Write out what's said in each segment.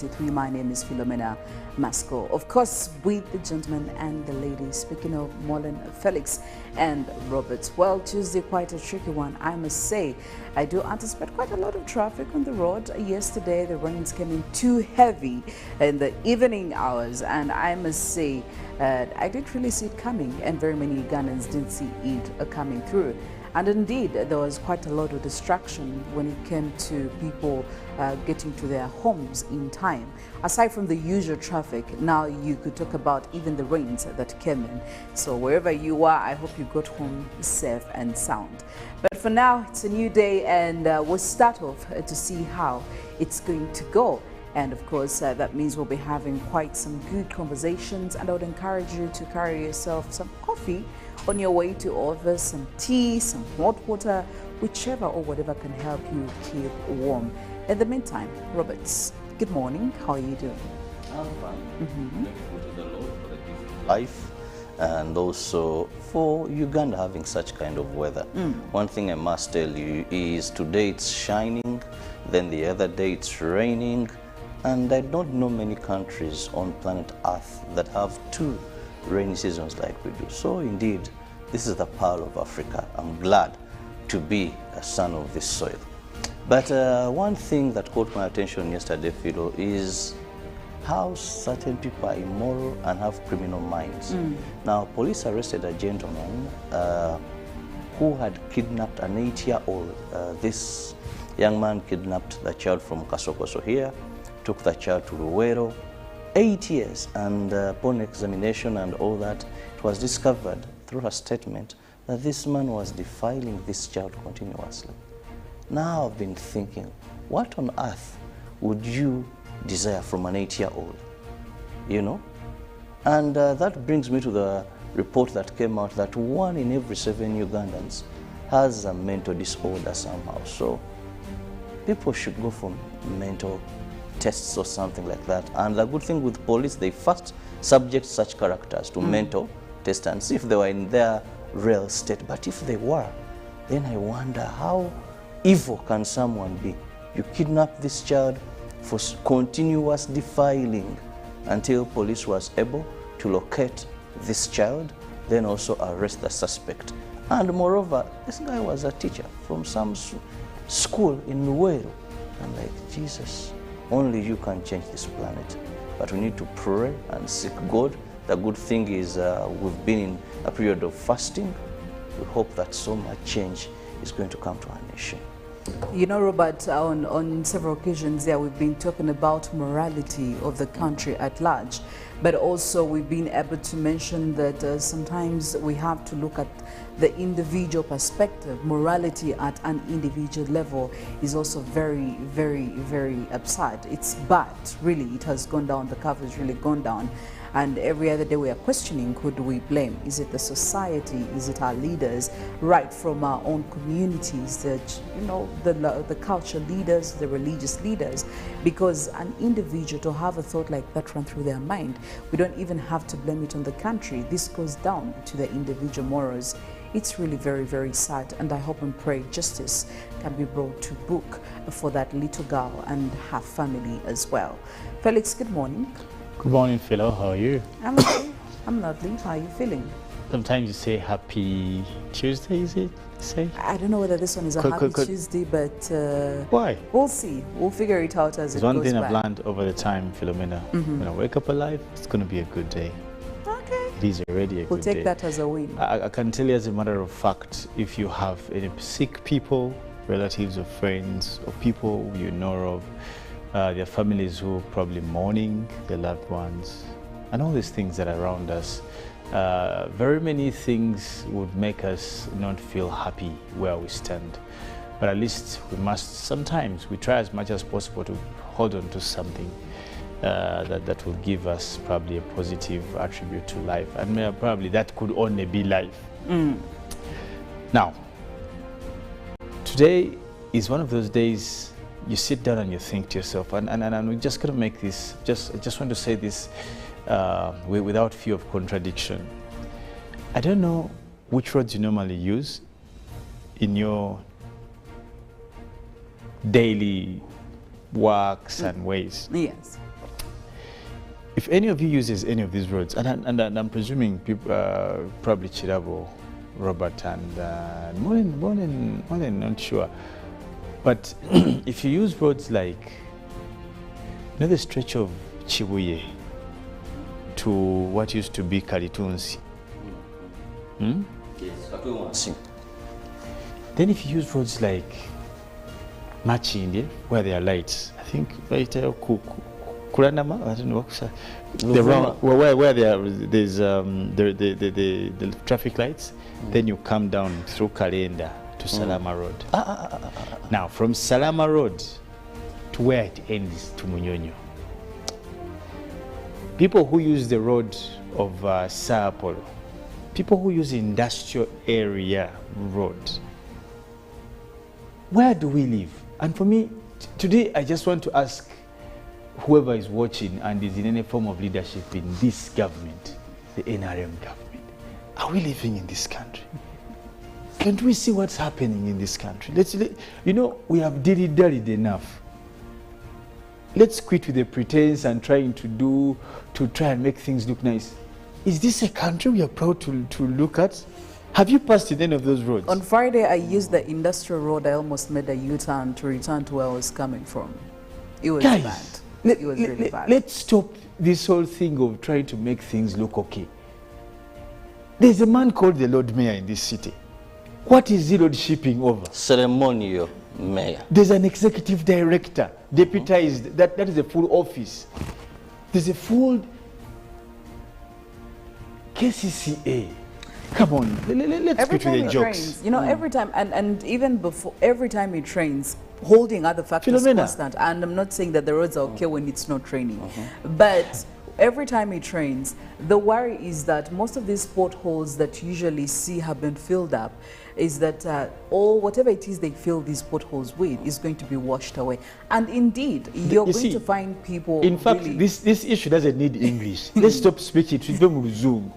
My name is Philomena Mastiko. Of course, with the gentlemen and the ladies, speaking of Mollen, Felix and Robert. Well, Tuesday, quite a tricky one, I must say. I do anticipate quite a lot of traffic on the road. Yesterday, the rains came in too heavy in the evening hours, and I must say, I didn't really see it coming, and very many Ugandans didn't see it coming through. And indeed, there was quite a lot of distraction when it came to people getting to their homes in time. Aside from the usual traffic, now you could talk about even the rains that came in. So wherever you are, I hope you got home safe and sound. But for now, it's a new day, and we'll start off to see how it's going to go. And of course, that means we'll be having quite some good conversations, and I would encourage you to carry yourself some coffee on your way to office, some tea, some hot water, whichever or whatever can help you keep warm. In the meantime, Roberts, good morning. How are you doing? I'm fine. Thankful to the Lord for the gift of life, and also for Uganda having such kind of weather. One thing I must tell you is today it's shining, then the other day it's raining, and I don't know many countries on planet Earth that have two rainy seasons like we do. So indeed, this is the pearl of Africa. I'm glad to be a son of this soil. But one thing that caught my attention yesterday, Philo, is how certain people are immoral and have criminal minds. Now, police arrested a gentleman who had kidnapped an 8-year-old. This young man kidnapped the child from Kasokoso here, took the child to Ruwero, 8 years, and upon examination and all that, it was discovered through her statement that this man was defiling this child continuously. Now I've been thinking, what on earth would you desire from an 8-year-old? You know? And that brings me to the report that came out that 1 in every 7 Ugandans has a mental disorder somehow. So people should go for mental tests or something like that. And the good thing with police, they first subject such characters to mental test and see if they were in their real state. But if they were, then I wonder how evil can someone be? You kidnap this child for continuous defiling until police was able to locate this child, then also arrest the suspect. And moreover, this guy was a teacher from some school in Nuwero. I'm like, Jesus, only you can change this planet. But we need to pray and seek God. The good thing is we've been in a period of fasting. We hope that so much change is going to come to our nation. You know, Robert, on several occasions there, we've been talking about morality of the country at large, but also we've been able to mention that sometimes we have to look at the individual perspective. Morality at an individual level is also very, very, very absurd. It's bad, really. It has gone down. The curve has really gone down. And every other day we are questioning, who do we blame? Is it the society? Is it our leaders? Right from our own communities, the culture leaders, the religious leaders. Because an individual to have a thought like that run through their mind, we don't even have to blame it on the country. This goes down to the individual morals. It's really very, very sad, and I hope and pray justice can be brought to book for that little girl and her family as well. Felix, good morning. Good morning, Philo. How are you? I'm okay. I'm lovely. How are you feeling? Sometimes you say happy Tuesday, is it? Say? I don't know whether this one is a happy Tuesday, but why? We'll see. We'll figure it out as it goes by. One thing I've learned over the time, Philomena, when I wake up alive, it's going to be a good day. Okay. It is already a good day. We'll take that as a win. I can tell you as a matter of fact, if you have any sick people, relatives or friends, or people you know of, their families who are probably mourning their loved ones, and all these things that are around us, very many things would make us not feel happy where we stand. But at least we try as much as possible to hold on to something that will give us probably a positive attribute to life. And probably that could only be life. Now, today is one of those days you sit down and you think to yourself, and we're just going to make this, I just want to say this without fear of contradiction. I don't know which roads you normally use in your daily works and ways. Yes. if any of you uses any of these roads, and I'm presuming people, probably Kirabo, Robert, and Mollen, not sure. But if you use roads like, you know, the stretch of Chibuye to what used to be Kalitunsi, Yes. then if you use roads like Machindi, where there are lights, I think Kuranama, I don't know, where there's the traffic lights, then you come down through Kalenda to Salama Road. Now, from Salama Road to where it ends to Munyonyo, people who use the road of Saapolo, people who use industrial area road, where do we live? And for me, today I just want to ask whoever is watching and is in any form of leadership in this government, the NRM government, are we living in this country? Can't we see what's happening in this country? You know, we have dilly-dallied enough. Let's quit with the pretense and trying to try and make things look nice. Is this a country we are proud to look at? Have you passed in any of those roads? On Friday, I used the industrial road. I almost made a U-turn to return to where I was coming from. It was Guys, bad. It was really bad. Let's stop this whole thing of trying to make things look okay. There's a man called the Lord Mayor in this city. What is he lordshipping over? Ceremonial mayor. There's an executive director, deputized. That is a full office. There's a full KCCA. Come on, let's quit with the jokes. Trains, you know, every time, and even before, every time it trains, holding other factors Philomena. constant. And I'm not saying that the roads are okay when it's not training, but every time it trains, the worry is that most of these potholes that you usually see have been filled up, is that whatever it is they fill these potholes with is going to be washed away. And indeed, you're going to find people. In fact, really this issue doesn't need English. Let's stop speaking to Zoom.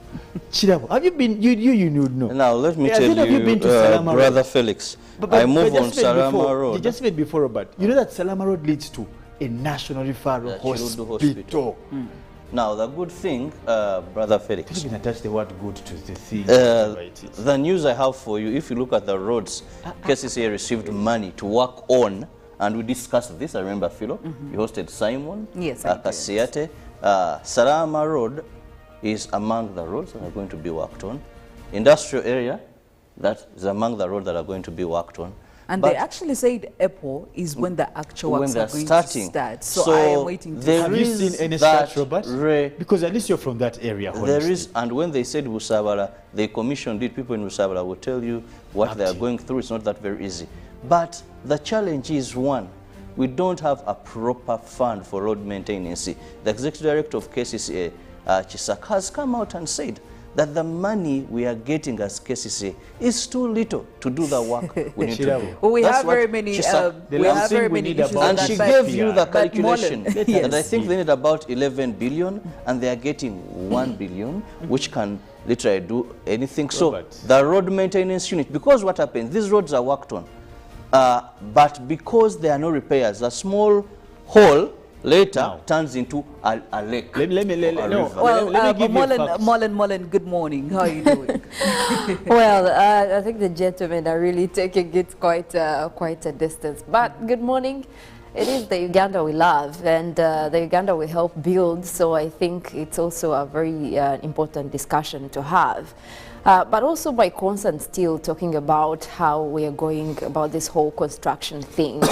Kirabo, have you been? You know. Now let me tell you, Brother Felix. I move on Salama Road. You just said before, Robert. You know that Salama Road leads to a national referral hospital. Now, the good thing, Brother Felix, you can attach the word good to the thing. the news I have for you, if you look at the roads, KCCA received money to work on, and we discussed this. I remember, Philo, you hosted Simon, Kasiate. Salama Road is among the roads that are going to be worked on. Industrial area, that is among the roads that are going to be worked on. And they actually said April is when the actual works are going to start. So I am waiting to see. Have you seen any start, Robert? Because at least you're from that area. Honestly. There is, and when they said Busabala, they commissioned it. People in Busabala will tell you what they are going through. It's not that very easy. But the challenge is one. We don't have a proper fund for road maintenance. The executive director of KCCA, Chisak, has come out and said that the money we are getting as KCCA is too little to do the work we need to do. Well, we have very many issues. And she gave you the calculation that I think they need about 11 billion and they are getting 1 billion, which can literally do anything. So the road maintenance unit, because what happens, these roads are worked on, but because there are no repairs, a small hole later turns into a lake. Let me give Mollen, good morning. How are you doing? Well, I think the gentlemen are really taking it quite a distance. But good morning. It is the Uganda we love and the Uganda we help build. So I think it's also a very important discussion to have. But also my concern still talking about how we are going about this whole construction thing.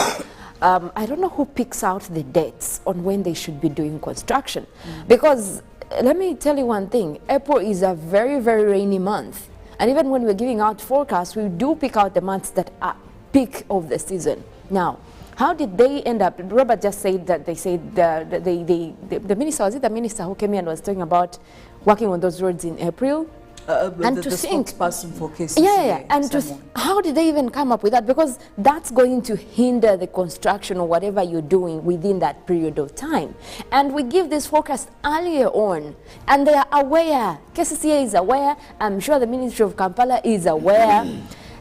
I don't know who picks out the dates on when they should be doing construction. Because let me tell you one thing, April is a very, very rainy month. And even when we're giving out forecasts, we do pick out the months that are peak of the season. Now, how did they end up? Robert just said that they said the minister, was it the minister who came in and was talking about working on those roads in April? And the spokesperson for KCCA. And how did they even come up with that? Because that's going to hinder the construction or whatever you're doing within that period of time. And we give this forecast earlier on, and they are aware. KCCA is aware. I'm sure the Ministry of Kampala is aware.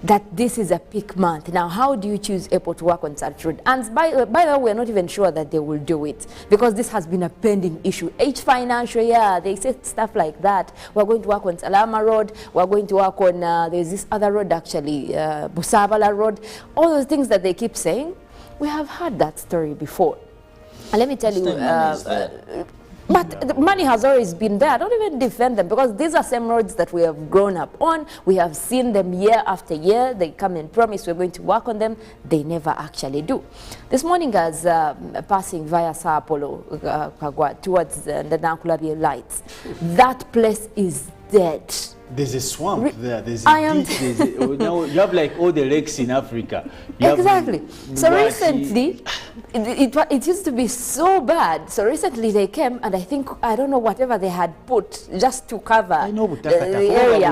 that this is a peak month. Now, how do you choose April to work on such road? And by the way, we're not even sure that they will do it, because this has been a pending issue. Each financial year, they say stuff like that. We're going to work on Salama Road. We're going to work on, there's this other road actually, Busabala Road. All those things that they keep saying, we have heard that story before. And let me tell you, but the money has always been there. I don't even defend them, because these are same roads that we have grown up on. We have seen them year after year. They come and promise we're going to work on them. They never actually do. This morning, as passing via Sao Paulo towards the Nankulabi lights, that place is dead. There's a swamp there. There's a ditch. Now you have like all the lakes in Africa. Exactly. So recently, it used to be so bad. So recently they came, and I don't know, whatever they had put just to cover the area.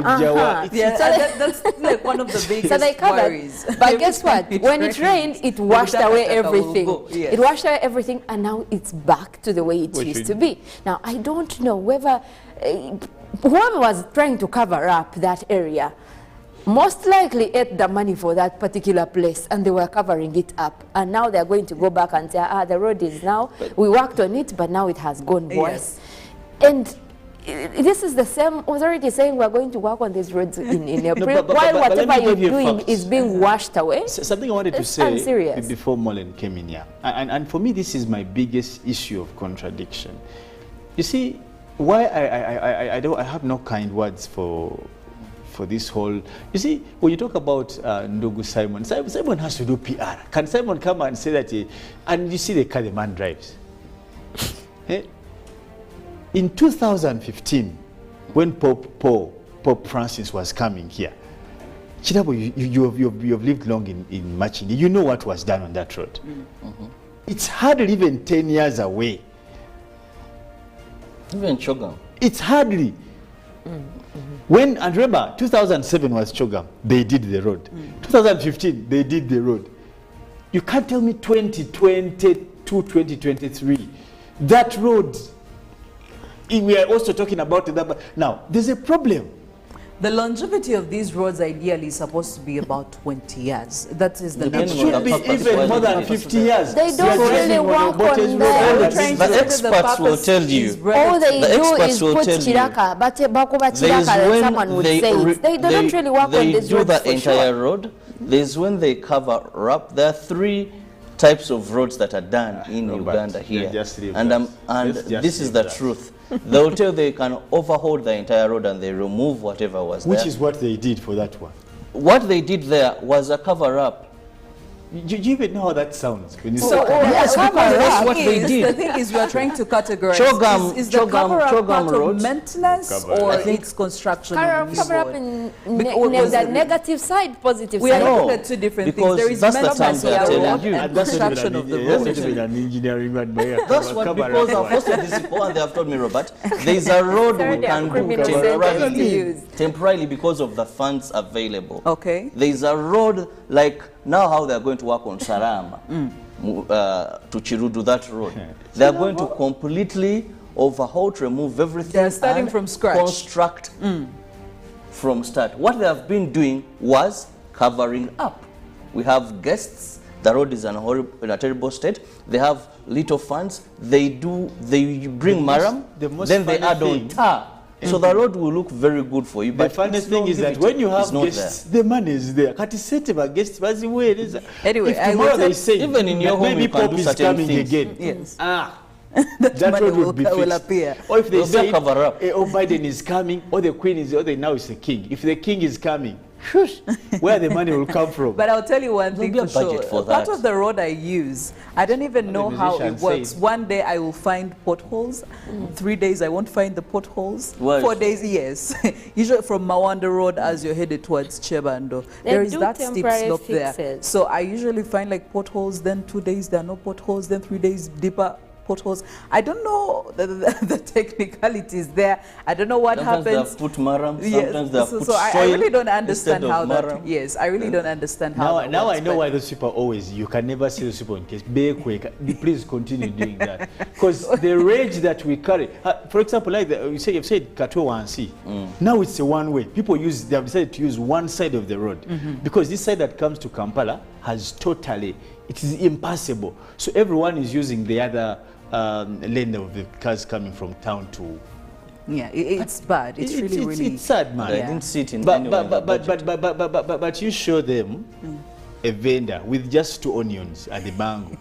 Yeah, so that's like one of the biggest so they covered, worries. But guess what? When it rained, it washed away everything. Yes. It washed away everything, and now it's back to the way it used to be. Now, I don't know whether whoever was trying to cover up that area most likely ate the money for that particular place, and they were covering it up. And now they're going to go back and say, the road is now, we worked on it, but now it has gone worse. Yes. And this is the same authority saying we're going to work on these roads in April, while whatever you're doing is being washed away. Something I wanted to say before Mollen came in here, and for me this is my biggest issue of contradiction. You see, why I have no kind words for this whole, you see, when you talk about Ndugu Simon has to do PR. Can Simon come and say that and you see the car the man drives? In 2015, when Pope Francis was coming here, Kirabo, you have lived long in Machingi. You know what was done on that road. It's hardly even 10 years away. Even Chogam. It's hardly. When, and remember, 2007 was Chogam. They did the road. 2015, they did the road. You can't tell me 2022, 2023. That road, we are also talking about that. Now, there's a problem. The longevity of these roads ideally is supposed to be about 20 years. That is the It should be even more than 50 years. They don't really work on them. The experts will tell you. All they do is put Chiraka, but Bakuba Chiraka, someone would say it. They don't really work on this road. They do the entire road. There's when they cover up. There are 3 types of roads that are done in Uganda here. And this is the truth. They'll tell they can overhaul the entire road and they remove whatever was there. Which is what they did for that one. What they did there was a cover-up. You even know how that sounds. When you yes, that's what they did. The thing is, we are trying to categorize. Is the cover-up part road of maintenance or its construction? Cover-up in the negative side, positive we side. We are looking at 2 different things. There is maintenance and construction of the road. That's what, because I've hosted this before and they have told me, Robert, there is a road we can do temporarily because of the funds available. Okay. There is a road like now how they are going to work on Sarama to Chirudu, that road. They are going to completely overhaul, remove everything. They are starting from scratch. Construct from start. What they have been doing was covering up. We have guests. The road is in a terrible state. They have little funds. They bring maram, then they add on tar. So the road will look very good for you. But the funniest thing is that when you have guests, the money is there. Anyway, tomorrow they say, even in your home, you can do certain things. Again. Yes. That road will be fixed. Appear. Or if they say, cover up. Oh, Biden is coming, or the Queen is, now it's the King. If the King is coming, where the money will come from. But I'll tell you one thing for sure. For part of the road I use, I don't even know how it works. One day I will find potholes. 3 days I won't find the potholes. 4 days, yes. Usually from Mawanda Road as you're headed towards Chebando. There is that steep slope there. So I usually find like potholes, then 2 days there are no potholes, then 3 days deeper potholes. I don't know the technicalities there. I don't know what Sometimes happens. they have put maram, Yes, sometimes they have put so I soil really don't understand instead how of that. maram. Yes, I really don't understand how. Now that I know why those people always, you can never see those people in case. Be quick. Please continue doing that. Because the rage that we carry, for example, like you've said Kato 1C. Now it's a one way. People they have decided to use one side of the road. Because this side that comes to Kampala has totally, it is impassable. So everyone is using the other lane of the cars coming from town to. Yeah, it's bad. It's really it's sad, man. I didn't see it in but you show them a vendor with just 2 onions at the mango.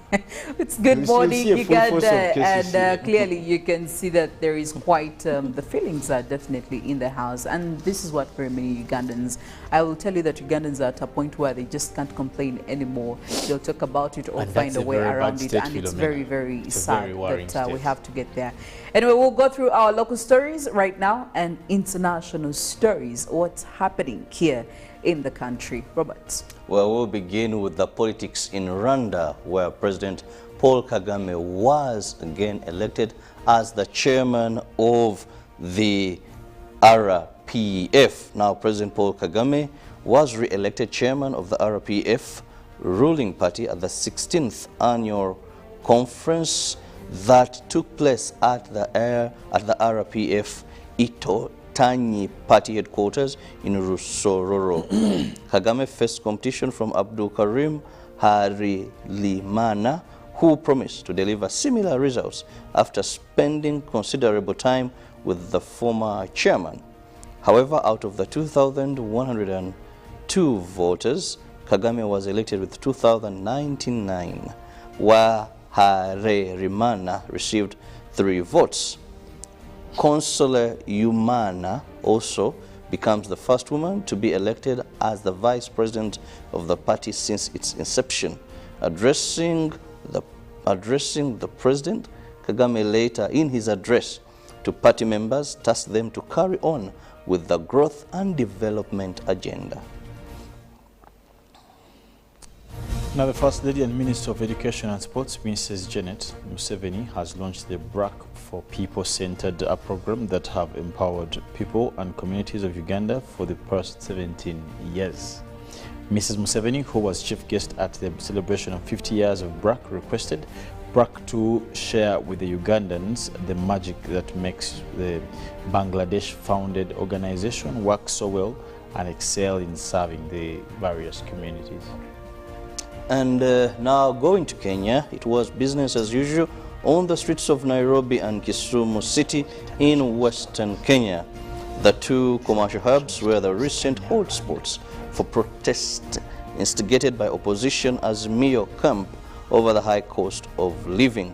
It's good morning, see a full force of Uganda, cases here. and clearly you can see that there is quite, the feelings are definitely in the house, and this is what very many Ugandans, I will tell you that Ugandans are at a point where they just can't complain anymore. They'll talk about it or And find that's a way a very around bad it, state, and it's Philomena. very, very It's a sad very worrying that we state. have to get there. Anyway, we'll go through our local stories right now and international stories, what's happening here in the country. Robert. Well, we'll begin with the politics in Rwanda, where President Paul Kagame was again elected as the chairman of the RPF. Now, President Paul Kagame was re-elected chairman of the RPF ruling party at the 16th annual conference that took place at the RPF Ito Tanyi party headquarters in Rusororo. Kagame faced competition from Abdul Karim Harilimana, who promised to deliver similar results after spending considerable time with the former chairman. However, out of the 2,102 voters, Kagame was elected with 2,099, while Harilimana received 3 votes. Consular Humana also becomes the first woman to be elected as the vice president of the party since its inception. Addressing the president, Kagame later, in his address to party members, tasked them to carry on with the growth and development agenda. Now, the First Lady and Minister of Education and Sports, Mrs. Janet Museveni, has launched the BRAC for People-centered program that have empowered people and communities of Uganda for the past 17 years. Mrs. Museveni, who was chief guest at the celebration of 50 years of BRAC, requested BRAC to share with the Ugandans the magic that makes the Bangladesh-founded organization work so well and excel in serving the various communities. And now going to Kenya, it was business as usual on the streets of Nairobi and Kisumu City in Western Kenya. The 2 commercial hubs were the recent hotspots for protest instigated by opposition Azimio camp over the high cost of living.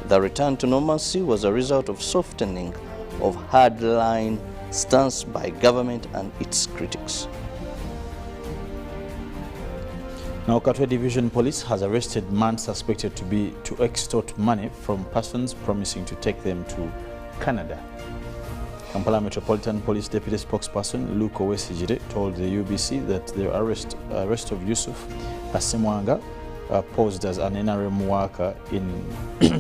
The return to normalcy was a result of softening of hardline stance by government and its critics. Now, Katwe Division Police has arrested man suspected to extort money from persons promising to take them to Canada. Kampala Metropolitan Police Deputy Spokesperson Luke Owesijire told the UBC that the arrest of Yusuf Asimwanga posed as an NRM worker in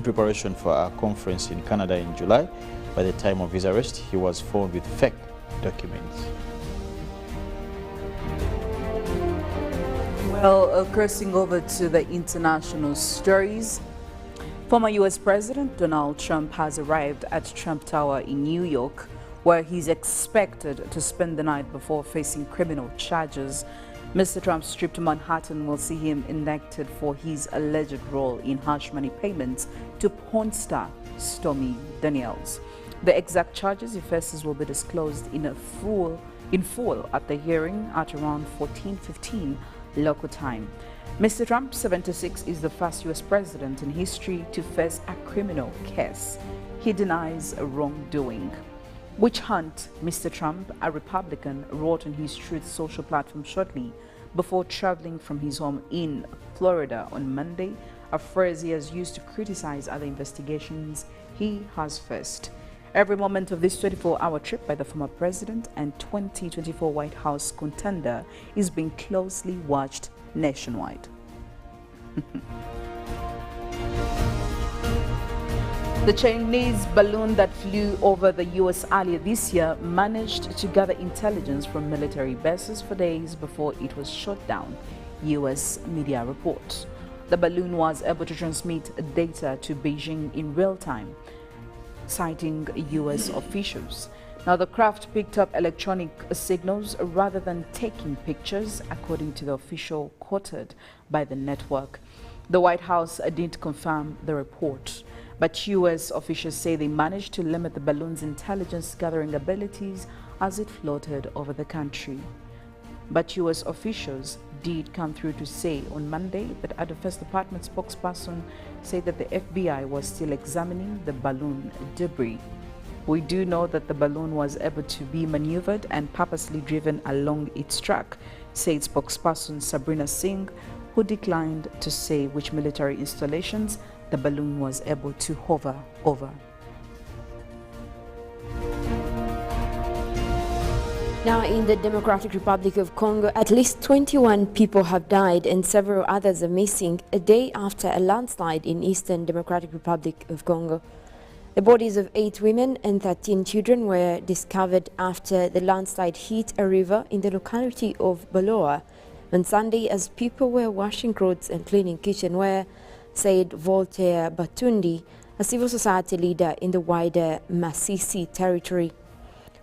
preparation for a conference in Canada in July. By the time of his arrest, he was found with fake documents. Well, crossing over to the international stories, former U.S. President Donald Trump has arrived at Trump Tower in New York, where he's expected to spend the night before facing criminal charges. Mr. Trump's trip to Manhattan will see him indicted for his alleged role in hush money payments to porn star Stormy Daniels. The exact charges he faces will be disclosed in full at the hearing at around 14:15 local time. Mr. Trump, 76, is the first U.S. president in history to face a criminal case. He denies wrongdoing. Witch hunt, Mr. Trump, a Republican, wrote on his Truth Social platform shortly before traveling from his home in Florida on Monday, a phrase he has used to criticize other investigations he has faced. Every moment of this 24-hour trip by the former president and 2024 White House contender is being closely watched nationwide. The Chinese balloon that flew over the U.S. earlier this year managed to gather intelligence from military bases for days before it was shot down, U.S. media reports. The balloon was able to transmit data to Beijing in real time, citing U.S. officials. Now, the craft picked up electronic signals rather than taking pictures, according to the official quoted by the network. The White House didn't confirm the report, but U.S. officials say they managed to limit the balloon's intelligence gathering abilities as it floated over the country. But U.S. officials did come through to say on Monday that a Defense Department spokesperson said that the FBI was still examining the balloon debris. We do know that the balloon was able to be maneuvered and purposely driven along its track, said spokesperson Sabrina Singh, who declined to say which military installations the balloon was able to hover over. Now, in the Democratic Republic of Congo, at least 21 people have died and several others are missing a day after a landslide in Eastern Democratic Republic of Congo. The bodies of 8 women and 13 children were discovered after the landslide hit a river in the locality of Baloa on Sunday as people were washing clothes and cleaning kitchenware, said Voltaire Batundi, a civil society leader in the wider Masisi territory.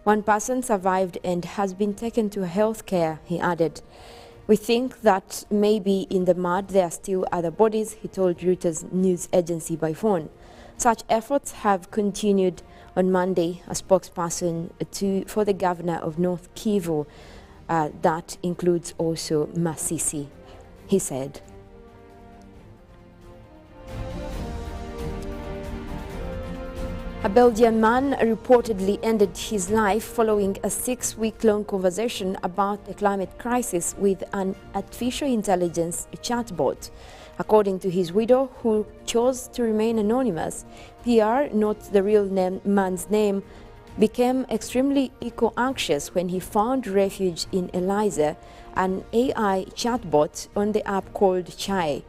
One person survived and has been taken to health care, he added. We think that maybe in the mud there are still other bodies, he told Reuters news agency by phone. Such efforts have continued on Monday, a spokesperson for the governor of North Kivu, that includes also Masisi, he said. A Belgian man reportedly ended his life following a 6-week-long conversation about the climate crisis with an artificial intelligence chatbot. According to his widow, who chose to remain anonymous, Pierre, not the real man's name, became extremely eco-anxious when he found refuge in Eliza, an AI chatbot on the app called Chai.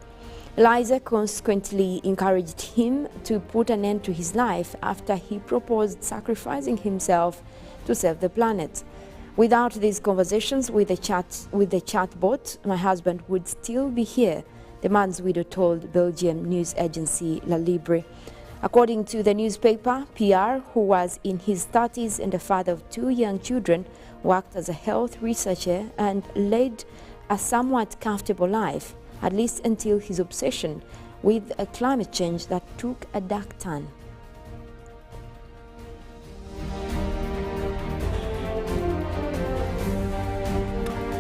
Eliza consequently encouraged him to put an end to his life after he proposed sacrificing himself to save the planet. Without these conversations with the chatbot, my husband would still be here, the man's widow told Belgian news agency La Libre. According to the newspaper, Pierre, who was in his 30s and a father of 2 young children, worked as a health researcher and led a somewhat comfortable life, at least until his obsession with a climate change that took a dark turn.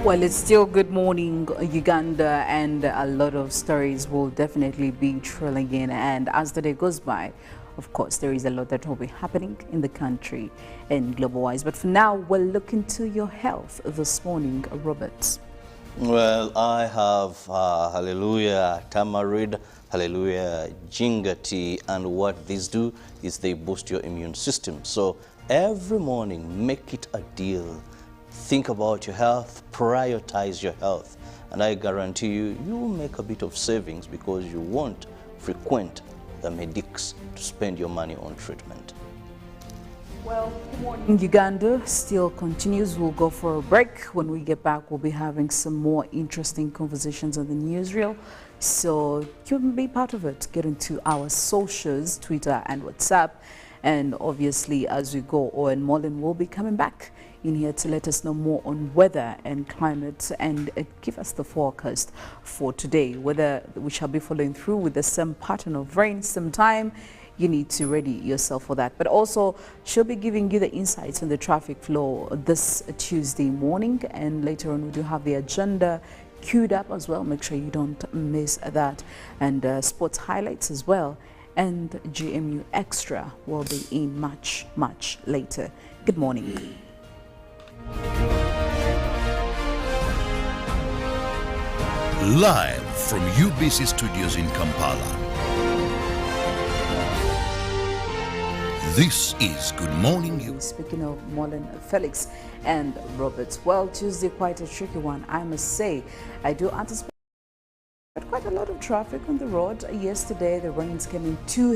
Well, it's still Good Morning Uganda, and a lot of stories will definitely be trailing in. And as the day goes by, of course, there is a lot that will be happening in the country and global-wise. But for now, we'll look into your health this morning, Robert. Well, I have hallelujah tamarind, hallelujah ginger tea, and what these do is they boost your immune system. So every morning, make it a deal. Think about your health, prioritize your health, and I guarantee you, you will make a bit of savings because you won't frequent the medics to spend your money on treatment. Well, Good Morning Uganda still continues. We'll go for a break. When we get back, we'll be having some more interesting conversations on the newsreel. So you can be part of it. Get into our socials, Twitter and WhatsApp. And obviously, as we go, Owen Mollen will be coming back in here to let us know more on weather and climate and give us the forecast for today. Whether we shall be following through with the same pattern of rain, some time. You need to ready yourself for that. But also, she'll be giving you the insights on the traffic flow this Tuesday morning. And later on, we do have the agenda queued up as well. Make sure you don't miss that. And sports highlights as well. And GMU Extra will be in much, much later. Good morning. Live from UBC Studios in Kampala. This is Good Morning Uganda. Speaking of Mollen, Felix and Robert, well, Tuesday quite a tricky one, I must say. I do anticipate quite a lot of traffic on the road. Yesterday, the rains came in too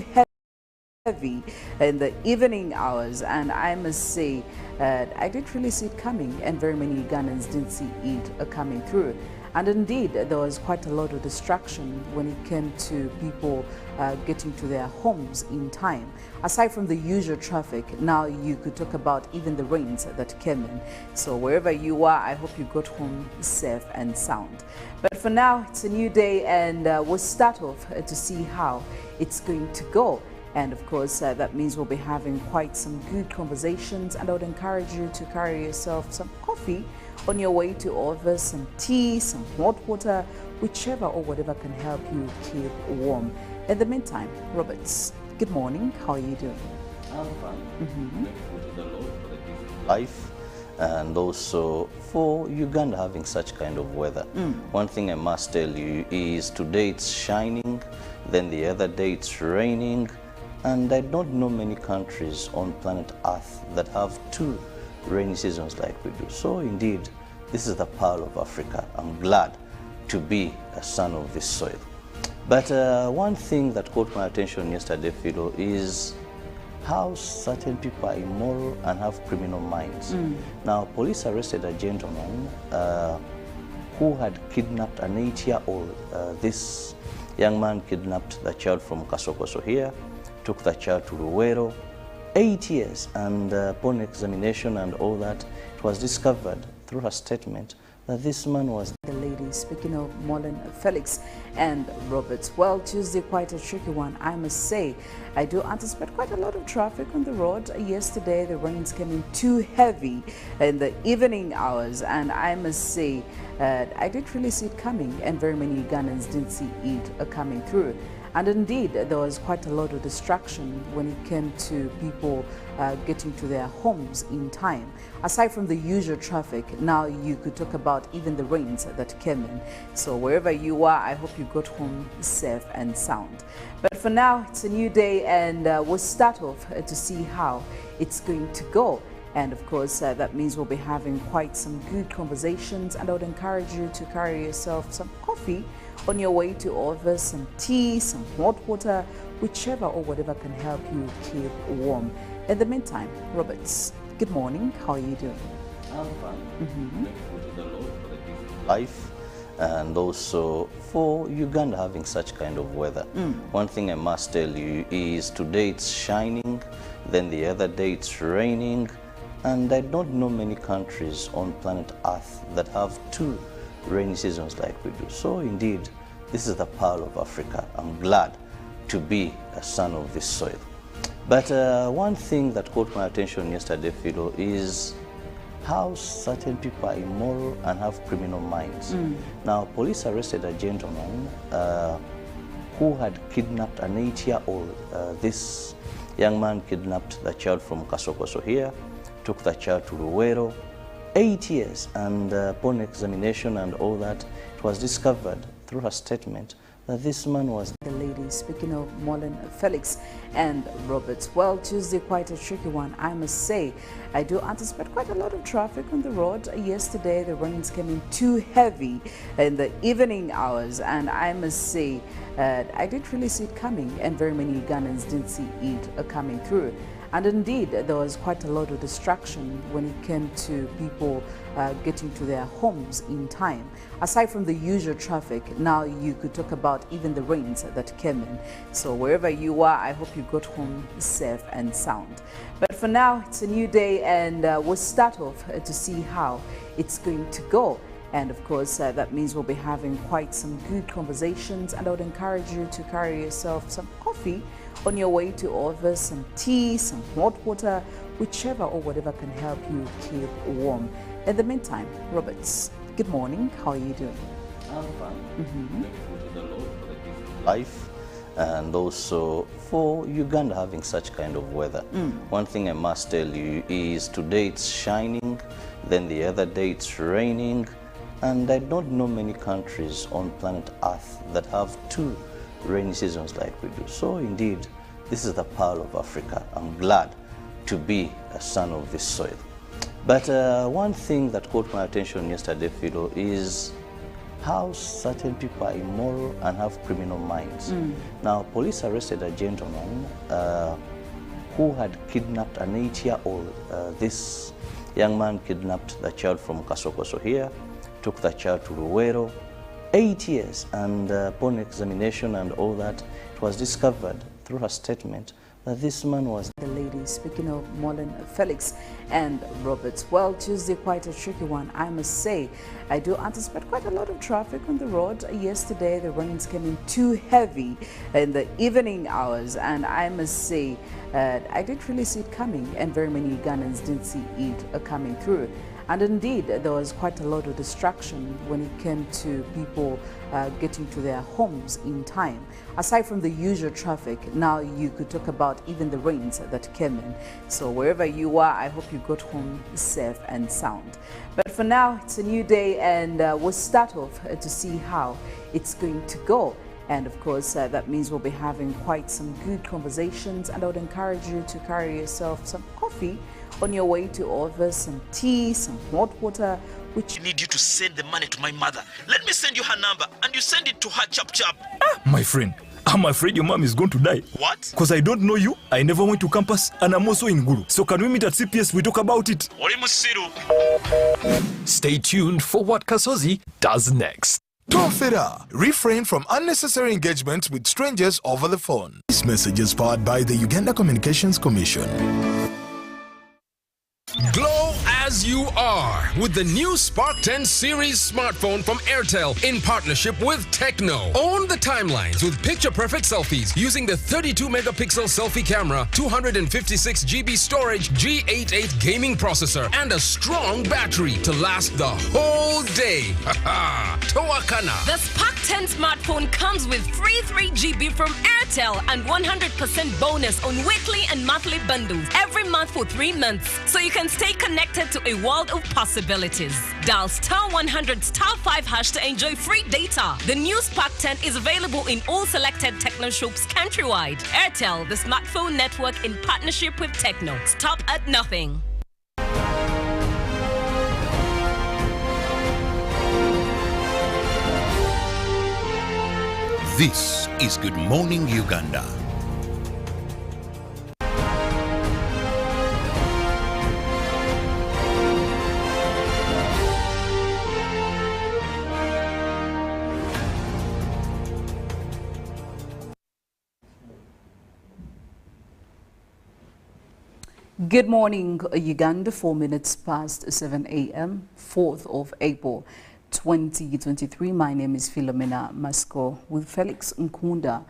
heavy in the evening hours, and I must say I didn't really see it coming, and very many Ugandans didn't see it coming through. And indeed, there was quite a lot of distraction when it came to people getting to their homes in time. Aside from the usual traffic, now you could talk about even the rains that came in. So wherever you are, I hope you got home safe and sound. But for now, it's a new day, and we'll start off to see how it's going to go. And of course, that means we'll be having quite some good conversations, and I would encourage you to carry yourself some coffee on your way to order some tea, some hot water, whichever or whatever can help you keep warm. In the meantime, Roberts, good morning. How are you doing? I'm fine. Thankful to the Lord for the gift of life, and also for Uganda having such kind of weather. One thing I must tell you is today it's shining, then the other day it's raining, and I don't know many countries on planet Earth that have two rainy seasons like we do. So indeed, this is the pearl of Africa. I'm glad to be a son of this soil. But one thing that caught my attention yesterday, Philo, is how certain people are immoral and have criminal minds. Now, police arrested a gentleman who had kidnapped an 8-year-old. This young man kidnapped the child from Kasokoso here, took the child to Luwero, 8 years, and upon examination and all that, it was discovered through her statement that this man was the lady. Speaking of Mollen, Felix and Roberts, well, Tuesday quite a tricky one, I must say. I do anticipate quite a lot of traffic on the road. Yesterday the rains came in too heavy in the evening hours, and I must say I didn't really see it coming, and very many Ugandans didn't see it coming through. And indeed, there was quite a lot of distraction when it came to people getting to their homes in time. Aside from the usual traffic, now you could talk about even the rains that came in. So wherever you are, I hope you got home safe and sound. But for now, it's a new day, and we'll start off to see how it's going to go. And of course, that means we'll be having quite some good conversations, and I would encourage you to carry yourself some coffee on your way to order some tea, some hot water, whichever or whatever can help you keep warm. In the meantime, Roberts, good morning. How are you doing? I'm fine. Thankful to the Lord for the gift of life, and also for Uganda having such kind of weather. One thing I must tell you is today it's shining, then the other day it's raining, and I don't know many countries on planet Earth that have two rainy seasons like we do. So indeed, this is the pearl of Africa. I'm glad to be a son of this soil. But one thing that caught my attention yesterday, Philo, is how certain people are immoral and have criminal minds. Now, police arrested a gentleman who had kidnapped an 8-year-old. This young man kidnapped the child from Kasokoso here, took the child to Luwero, 8 years, and upon examination and all that, it was discovered through her statement that this man was the lady. Speaking of Mollen, Felix and Roberts, well, Tuesday quite a tricky one, I must say. I do anticipate quite a lot of traffic on the road. Yesterday the rains came in too heavy in the evening hours, and I must say I didn't really see it coming, and very many Ugandans didn't see it coming through. And indeed, there was quite a lot of distraction when it came to people getting to their homes in time. Aside from the usual traffic, now you could talk about even the rains that came in. So wherever you are, I hope you got home safe and sound. But for now, it's a new day, and we'll start off to see how it's going to go. And of course, that means we'll be having quite some good conversations, and I would encourage you to carry yourself some coffee on your way to order some tea, some hot water, whichever or whatever can help you keep warm. In the meantime, Roberts, good morning. How are you doing? I'm fine. Thankful to the Lord for the gift of life, and also for Uganda having such kind of weather. One thing I must tell you is today it's shining, then the other day it's raining, and I don't know many countries on planet Earth that have two rainy seasons like we do. So indeed, this is the pearl of Africa. I'm glad to be a son of this soil. But one thing that caught my attention yesterday, Philo, is how certain people are immoral and have criminal minds. Now, police arrested a gentleman who had kidnapped an 8-year-old. This young man kidnapped the child from Kasokoso here, took the child to Ruwero, 8 years, and upon examination and all that, it was discovered through her statement that this man was the lady. Speaking of Mollen, Felix and Robert, well, Tuesday quite a tricky one, I must say. I do anticipate quite a lot of traffic on the road. Yesterday the rains came in too heavy in the evening hours, and I must say I didn't really see it coming, and very many Ugandans didn't see it coming through. And indeed, there was quite a lot of distraction when it came to people getting to their homes in time. Aside from the usual traffic, now you could talk about even the rains that came in. So wherever you are, I hope you got home safe and sound. But for now, it's a new day, and we'll start off to see how it's going to go. And of course, that means we'll be having quite some good conversations, and I would encourage you to carry yourself some coffee on your way to office, some tea, some hot water, which I need you to send the money to my mother. Let me send you her number and you send it to her chap. My friend, I'm afraid your mom is going to die. What? Because I don't know you, I never went to campus, and I'm also in Guru. So can we meet at CPS, we talk about it? Stay tuned for what Kasozi does next. Tofera. Refrain from unnecessary engagements with strangers over the phone. This message is powered by the Uganda Communications Commission. Glow as you are with the new Spark 10 series smartphone from Airtel in partnership with Tecno. Own the timelines with picture-perfect selfies using the 32-megapixel selfie camera, 256 GB storage, G88 gaming processor, and a strong battery to last the whole day. Toakana. The Spark 10 smartphone comes with free 3 GB from Airtel and 100% bonus on weekly and monthly bundles every month for 3 months, so you can stay connected to a world of possibilities. Dial *100*5# to enjoy free data. The new Spark 10 is available in all selected Techno shops countrywide. Airtel, the smartphone network in partnership with Techno. Stop at nothing. This is Good Morning Uganda. Good morning, Uganda. 4 minutes past 7 a.m., 4th of April, 2023. My name is Philomena Mastiko with Felix Nkunda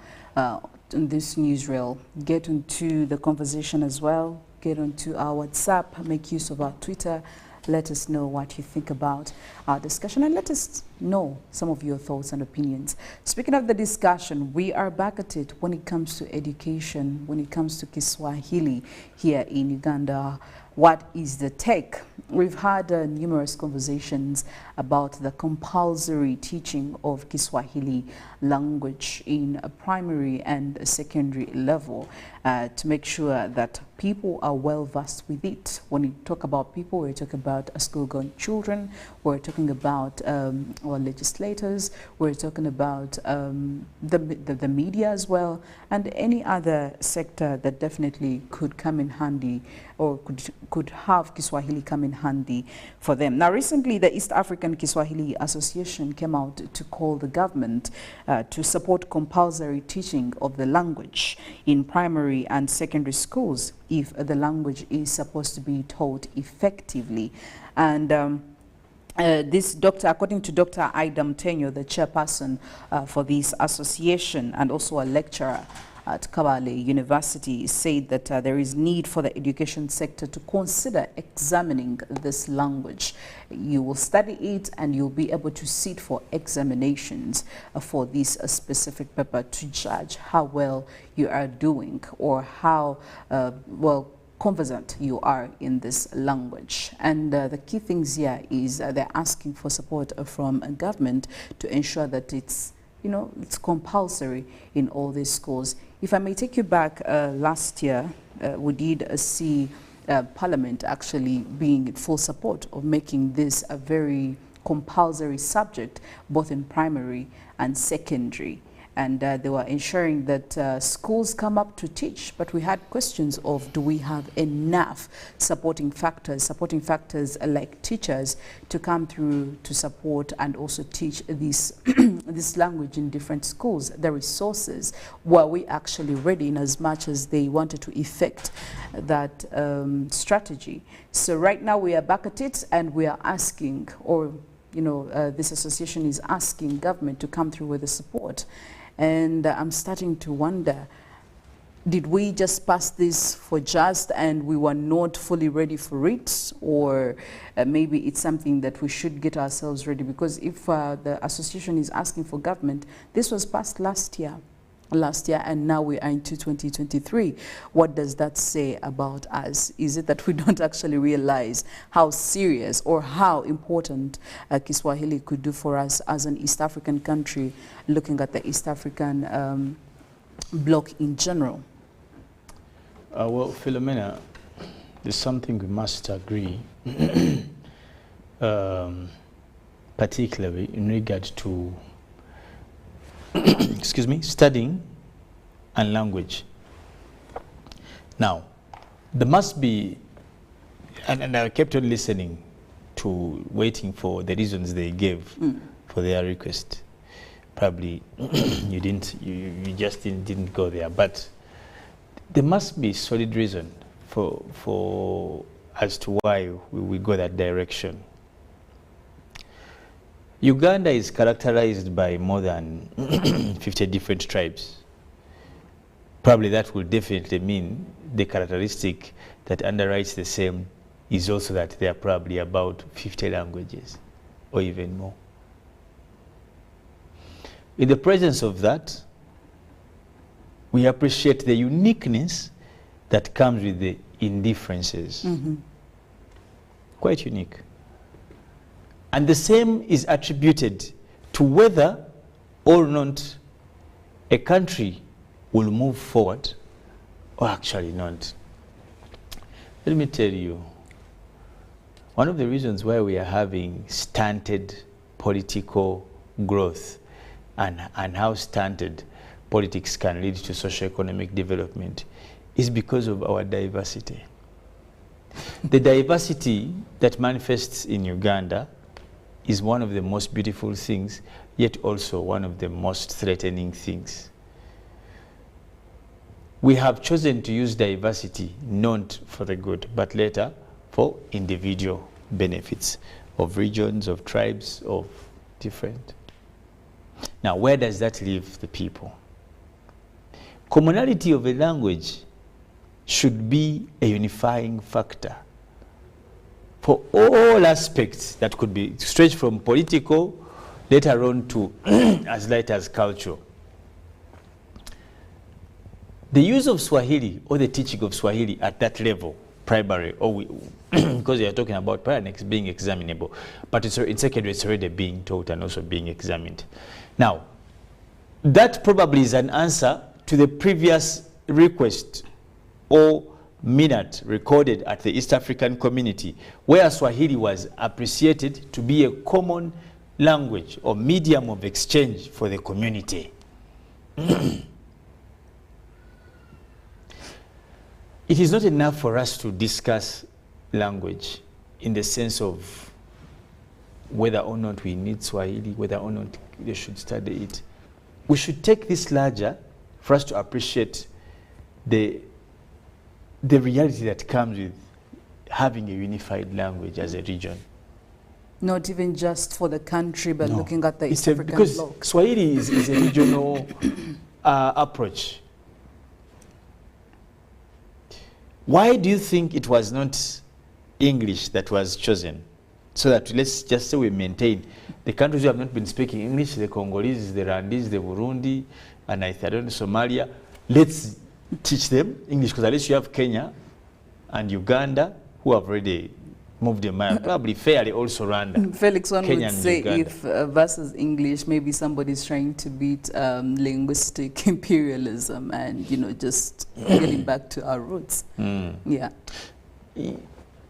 in this newsreel. Get into the conversation as well. Get onto our WhatsApp. Make use of our Twitter. Let us know what you think about our discussion, and let us know some of your thoughts and opinions. Speaking of the discussion, we are back at it when it comes to education, when it comes to Kiswahili here in Uganda. What is the take? We've had numerous conversations about the compulsory teaching of Kiswahili language in a primary and a secondary level to make sure that people are well versed with it. When you talk about people, we're talking about school-going children, we're talking about our legislators, we're talking about the media as well, and any other sector that definitely could come in handy or could have Kiswahili come in handy for them. Now, recently, the East African Kiswahili Association came out to call the government to support compulsory teaching of the language in primary and secondary schools if the language is supposed to be taught effectively. And this according to Dr. Idam Tenyo, the chairperson for this association and also a lecturer at Kabale University, said that there is need for the education sector to consider examining this language. You will study it and you'll be able to sit for examinations for this specific paper to judge how well you are doing or how well conversant you are in this language. And the key things here is they're asking for support from a government to ensure that it's compulsory in all these schools. If I may take you back, last year we did see Parliament actually being in full support of making this a very compulsory subject, both in primary and secondary. and they were ensuring that schools come up to teach, but we had questions of, do we have enough supporting factors like teachers to come through to support and also teach this this language in different schools? The resources, were we actually ready in as much as they wanted to effect that strategy? So right now we are back at it, and we are asking, or this association is asking government to come through with the support. And I'm starting to wonder, did we just pass this for just and we were not fully ready for it? Or maybe it's something that we should get ourselves ready? Because if the association is asking for government, this was passed last year, and now we are into 2023. What does that say about us? Is it that we don't actually realize how serious or how important Kiswahili could do for us as an East African country, looking at the East African bloc in general? Well, Philomena, there's something we must agree, particularly in regard to excuse me, studying and language. Now, there must be, and I kept on listening to, waiting for the reasons they gave for their request. Probably you just didn't go there, but there must be solid reason for as to why we go that direction. Uganda is characterized by more than 50 different tribes. Probably that will definitely mean the characteristic that underwrites the same is also that there are probably about 50 languages or even more. In the presence of that, we appreciate the uniqueness that comes with the indifferences. Quite unique. And the same is attributed to whether or not a country will move forward or actually not. Let me tell you, one of the reasons why we are having stunted political growth and how stunted politics can lead to socio-economic development is because of our diversity. The diversity that manifests in Uganda is one of the most beautiful things, yet also one of the most threatening things. We have chosen to use diversity not for the good, but later for individual benefits of regions, of tribes, of different. Now, where does that leave the people? Commonality of a language should be a unifying factor for all aspects that could be stretched from political, later on to as light as cultural. The use of Swahili or the teaching of Swahili at that level, primary, or because we are talking about prior next being examinable, but in secondary it's already being taught and also being examined. Now, that probably is an answer to the previous request or minute recorded at the East African community, where Swahili was appreciated to be a common language or medium of exchange for the community. It is not enough for us to discuss language in the sense of whether or not we need Swahili, whether or not they should study it. We should take this larger for us to appreciate the reality that comes with having a unified language as a region. Not even just for the country, but looking at the East African because bloc. Swahili is a regional approach. Why do you think it was not English that was chosen? So that, let's just say, we maintain the countries who have not been speaking English, the Congolese, the Rwandese, the Burundi, and I don't know, Somalia. Let's teach them English, because at least you have Kenya and Uganda who have already moved their mind. Probably fairly also Rwanda. Felix, one Kenya would say Uganda. if versus English, maybe somebody's trying to beat linguistic imperialism and, just getting back to our roots. Yeah.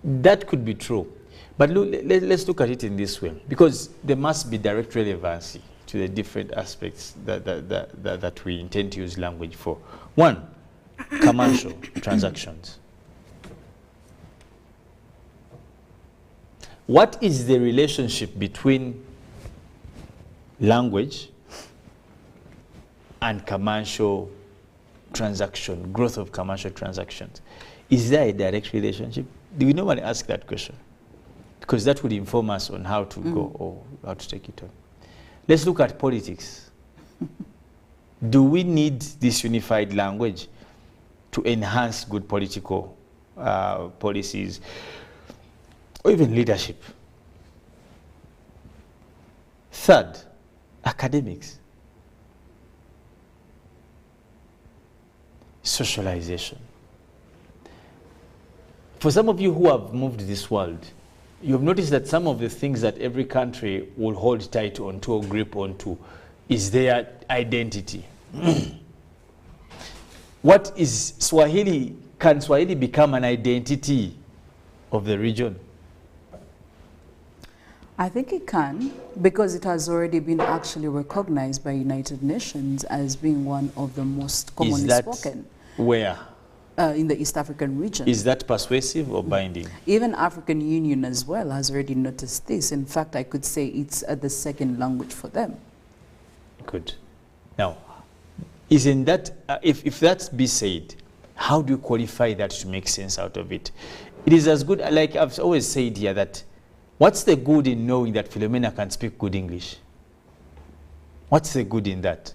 That could be true. But look, let's look at it in this way, because there must be direct relevancy to the different aspects that we intend to use language for. One, commercial transactions. What is the relationship between language and commercial transaction, growth of commercial transactions? Is there a direct relationship? Do we normally ask that question? Because that would inform us on how to go or how to take it on. Let's look at politics. Do we need this unified language to enhance good political policies or even leadership? Third, academics. Socialization. For some of you who have moved this world, you've noticed that some of the things that every country will hold tight onto or grip onto is their identity. What is Swahili? Can Swahili become an identity of the region? I think it can, because it has already been actually recognized by United Nations as being one of the most commonly spoken. Where? In the East African region. Is that persuasive or binding? Even African Union as well has already noticed this. In fact, I could say it's the second language for them. Good. Now, isn't that, if that be said, how do you qualify that to make sense out of it? It is as good, like I've always said here, that what's the good in knowing that Philomena can speak good English? What's the good in that?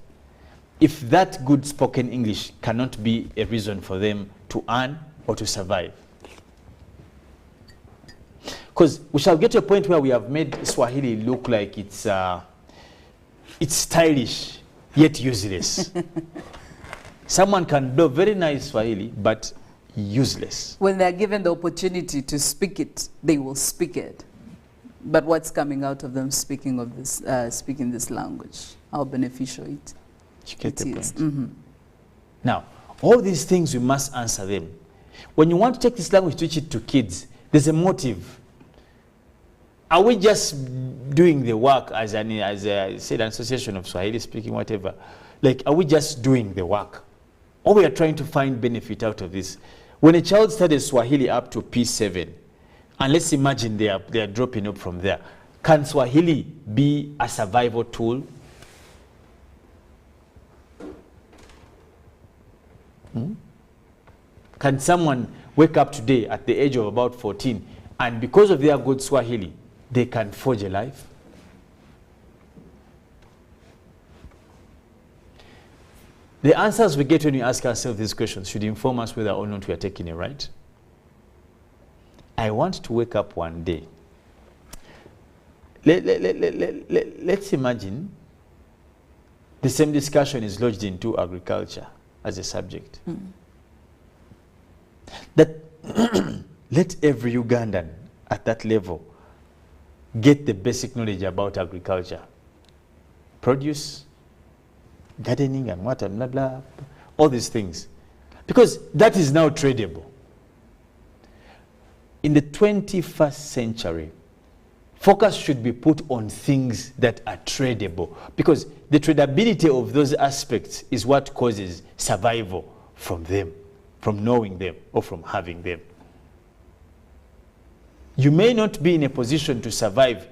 If that good spoken English cannot be a reason for them to earn or to survive. Because we shall get to a point where we have made Swahili look like it's stylish, yet useless. Someone can do very nice Swahili, but useless. When they're given the opportunity to speak it, they will speak it. But what's coming out of them speaking of this, speaking this language? How beneficial it You get the point. Mm-hmm. Now, all these things, we must answer them. When you want to take this language, teach it to kids, there's a motive. Are we just doing the work as I said, an association of Swahili speaking, whatever? Like, are we just doing the work? Or we are trying to find benefit out of this? When a child studies Swahili up to P7, and let's imagine they are dropping up from there, can Swahili be a survival tool? Can someone wake up today at the age of about 14 and because of their good Swahili, they can forge a life? The answers we get when we ask ourselves these questions should inform us whether or not we are taking it right. I want to wake up one day. Let's imagine the same discussion is lodged into agriculture as a subject. That let every Ugandan at that level get the basic knowledge about agriculture. Produce, gardening and what and blah, blah, all these things. Because that is now tradable. In the 21st century, focus should be put on things that are tradable, because the tradability of those aspects is what causes survival from them, from knowing them or from having them. You may not be in a position to survive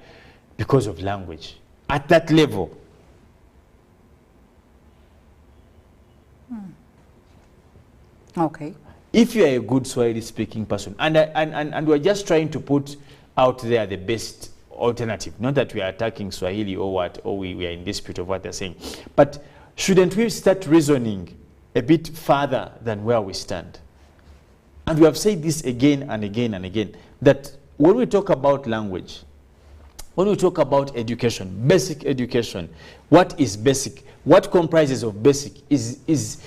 because of language at that level. Okay. If you are a good Swahili speaking person, and we're just trying to put out there the best alternative, not that we are attacking Swahili or what, or we are in dispute of what they're saying, but shouldn't we start reasoning a bit further than where we stand? And we have said this again and again and again, that when we talk about language, when we talk about education, basic education, what is basic? What comprises of basic is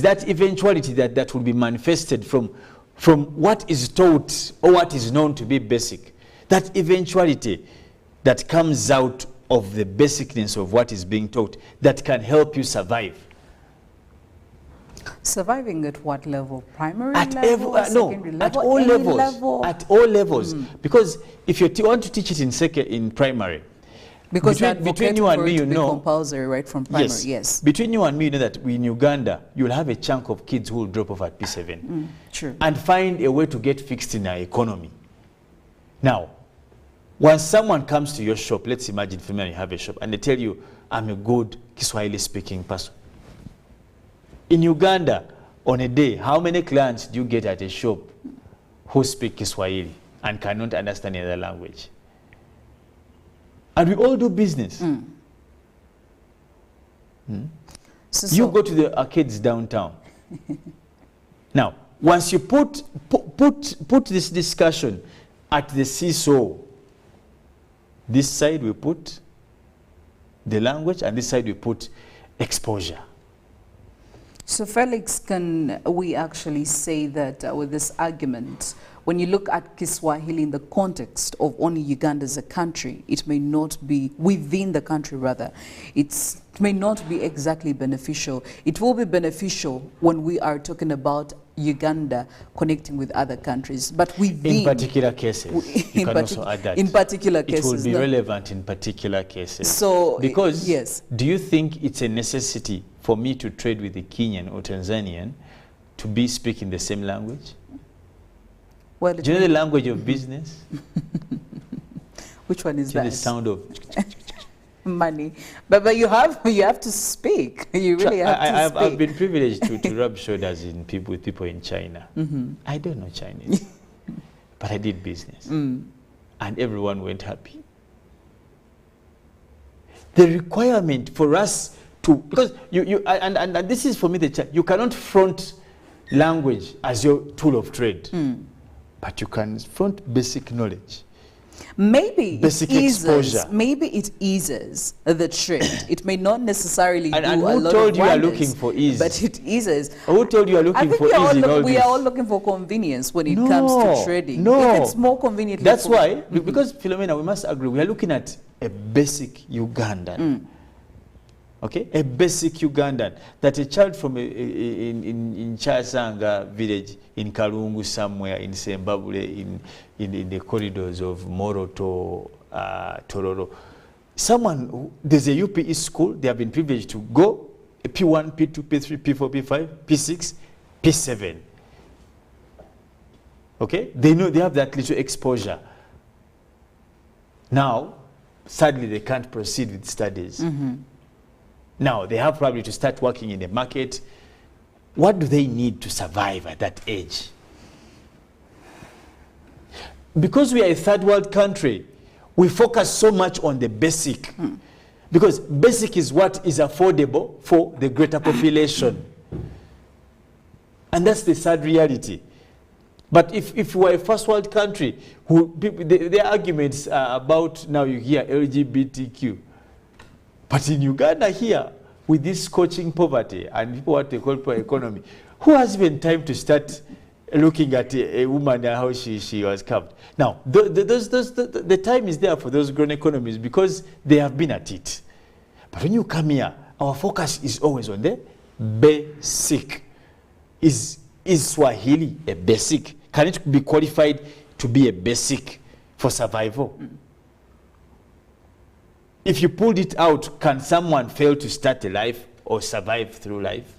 that eventuality that will be manifested from what is taught or what is known to be basic. That eventuality that comes out of the basicness of what is being taught that can help you survive. Surviving at what level? Primary at level? Secondary level? At all levels. At all levels. Because if you want to teach it in primary, Because between you and me, you know, compulsory right from primary. Yes. Between you and me, you know that in Uganda, you'll have a chunk of kids who will drop off at P7 true. and find a way to get fixed in our economy. Now, when someone comes to your shop, let's imagine Philomena, you have a shop, and they tell you, I'm a good Kiswahili-speaking person. In Uganda, on a day, how many clients do you get at a shop who speak Kiswahili and cannot understand another language? And we all do business. You go to the arcades downtown. Now, once you put this discussion at the seesaw, this side we put the language, and this side we put exposure. So Felix, can we actually say that with this argument, when you look at Kiswahili in the context of only Uganda as a country, it may not be, within the country rather, it may not be exactly beneficial. It will be beneficial when we are talking about Uganda connecting with other countries, but within... In particular cases, you can also add that. In particular cases. It will be relevant in particular cases. So, because, yes. Do you think it's a necessity for me to trade with the Kenyan or Tanzanian to be speaking the same language? Well, do you know the language of business? Which one is that? The sound of money. But you have to speak. You really have to speak. I've been privileged to rub shoulders with people in China. I don't know Chinese, but I did business, and everyone went happy. The requirement for us to, because and this is for me you cannot front language as your tool of trade. But you can front basic knowledge. Maybe basic exposure. Maybe it eases the trade. It may not necessarily and do who a lot told of you are wonders, looking for ease? But it eases. Who told you are looking for ease in all we this? are all looking for convenience when it comes to trading. No. If it's more convenient. That's why, because Philomena, we must agree, we are looking at a basic Ugandan. Okay, a basic Ugandan, that a child from in Chasanga village in Kalungu somewhere in Zimbabwe in the corridors of Moroto, Tororo, someone there's a UPE school, they have been privileged to go P1, P2, P3, P4, P5, P6, P7. Okay, they know they have that little exposure. Now, sadly, they can't proceed with studies. Now, they have probably to start working in the market. What do they need to survive at that age? Because we are a third world country, we focus so much on the basic. Because basic is what is affordable for the greater population. And that's the sad reality. But if we are a first world country, the arguments are about, now you hear LGBTQ. But in Uganda here, with this scorching poverty and people what they call poor economy, who has even time to start looking at a woman and how she was carved? Now, the time is there for those grown economies because they have been at it. But when you come here, our focus is always on the basic. Is Swahili a basic? Can it be qualified to be a basic for survival? If you pulled it out, can someone fail to start a life or survive through life?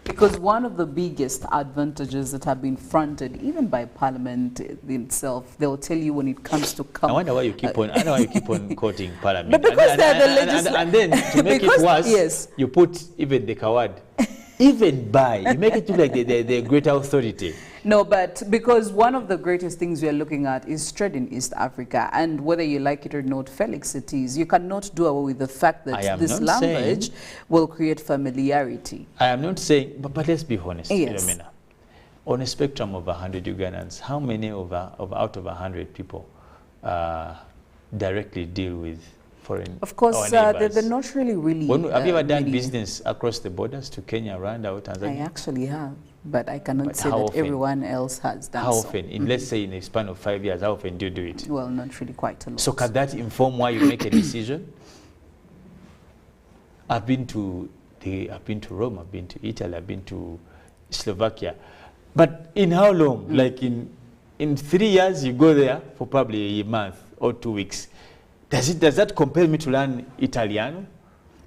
Because one of the biggest advantages that have been fronted, even by Parliament itself, they'll tell you when it comes to... I wonder why you keep on. I know why you keep on quoting Parliament. But because they're the legislature. And then to make it worse, you put even the Kawad. Even by, you make it look like the greater authority. No, but because one of the greatest things we are looking at is trade in East Africa, and whether you like it or not, Felix, it is. You cannot do away with the fact that this language will create familiarity. I am not saying, but let's be honest, yes. Philomena. On a spectrum of 100 Ugandans, how many out of 100 people directly deal with foreign? Of course, they're not really. Have you ever done business across the borders to Kenya, Rwanda, or Tanzania? I actually have, but I cannot say that everyone else has done. How often? Let's say in a span of 5 years, how often do you do it? Well, not really quite a lot. So can that inform why you make a decision? I've been to Rome, I've been to Italy, I've been to Slovakia, but in how long? Like in 3 years, you go there for probably a month or 2 weeks. Does that compel me to learn Italiano?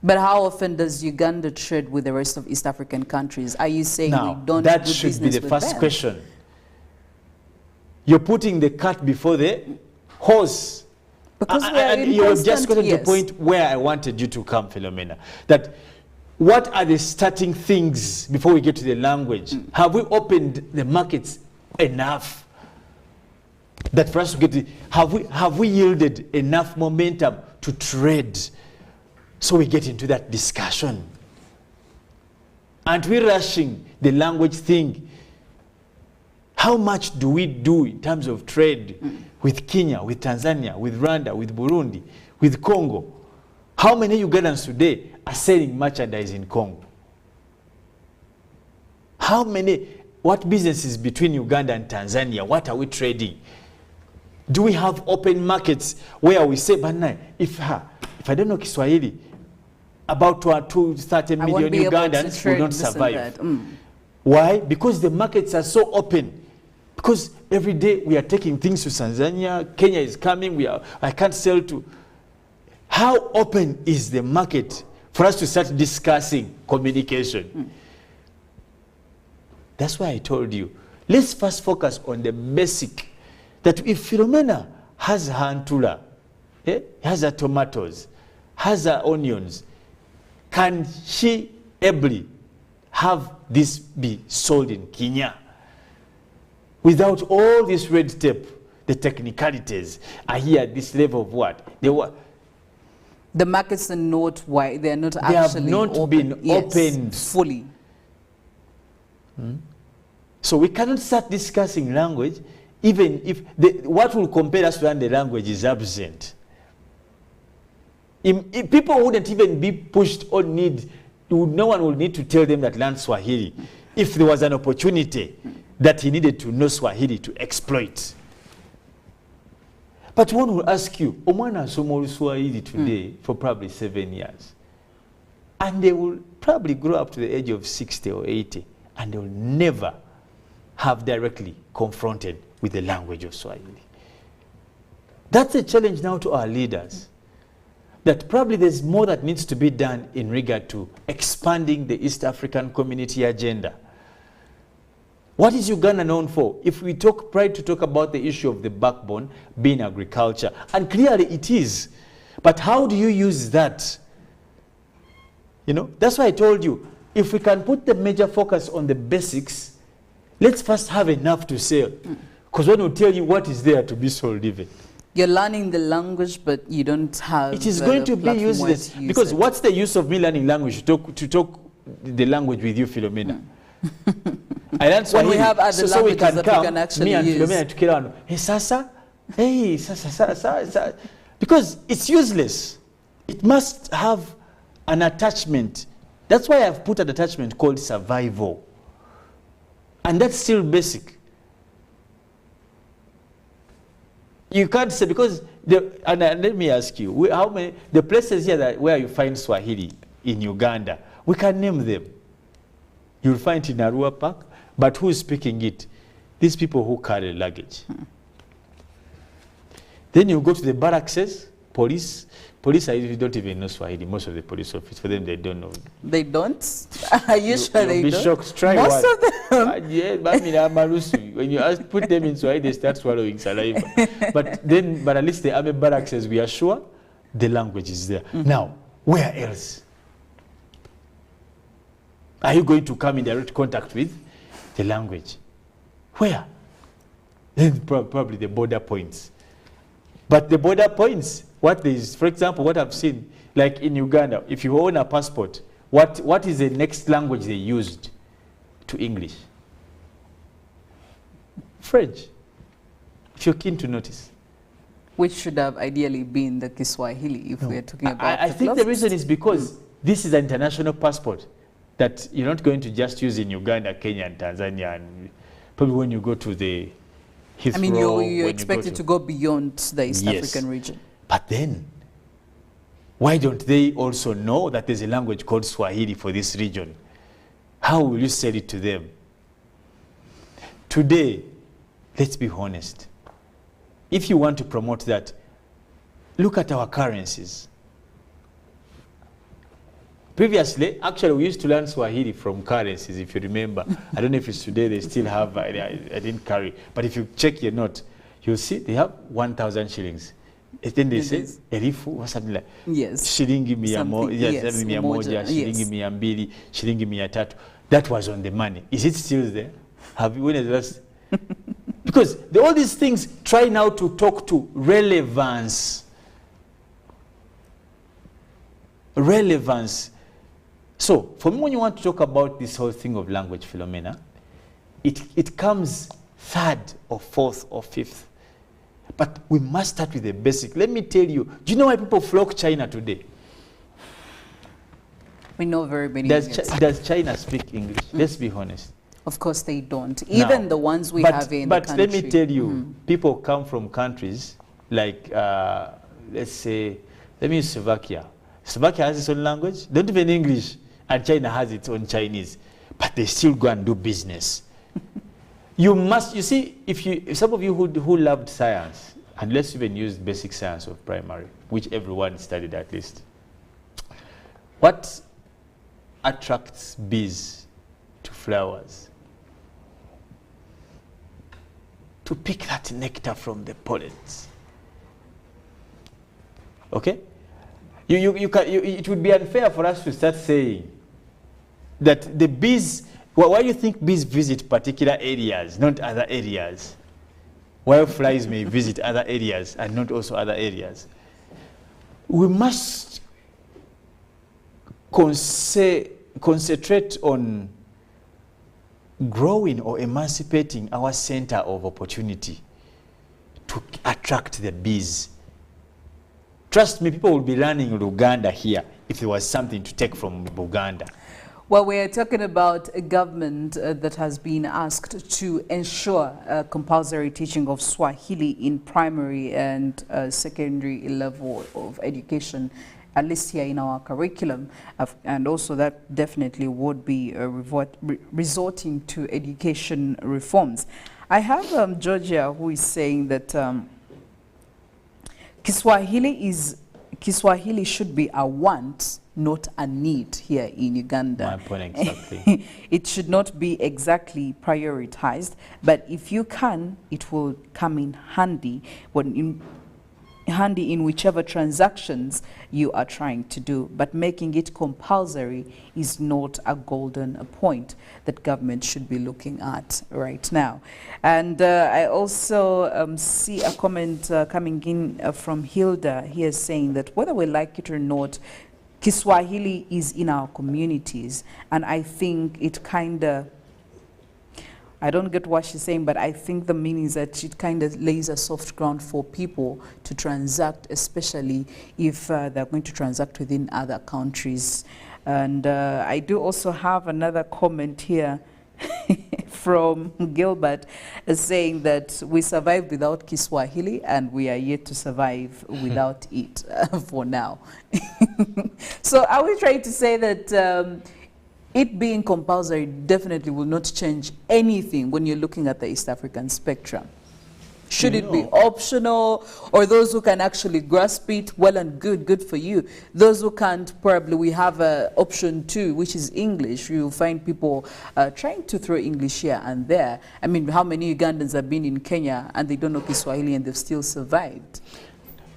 But how often does Uganda trade with the rest of East African countries? Are you saying Now, we don't that do should be business the with first them? question. You're putting the cart before the horse. Because we are in you're just constant, gotten to the yes. point where I wanted you to come, Philomena. That what are the starting things before we get to the language? Have we opened the markets enough? That for us to get to, have we yielded enough momentum to trade so we get into that discussion? Aren't we rushing the language thing? How much do we do in terms of trade with Kenya, with Tanzania, with Rwanda, with Burundi, with Congo? How many Ugandans today are selling merchandise in Congo? How many, what businesses between Uganda and Tanzania, what are we trading? Do we have open markets where we say, Bana, if I don't know Kiswahili, about 30 million Ugandans will not survive. Why? Because the markets are so open. Because every day we are taking things to Tanzania, Kenya is coming, I can't sell to. How open is the market for us to start discussing communication? That's why I told you, let's first focus on the basic. That if Philomena has her antula, has her tomatoes, has her onions, can she ably have this be sold in Kenya? Without all this red tape, the technicalities are here at this level of what? The markets are not why they are not they actually have not been opened fully. So we cannot start discussing language even if what will compel us to learn the language is absent. If people wouldn't even be pushed or no one will need to tell them that learn Swahili if there was an opportunity that he needed to know Swahili to exploit. But one will ask you, Omwana Somoru Swahili today for probably 7 years. And they will probably grow up to the age of 60 or 80 and they will never have directly confronted with the language of Swahili. That's a challenge now to our leaders. That probably there's more that needs to be done in regard to expanding the East African community agenda. What is Uganda known for? If we try to talk about the issue of the backbone being agriculture, and clearly it is, but how do you use that? You know, that's why I told you, if we can put the major focus on the basics, let's first have enough to sell. Because when we tell you what is there to be sold even. You're learning the language, but you don't have. It is going to be useless. Because what's the use of me learning language to talk the language with you, Philomena? I learned Swahili, when we have other so we can that come, we can actually me and use. Philomena together. Hey, Sasa, hey, Sasa. Because it's useless. It must have an attachment. That's why I've put an attachment called survival. And that's still basic. You can't say, because, and let me ask you, how many, the places here where you find Swahili in Uganda, we can name them. You'll find it in Arua Park, but who's speaking it? These people who carry luggage. Then you go to the barracks, police. Police don't even know Swahili. Most of the police officers, for them, they don't know. They don't? Are you sure they don't? You'll be shocked. Try most one. of them? Yeah, when you put them in Swahili, they start swallowing saliva. But at least the army barracks, we are sure the language is there. Now, where else? Are you going to come in direct contact with the language? Where? Then probably the border points. But the border points, for example, what I've seen, like in Uganda, if you own a passport, what is the next language they used to English? French, if you're keen to notice. Which should have ideally been the Kiswahili if we are talking about I think the reason is because this is an international passport that you're not going to just use in Uganda, Kenya, and Tanzania, and probably when you go to the Heathrow. I mean, you expect it to go beyond the East African region. But then, why don't they also know that there's a language called Swahili for this region? How will you sell it to them? Today, let's be honest. If you want to promote that, look at our currencies. Previously, actually, we used to learn Swahili from currencies, if you remember. I don't know if it's today, they still have, I didn't carry. But if you check your note, you'll see they have 1,000 shillings. And then they say, Erifu, or something like, yes, shilingi mia moja, shilingi mia mbili, shilingi mia tatu. That was on the money. Is it still there? Have you, when is the last? Because all these things try now to talk to relevance. Relevance. So, for me, when you want to talk about this whole thing of language, Philomena, it comes third or fourth or fifth. But we must start with the basic. Let me tell you, do you know why people flock China today? We know very many. Does China speak English? Let's be honest. Of course they don't. Even now, the ones we have in the country. But let me tell you, people come from countries like, let's say, let me use Slovakia. Slovakia has its own language, don't even English, and China has its own Chinese, but they still go and do business. You see, if some of you who loved science, and let's even use basic science of primary, which everyone studied at least, what attracts bees to flowers? To pick that nectar from the pollens. Okay? It would be unfair for us to start saying that the bees, why do you think bees visit particular areas, not other areas? While flies may visit other areas and not also other areas. We must concentrate on growing or emancipating our center of opportunity to attract the bees. Trust me, people will be learning Uganda here if there was something to take from Uganda. Well, we're talking about a government that has been asked to ensure compulsory teaching of Swahili in primary and secondary level of education, at least here in our curriculum. And also that definitely would be resorting to education reforms. I have Georgia who is saying that Kiswahili should be a want, not a need here in Uganda. My point exactly. It should not be exactly prioritized, but if you can, it will come in handy in whichever transactions you are trying to do. But making it compulsory is not a golden point that government should be looking at right now. And I also see a comment coming in from Hilda here saying that whether we like it or not, Kiswahili is in our communities, and I think it kind of, I don't get what she's saying, but I think the meaning is that it kind of lays a soft ground for people to transact, especially if they're going to transact within other countries. And I do also have another comment here from Gilbert saying that we survived without Kiswahili and we are yet to survive without it for now. So are we trying to say that it being compulsory definitely will not change anything when you're looking at the East African spectrum? Should it be optional, or those who can actually grasp it, well and good, good for you. Those who can't, probably we have option 2, which is English. You'll find people trying to throw English here and there. I mean, how many Ugandans have been in Kenya and they don't know Kiswahili and they've still survived?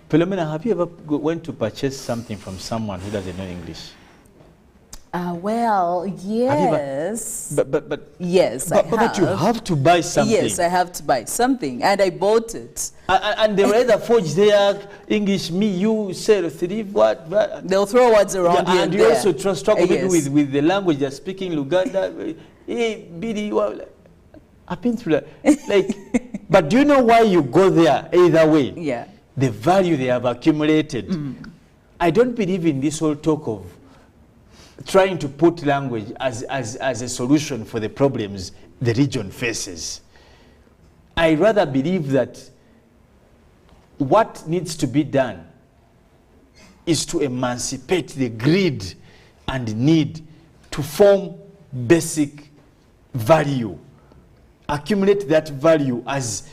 Philomena, have you ever went to purchase something from someone who doesn't know English? Well, yes. But yes, but you have to buy something. Yes, I have to buy something, and I bought it. And they rather forge their English, me, you, sell, thief, what? They'll throw words around here and you there. also struggle with the language they're speaking, Luganda. Hey, Bidi, I've been through that. Like, but do you know why you go there either way? Yeah. The value they have accumulated. I don't believe in this whole talk of trying to put language as a solution for the problems the region faces. I rather believe that what needs to be done is to emancipate the greed and need to form basic value, accumulate that value as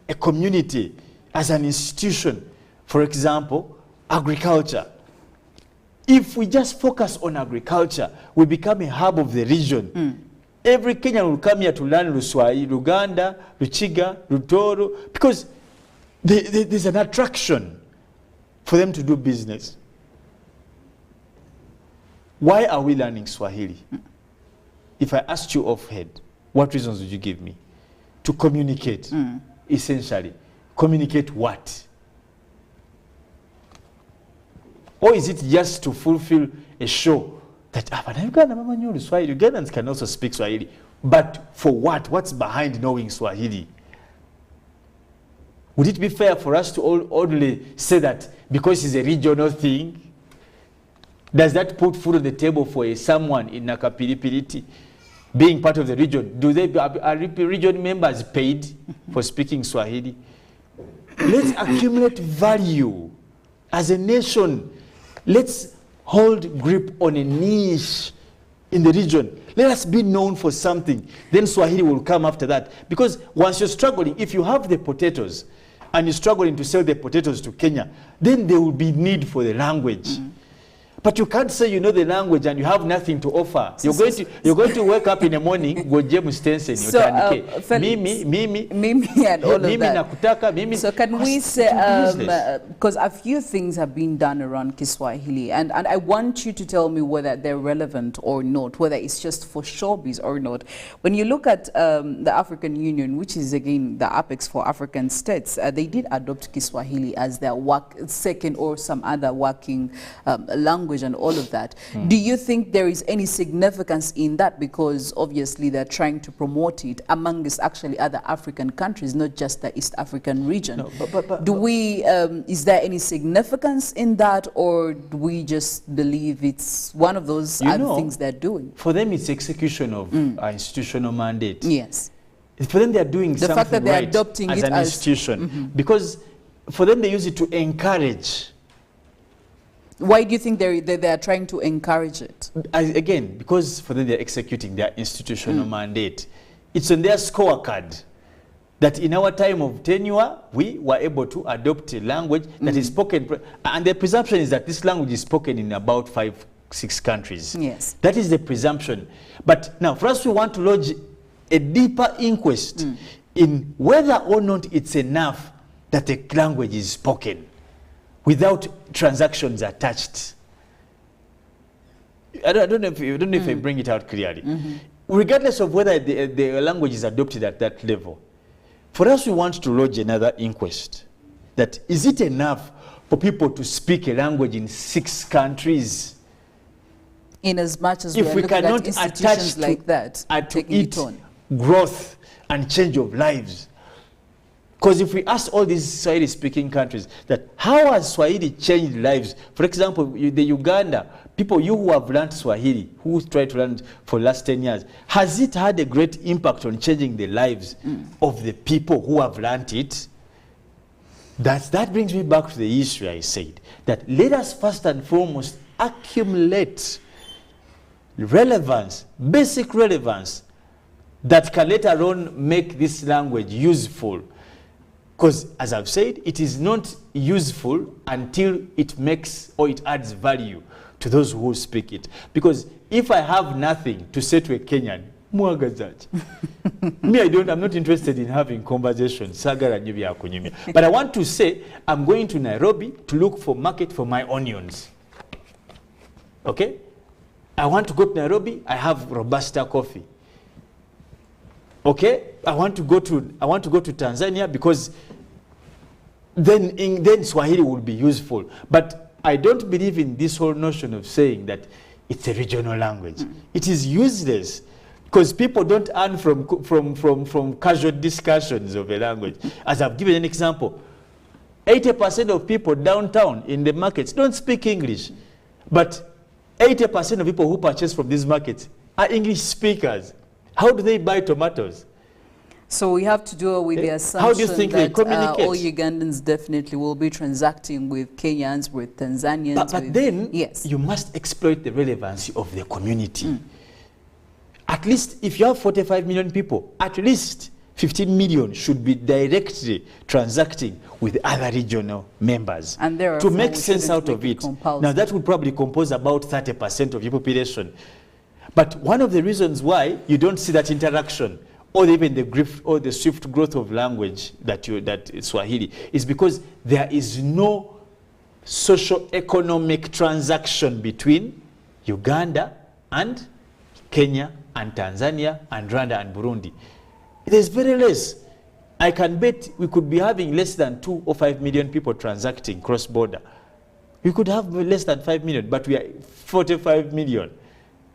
a community, as an institution. For example, agriculture. If we just focus on agriculture, we become a hub of the region. Every Kenyan will come here to learn Luswahili, Luganda, Luchiga, Lutoro, because there's an attraction for them to do business. Why are we learning Swahili? If I asked you offhand, what reasons would you give me? To communicate, essentially. Communicate what? Or is it just to fulfill a show that Ugandans can also speak Swahili? But for what? What's behind knowing Swahili? Would it be fair for us to only say that because it's a regional thing? Does that put food on the table for someone in Nakapilipiliti being part of the region? Are region members paid for speaking Swahili? Let's accumulate value as a nation. Let's hold grip on a niche in the region. Let us be known for something. Then Swahili will come after that. Because once you're struggling, if you have the potatoes and you're struggling to sell the potatoes to Kenya, then there will be need for the language. But you can't say you know the language and you have nothing to offer. You're going to wake up in the morning, go James Stenson, Mimi and all of that. So can we say, because a few things have been done around Kiswahili, and I want you to tell me whether they're relevant or not, whether it's just for showbiz or not. When you look at the African Union, which is again the apex for African states, they did adopt Kiswahili as their second or some other working language and all of that. Do you think there is any significance in that? Because obviously they're trying to promote it amongst actually other African countries, not just the East African region. No, is there any significance in that, or do we just believe it's one of those other things they're doing? For them, it's execution of institutional mandate. Yes. For them, they're doing something fact that they're right adopting as an institution. Because for them, they use it to encourage. Why do you think they're trying to encourage it? Again, because for them they're executing their institutional mandate. It's on their scorecard that in our time of tenure, we were able to adopt a language that is spoken. And the presumption is that this language is spoken in about 5-6 countries. Yes. That is the presumption. But now, for us, we want to lodge a deeper inquest in whether or not it's enough that the language is spoken without transactions attached. I don't know if I bring it out clearly. Regardless of whether the language is adopted at that level, for us we want to lodge another inquest. That is it enough for people to speak a language in 6 countries? In as much as if we cannot attach like that, to it growth and change of lives. Because if we ask all these Swahili-speaking countries that how has Swahili changed lives? For example, the Uganda, people who have learned Swahili, who tried to learn for the last 10 years, has it had a great impact on changing the lives of the people who have learned it? That brings me back to the issue I said, that let us first and foremost accumulate relevance, basic relevance, that can later on make this language useful. Because, as I've said, it is not useful until it makes or it adds value to those who speak it. Because if I have nothing to say to a Kenyan, me, I'm not interested in having conversations. But I want to say, I'm going to Nairobi to look for market for my onions. Okay? I want to go to Nairobi, I have Robusta coffee. Okay? I want to go to Tanzania because then Swahili will be useful. But I don't believe in this whole notion of saying that it's a regional language. It is useless because people don't earn from casual discussions of a language. As I've given an example, 80% of people downtown in the markets don't speak English, but 80% of people who purchase from these markets are English speakers. How do they buy tomatoes? So we have to do it with the assumption how do you think that they communicate? all Ugandans definitely will be transacting with Kenyans, with Tanzanians. But then you must exploit the relevancy of the community. At least if you have 45 million people, at least 15 million should be directly transacting with other regional members And to make sense out of it. Compulsory. Now that would probably compose about 30% of your population. But one of the reasons why you don't see that interaction or even the swift growth of language that Swahili is because there is no socio-economic transaction between Uganda and Kenya and Tanzania and Rwanda and Burundi. There's very less. I can bet we could be having less than 2 or 5 million people transacting cross-border. We could have less than 5 million, but we are 45 million.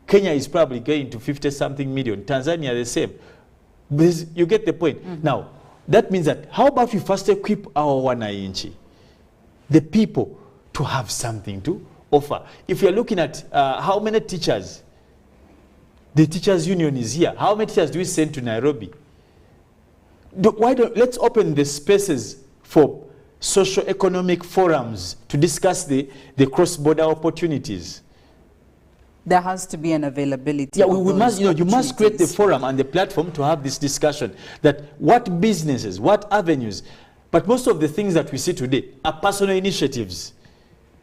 Kenya is probably going to 50-something million. Tanzania the same. You get the point. Now, that means that how about we first equip our wananchi, the people, to have something to offer? If you're looking at how many teachers, the teachers union is here. How many teachers do we send to Nairobi? Let's open the spaces for socio-economic forums to discuss the cross-border opportunities. There has to be an availability. Yeah, we must, you must create the forum and the platform to have this discussion, that what businesses, what avenues, but most of the things that we see today are personal initiatives.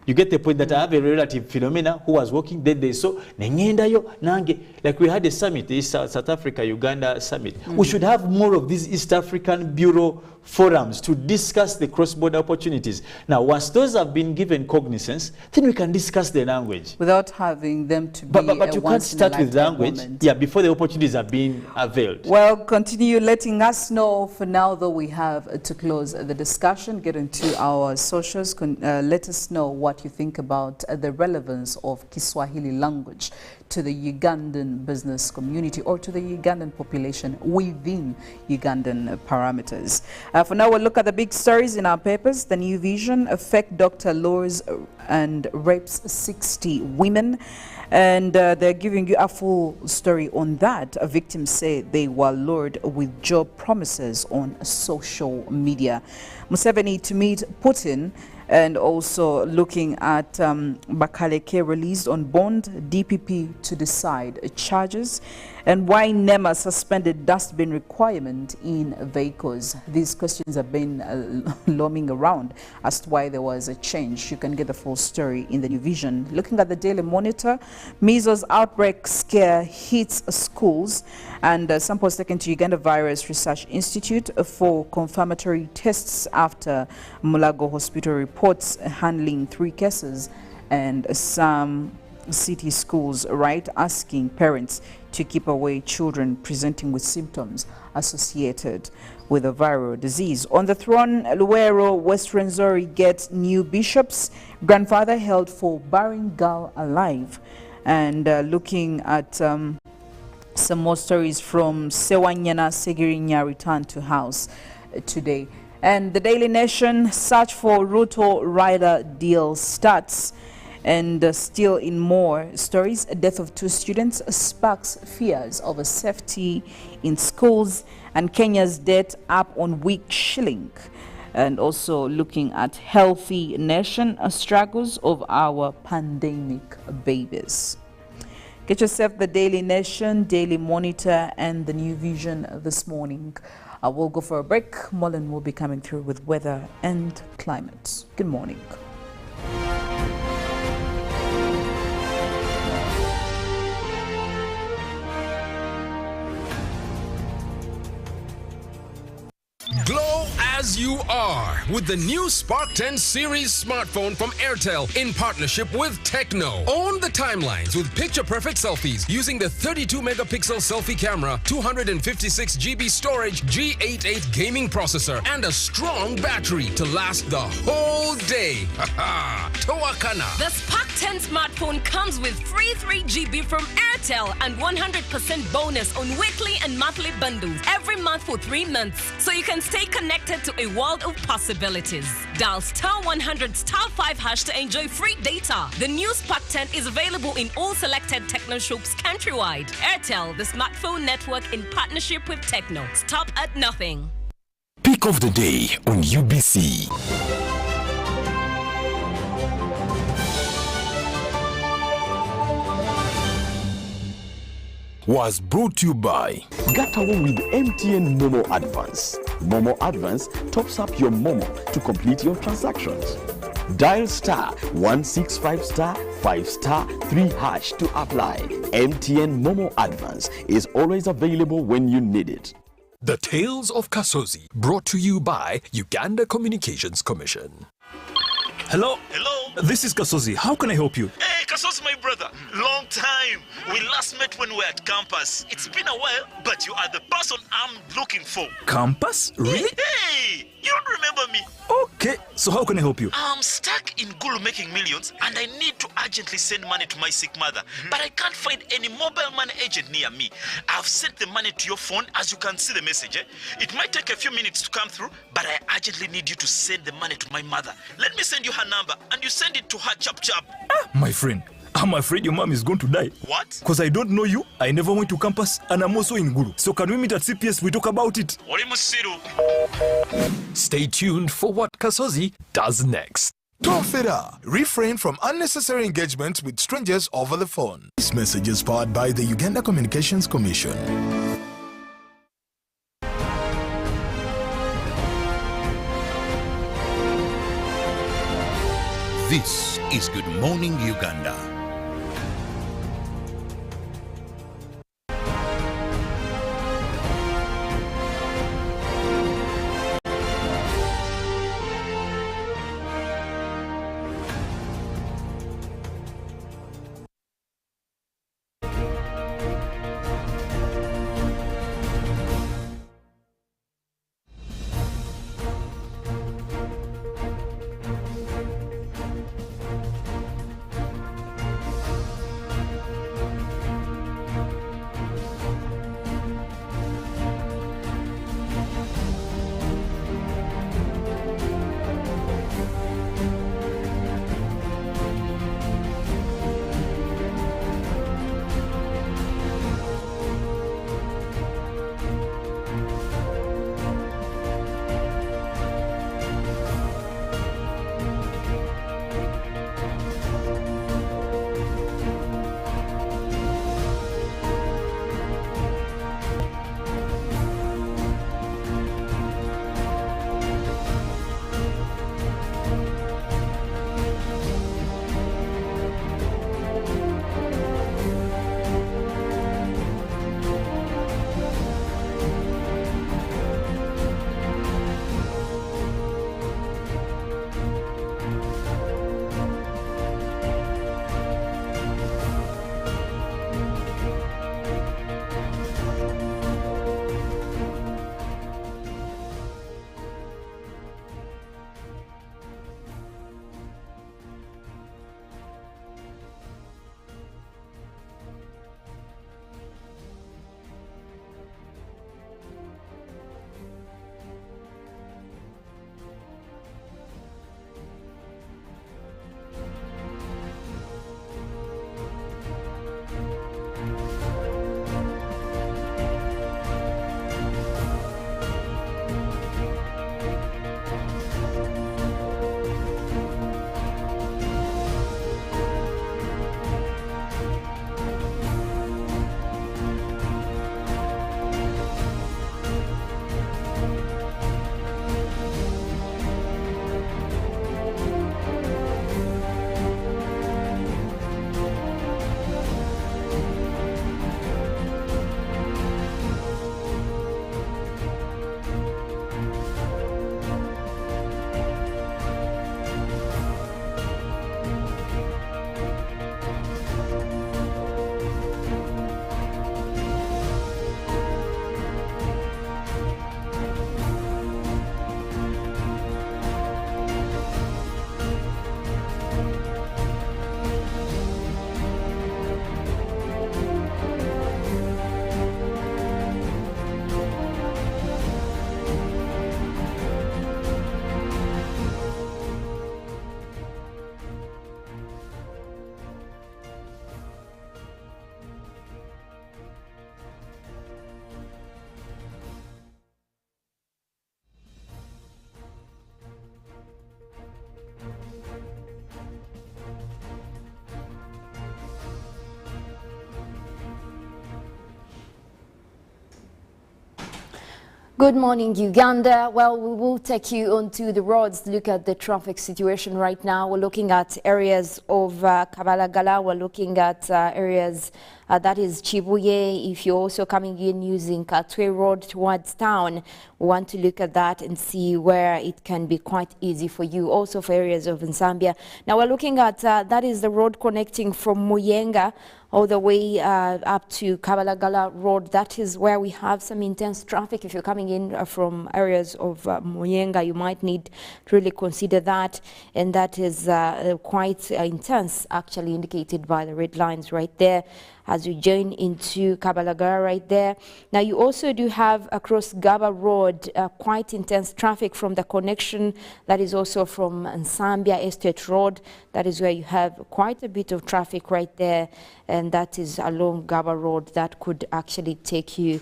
You get the point that I have a relative, Philomena, who was working, then they saw, like we had a summit, the South Africa, Uganda summit. We should have more of these East African Bureau forums to discuss the cross-border opportunities. Now, once those have been given cognizance, then we can discuss the language. Without having them to be But you can't start with language before the opportunities are being availed. Well, continue letting us know. For now, though, we have to close the discussion, get into our socials. Let us know what you think about the relevance of Kiswahili language to the Ugandan business community or to the Ugandan population within Ugandan parameters. For now, we'll look at the big stories in our papers. The New Vision: fake doctor lures and rapes 60 women. And they're giving you a full story on that. Victims say they were lured with job promises on social media. Museveni to meet Putin. And also looking at Bakaleke released on bond, DPP to decide charges, and why NEMA suspended dustbin requirement in vehicles. These questions have been looming around as to why there was a change. You can get the full story in the New Vision. Looking at the Daily Monitor, measles outbreak scare hits schools, and samples taken to Uganda Virus Research Institute for confirmatory tests after Mulago Hospital reports handling 3 cases, and some city schools asking parents to keep away children presenting with symptoms associated with a viral disease. On the throne, Luero, West Rwenzori gets new bishops. Grandfather held for burying girl alive. And looking at some more stories from Sewanyana Segirinya return to house today. And the Daily Nation: search for Ruto rider deal starts. And still in more stories, a death of 2 students sparks fears over safety in schools, and Kenya's debt up on weak shilling. And also looking at healthy nation struggles of our pandemic babies. Get yourself the Daily Nation, Daily Monitor, and the New Vision this morning. I will go for a break. Mollen will be coming through with weather and climate. Good morning. Glow as you are with the new Spark 10 series smartphone from Airtel in partnership with Tecno. Own the timelines with picture-perfect selfies using the 32-megapixel selfie camera, 256 GB storage, G88 gaming processor, and a strong battery to last the whole day. Haha! Toakana. The Spark 10 smartphone comes with free 3 GB from Airtel and 100% bonus on weekly and monthly bundles every month for 3 months, so you can stay connected to a world of possibilities. Dial *100*5# to enjoy free data. The new Spark 10 is available in all selected Tecno shops countrywide. Airtel, the smartphone network in partnership with Tecno. Stop at nothing. Pick of the day on UBC. was brought to you by Gatawo with MTN Momo Advance. Momo Advance tops up your Momo to complete your transactions. Dial *165*5*3# to apply. MTN Momo Advance is always available when you need it. The Tales of Kasozi, brought to you by Uganda Communications Commission. Hello? Hello? This is Kasozi. How can I help you? Hey, Kaso's my brother. Long time. We last met when we were at campus. It's been a while, but you are the person I'm looking for. Campus? Really? Hey, you don't remember me? Okay, so how can I help you? I'm stuck in Gulu making millions, and I need to urgently send money to my sick mother. But I can't find any mobile money agent near me. I've sent the money to your phone, as you can see the message. It might take a few minutes to come through, but I urgently need you to send the money to my mother. Let me send you her number, and you send it to her chap. My friend, I'm afraid your mom is going to die. What? Because I don't know you, I never went to campus, and I'm also in Gulu. So can we meet at CPS? We talk about it. Stay tuned for what Kasozi does next. Tofera. Refrain from unnecessary engagement with strangers over the phone. This message is powered by the Uganda Communications Commission. This is Good Morning Uganda. Good morning, Uganda. Well, we will take you onto the roads, look at the traffic situation right now. We're looking at areas of Kabalagala. We're looking at areas that is Chibuye. If you're also coming in using Katwe Road towards town, we want to look at that and see where it can be quite easy for you. Also for areas of Zambia. Now we're looking at that is the road connecting from Muyenga all the way up to Kabalagala Road. That is where we have some intense traffic. If you're coming in from areas of Muyenga, you might need to really consider that. And that is quite intense, actually indicated by the red lines right there as you join into Kabalagala right there. Now you also do have across Gaba Road quite intense traffic from the connection that is also from Nsambia Estate Road. That is where you have quite a bit of traffic right there, and that is along Gaba Road. That could actually take you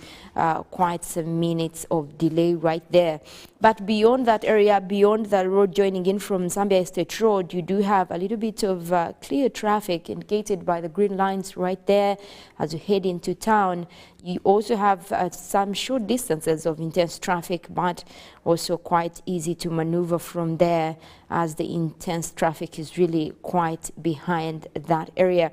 quite some minutes of delay right there. But beyond that area, beyond the road joining in from Nsambia Estate Road, you do have a little bit of clear traffic indicated by the green lines right there as you head into town. You also have some short distances of intense traffic, but also quite easy to maneuver from there as the intense traffic is really quite behind that area.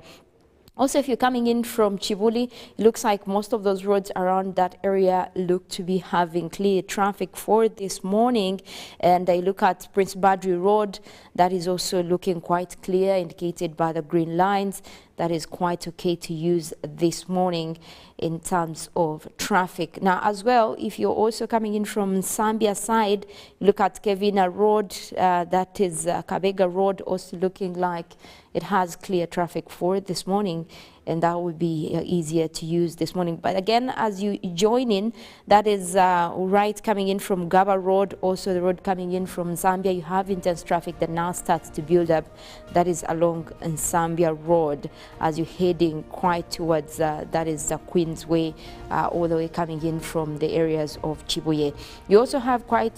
Also, if you're coming in from Chibuli, it looks like most of those roads around that area look to be having clear traffic for this morning. And I look at Prince Badri Road, that is also looking quite clear, indicated by the green lines. That is quite okay to use this morning in terms of traffic. Now, as well, if you're also coming in from Zambia side, look at Kenyena Road, that is Kabega Road, also looking like it has clear traffic for this morning, and that would be easier to use this morning. But again, as you join in, that is right coming in from Gaba Road, also the road coming in from Zambia, you have intense traffic that now starts to build up. That is along Zambia Road as you're heading quite towards, that is the Queen's Way, all the way coming in from the areas of Chibuye. You also have quite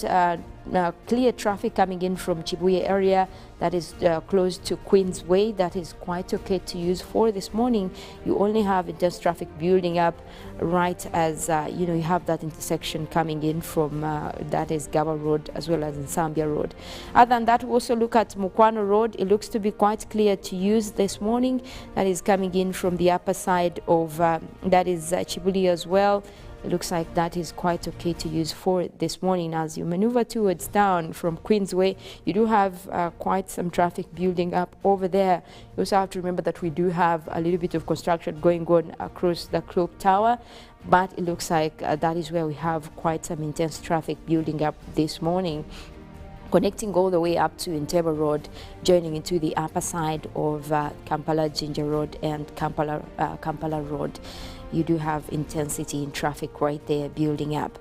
clear traffic coming in from Chibuye area that is close to Queen's Way. That is quite okay to use for this morning. You only have intense traffic building up right as you know, you have that intersection coming in from that is Gaba Road as well as in Zambia Road. Other than that, we also look at Mukwano Road. It looks to be quite clear to use this morning. That is coming in from the upper side of that is Chibuli as well. It looks like that is quite okay to use for this morning. As you maneuver towards town from Queensway, you do have quite some traffic building up over there. You also have to remember that we do have a little bit of construction going on across the clock tower, but it looks like that is where we have quite some intense traffic building up this morning, connecting all the way up to Entebbe Road, joining into the upper side of Kampala Ginger Road and Kampala Road. You do have intensity in traffic right there building up.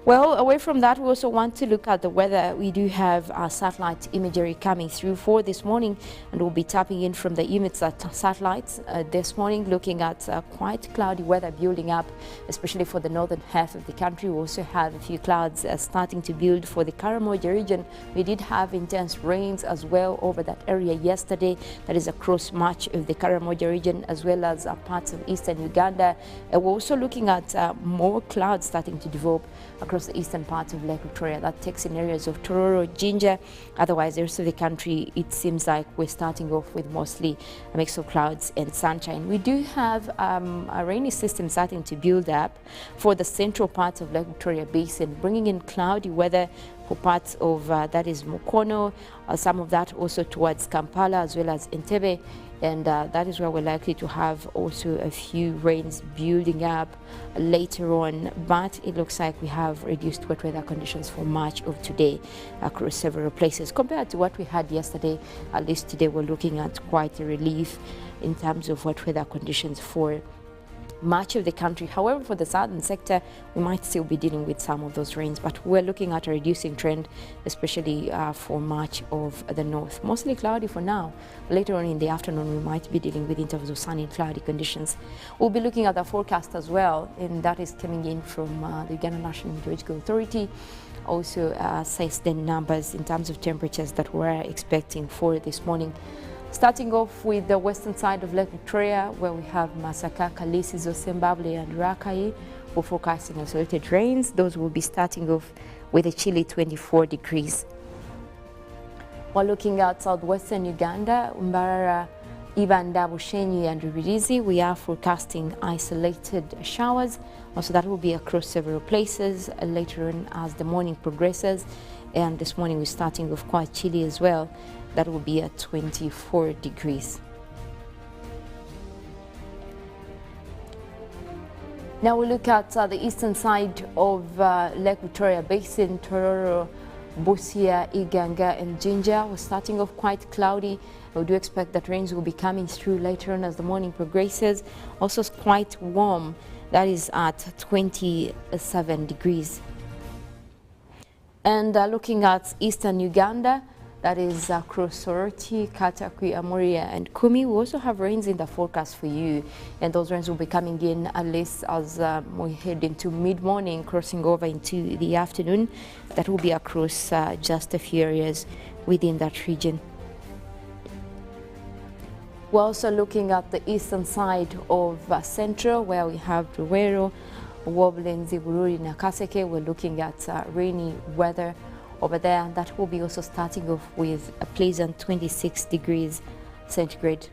Well, away from that, we also want to look at the weather. We do have our satellite imagery coming through for this morning, and we'll be tapping in from the EUMETSAT satellites this morning, looking at quite cloudy weather building up, especially for the northern half of the country. We also have a few clouds starting to build for the Karamoja region. We did have intense rains as well over that area yesterday. That is across much of the Karamoja region as well as parts of eastern Uganda. We're also looking at more clouds starting to develop across the eastern parts of Lake Victoria. That takes in areas of Tororo, Jinja. Otherwise, the rest of the country, it seems like we're starting off with mostly a mix of clouds and sunshine. We do have a rainy system starting to build up for the central parts of Lake Victoria Basin, bringing in cloudy weather for parts of that is Mukono, some of that also towards Kampala as well as Entebbe. And that is where we're likely to have also a few rains building up later on. But it looks like we have reduced wet weather conditions for much of today across several places. Compared to what we had yesterday, at least today we're looking at quite a relief in terms of wet weather conditions for much of the country. However, for the southern sector, we might still be dealing with some of those rains, but we're looking at a reducing trend, especially for much of the north. Mostly cloudy for now. Later on in the afternoon, we might be dealing with intervals of sunny and cloudy conditions. We'll be looking at the forecast as well, and that is coming in from the Uganda National Meteorological Authority. Also says the numbers in terms of temperatures that we're expecting for this morning. Starting off with the western side of Lake Victoria, where we have Masaka, Kalisi, Zimbabwe and Rakai. we're forecasting isolated rains. Those will be starting off with a chilly 24 degrees. While looking at southwestern Uganda, Mbarara, Ibanda, Bushenyi and Rubirizi, we are forecasting isolated showers. Also, that will be across several places later on as the morning progresses. And this morning we're starting off quite chilly as well. That will be at 24 degrees. Now we look at the eastern side of Lake Victoria Basin, Tororo, Busia, Iganga and Jinja. We're starting off quite cloudy. We do expect that rains will be coming through later on as the morning progresses. Also it's quite warm. That is at 27 degrees. And looking at eastern Uganda, that is across Soroti, Katakwi, Amuria and Kumi. We also have rains in the forecast for you, and those rains will be coming in at least as we head into mid-morning, crossing over into the afternoon. That will be across just a few areas within that region. We're also looking at the eastern side of Central, where we have Ruwero, Wobblen, Zibururi, Nakaseke. We're looking at rainy weather over there. That will be also starting off with a pleasant 26 degrees centigrade.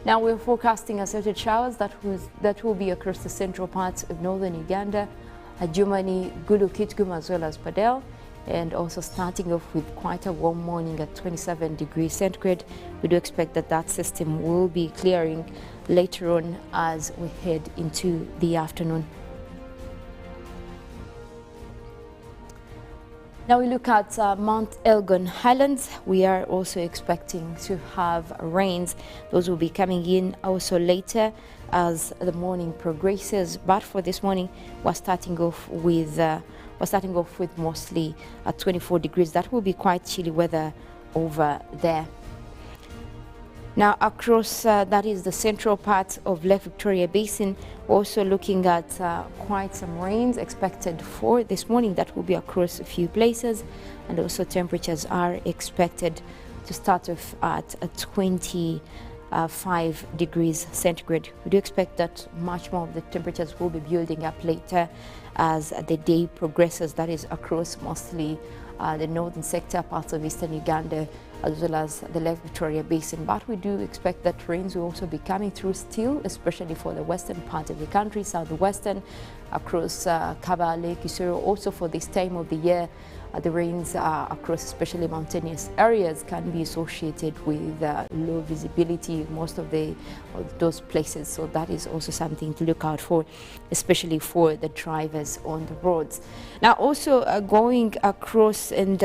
Now we're forecasting isolated showers that will be across the central parts of northern Uganda, Adjumani, Gulu, Kitgum as well as Padel, and also starting off with quite a warm morning at 27 degrees centigrade. We do expect that that system will be clearing later on as we head into the afternoon. Now we look at Mount Elgon Highlands. We are also expecting to have rains. Those will be coming in also later as the morning progresses. But for this morning, we're starting off with mostly at 24 degrees. That will be quite chilly weather over there. Now across that is the central part of Lake Victoria Basin, also looking at quite some rains expected for this morning. That will be across a few places, and also temperatures are expected to start off at 25 degrees centigrade. We do expect that much more of the temperatures will be building up later as the day progresses. That is across mostly the northern sector, parts of eastern Uganda, as well as the Lake Victoria Basin. But we do expect that rains will also be coming through still, especially for the western part of the country, southwestern, across Kabale, Kisoro. Also for this time of the year, the rains across especially mountainous areas can be associated with low visibility in most of those places. So that is also something to look out for, especially for the drivers on the roads. Now also going across and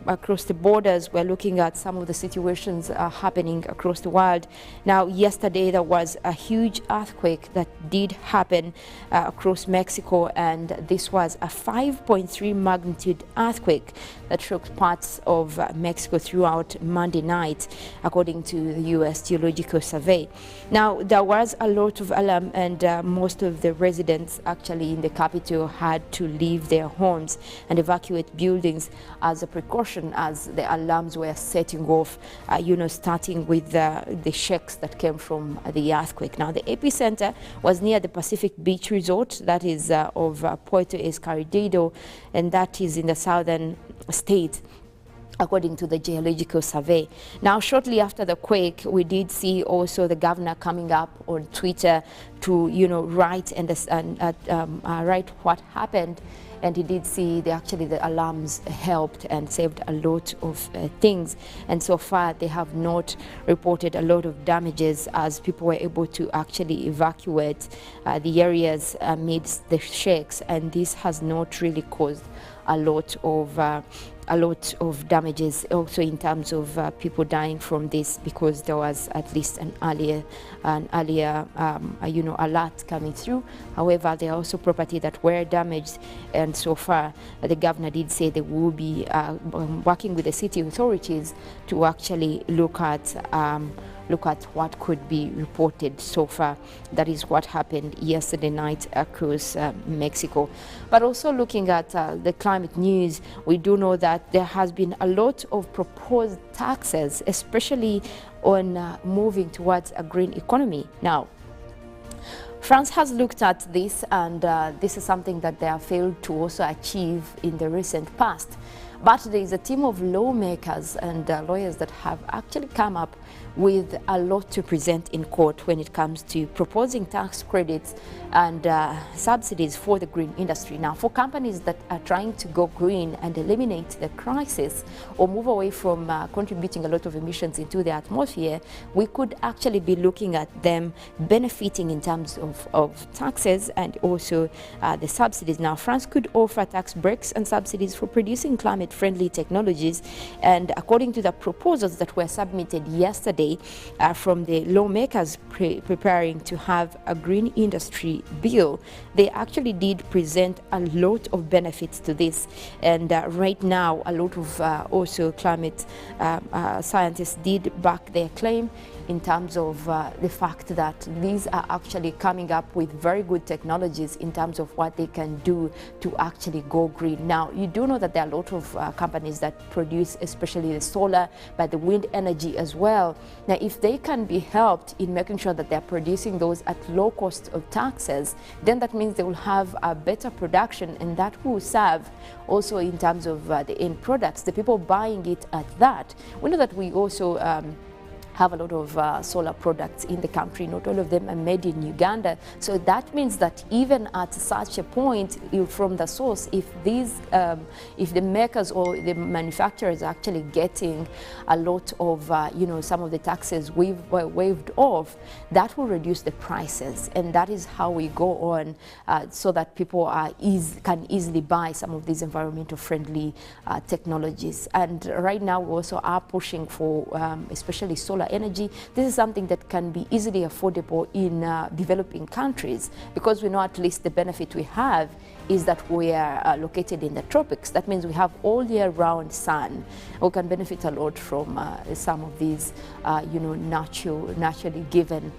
across the borders, we're looking at some of the situations happening across the world. Now yesterday there was a huge earthquake that did happen across Mexico, and this was a 5.3 magnitude earthquake that shook parts of Mexico throughout Monday night, according to the U.S. Geological Survey. Now there was a lot of alarm, and most of the residents actually in the capital had to leave their homes and evacuate buildings as a precaution, as the alarms were setting off, starting with the shakes that came from the earthquake. Now the epicenter was near the Pacific Beach Resort, that is of Puerto Escondido, and that is in the southern state, according to the Geological Survey. Now, shortly after the quake, we did see also the governor coming up on Twitter to, write write what happened. And he did see the alarms helped and saved a lot of things. And so far, they have not reported a lot of damages, as people were able to actually evacuate the areas amidst the shakes. And this has not really caused a lot of damages, also in terms of people dying from this, because there was at least an earlier alert coming through. However, there are also property that were damaged, and so far the governor did say they will be working with the city authorities to actually look at look at what could be reported so far. That is what happened yesterday night across Mexico. But also looking at the climate news, we do know that there has been a lot of proposed taxes, especially on moving towards a green economy. Now, France has looked at this, and this is something that they have failed to also achieve in the recent past. But there is a team of lawmakers and lawyers that have actually come up with a lot to present in court when it comes to proposing tax credits and subsidies for the green industry. Now, for companies that are trying to go green and eliminate the crisis or move away from contributing a lot of emissions into the atmosphere, we could actually be looking at them benefiting in terms of taxes and also the subsidies. Now, France could offer tax breaks and subsidies for producing climate-friendly technologies, and according to the proposals that were submitted yesterday from the lawmakers preparing to have a green industry bill, they actually did present a lot of benefits to this. And right now, a lot of also climate scientists did back their claim in terms of the fact that these are actually coming up with very good technologies in terms of what they can do to actually go green. Now, you do know that there are a lot of companies that produce especially the solar, but the wind energy as well. Now, if they can be helped in making sure that they're producing those at low cost of taxes, then that means they will have a better production, and that will serve also in terms of the end products, the people buying it at that. We know that we also have a lot of solar products in the country. Not all of them are made in Uganda. So that means that even at such a point from the source, if these, if the makers or the manufacturers are actually getting a lot of, some of the taxes waived off, that will reduce the prices. And that is how we go on so that people can easily buy some of these environmental friendly technologies. And right now we also are pushing for especially solar energy. This is something that can be easily affordable in developing countries, because we know at least the benefit we have is that we are located in the tropics. That means we have all year round sun. We can benefit a lot from some of these, naturally given,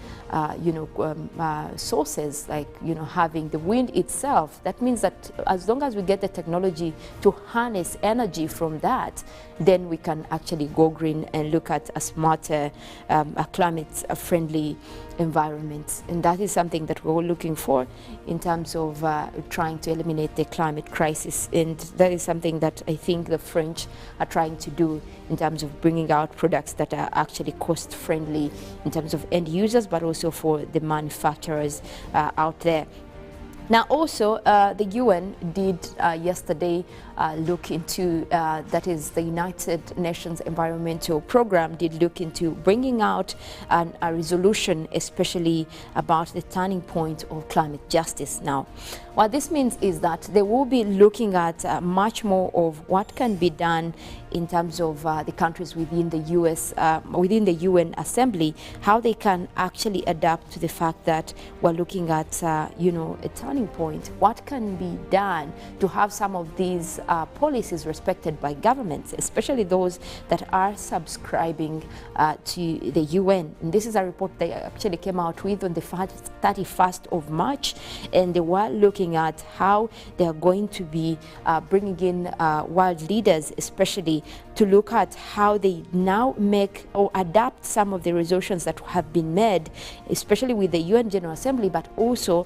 sources, like, having the wind itself. That means that as long as we get the technology to harness energy from that, then we can actually go green and look at a smarter, climate-friendly environment. And that is something that we're all looking for in terms of trying to eliminate the climate crisis. And that is something that I think the French are trying to do in terms of bringing out products that are actually cost-friendly in terms of end users, but also for the manufacturers out there. Now, also, the UN did yesterday look into, that is the United Nations Environmental Program, did look into bringing out a resolution, especially about the turning point of climate justice. Now, what this means is that they will be looking at much more of what can be done in terms of the countries within the within the UN Assembly, how they can actually adapt to the fact that we're looking at, a turning point. What can be done to have some of these policies respected by governments, especially those that are subscribing to the UN. And this is a report they actually came out with on the 31st of March, and they were looking at how they are going to be bringing in world leaders, especially to look at how they now make or adapt some of the resolutions that have been made, especially with the UN General Assembly, but also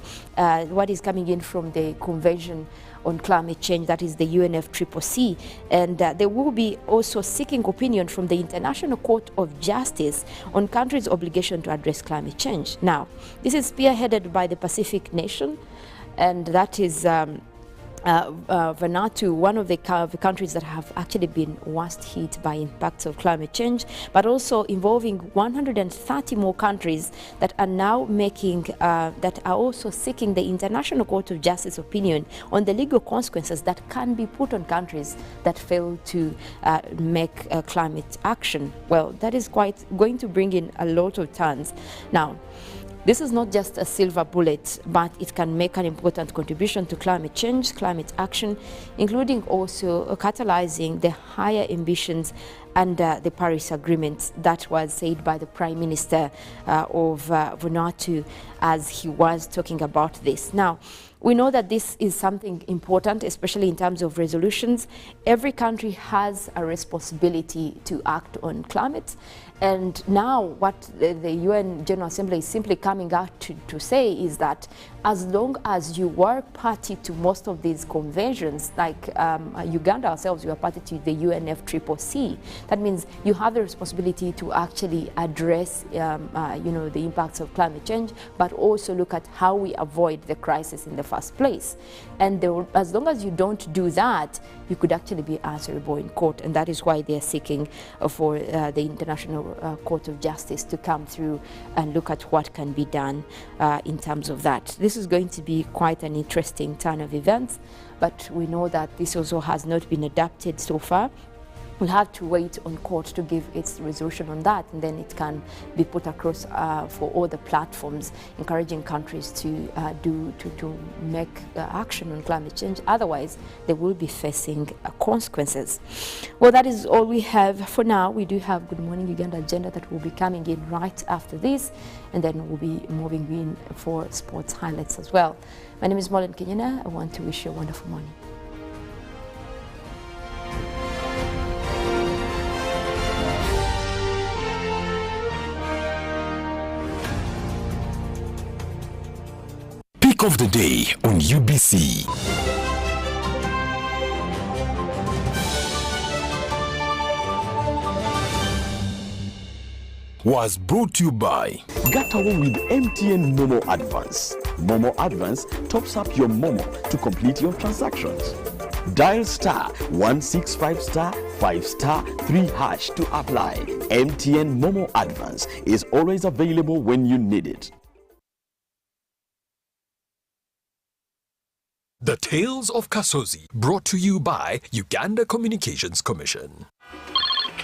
what is coming in from the Convention on Climate Change, that is the UNFCCC. And they will be also seeking opinion from the International Court of Justice on countries' obligation to address climate change. Now, this is spearheaded by the Pacific nation, and that is Vanuatu, one of the countries that have actually been worst hit by impacts of climate change, but also involving 130 more countries that are now making, that are also seeking the International Court of Justice opinion on the legal consequences that can be put on countries that fail to make climate action. Well, that is quite going to bring in a lot of turns. Now, This is not just a silver bullet, but it can make an important contribution to climate change, climate action, including also catalyzing the higher ambitions under the Paris Agreement. That was said by the Prime Minister of Vanuatu as he was talking about this. Now, we know that this is something important, especially in terms of resolutions. Every country has a responsibility to act on climate. And now what the UN General Assembly is simply coming out to say is that as long as you were party to most of these conventions, like Uganda ourselves, we are party to the UNFCCC, that means you have the responsibility to actually address the impacts of climate change, but also look at how we avoid the crisis in the first place. And as long as you don't do that, you could actually be answerable in court, and that is why they are seeking for the International Court of Justice to come through and look at what can be done in terms of that. This is going to be quite an interesting turn of events, but we know that this also has not been adapted so far. We'll have to wait on court to give its resolution on that, and then it can be put across for all the platforms, encouraging countries to make action on climate change. Otherwise, they will be facing consequences. Well, that is all we have for now. We do have Good Morning Uganda agenda that will be coming in right after this, and then we'll be moving in for sports highlights as well. My name is Mollen Kenyena. I want to wish you a wonderful morning. Pick of the day on UBC. Was brought to you by Gatawo with MTN Momo Advance. Momo Advance tops up your Momo to complete your transactions. Dial *165*5*3# to apply. MTN Momo Advance is always available when you need it. The Tales of Kasozi, brought to you by Uganda Communications Commission.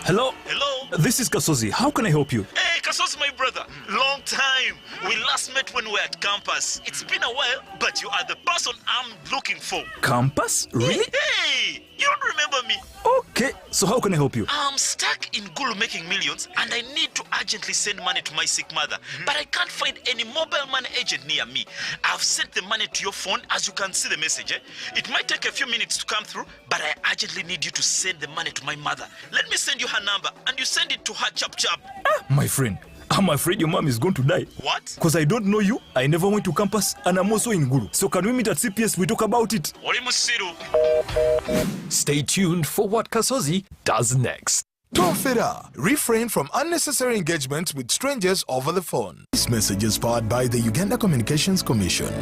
Hello? Hello? This is Kasozi. How can I help you? Hey, Kasozi, my brother. Long time. We last met when we were at campus. It's been a while, but you are the person I'm looking for. Campus? Really? Hey, you don't remember me? Okay, so how can I help you? I'm stuck in Gulu making millions, and I need to urgently send money to my sick mother. But I can't find any mobile money agent near me. I've sent the money to your phone, as you can see the message. It might take a few minutes to come through, but I urgently need you to send the money to my mother. Let me send you her number, and you send it to her chap. My friend, I'm afraid your mom is going to die. What? Because I don't know you, I never went to campus, and I'm also in Gulu. So can we meet at CPS? We talk about it. Stay tuned for what Kasozi does next. Tofera. Refrain from unnecessary engagement with strangers over the phone. This message is powered by the Uganda Communications Commission.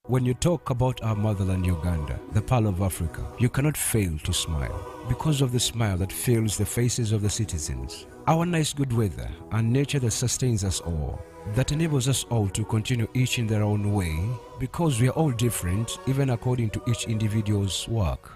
When you talk about our motherland Uganda, the Pearl of Africa, you cannot fail to smile because of the smile that fills the faces of the citizens. Our nice good weather and nature that sustains us all, that enables us all to continue each in their own way because we are all different even according to each individual's work.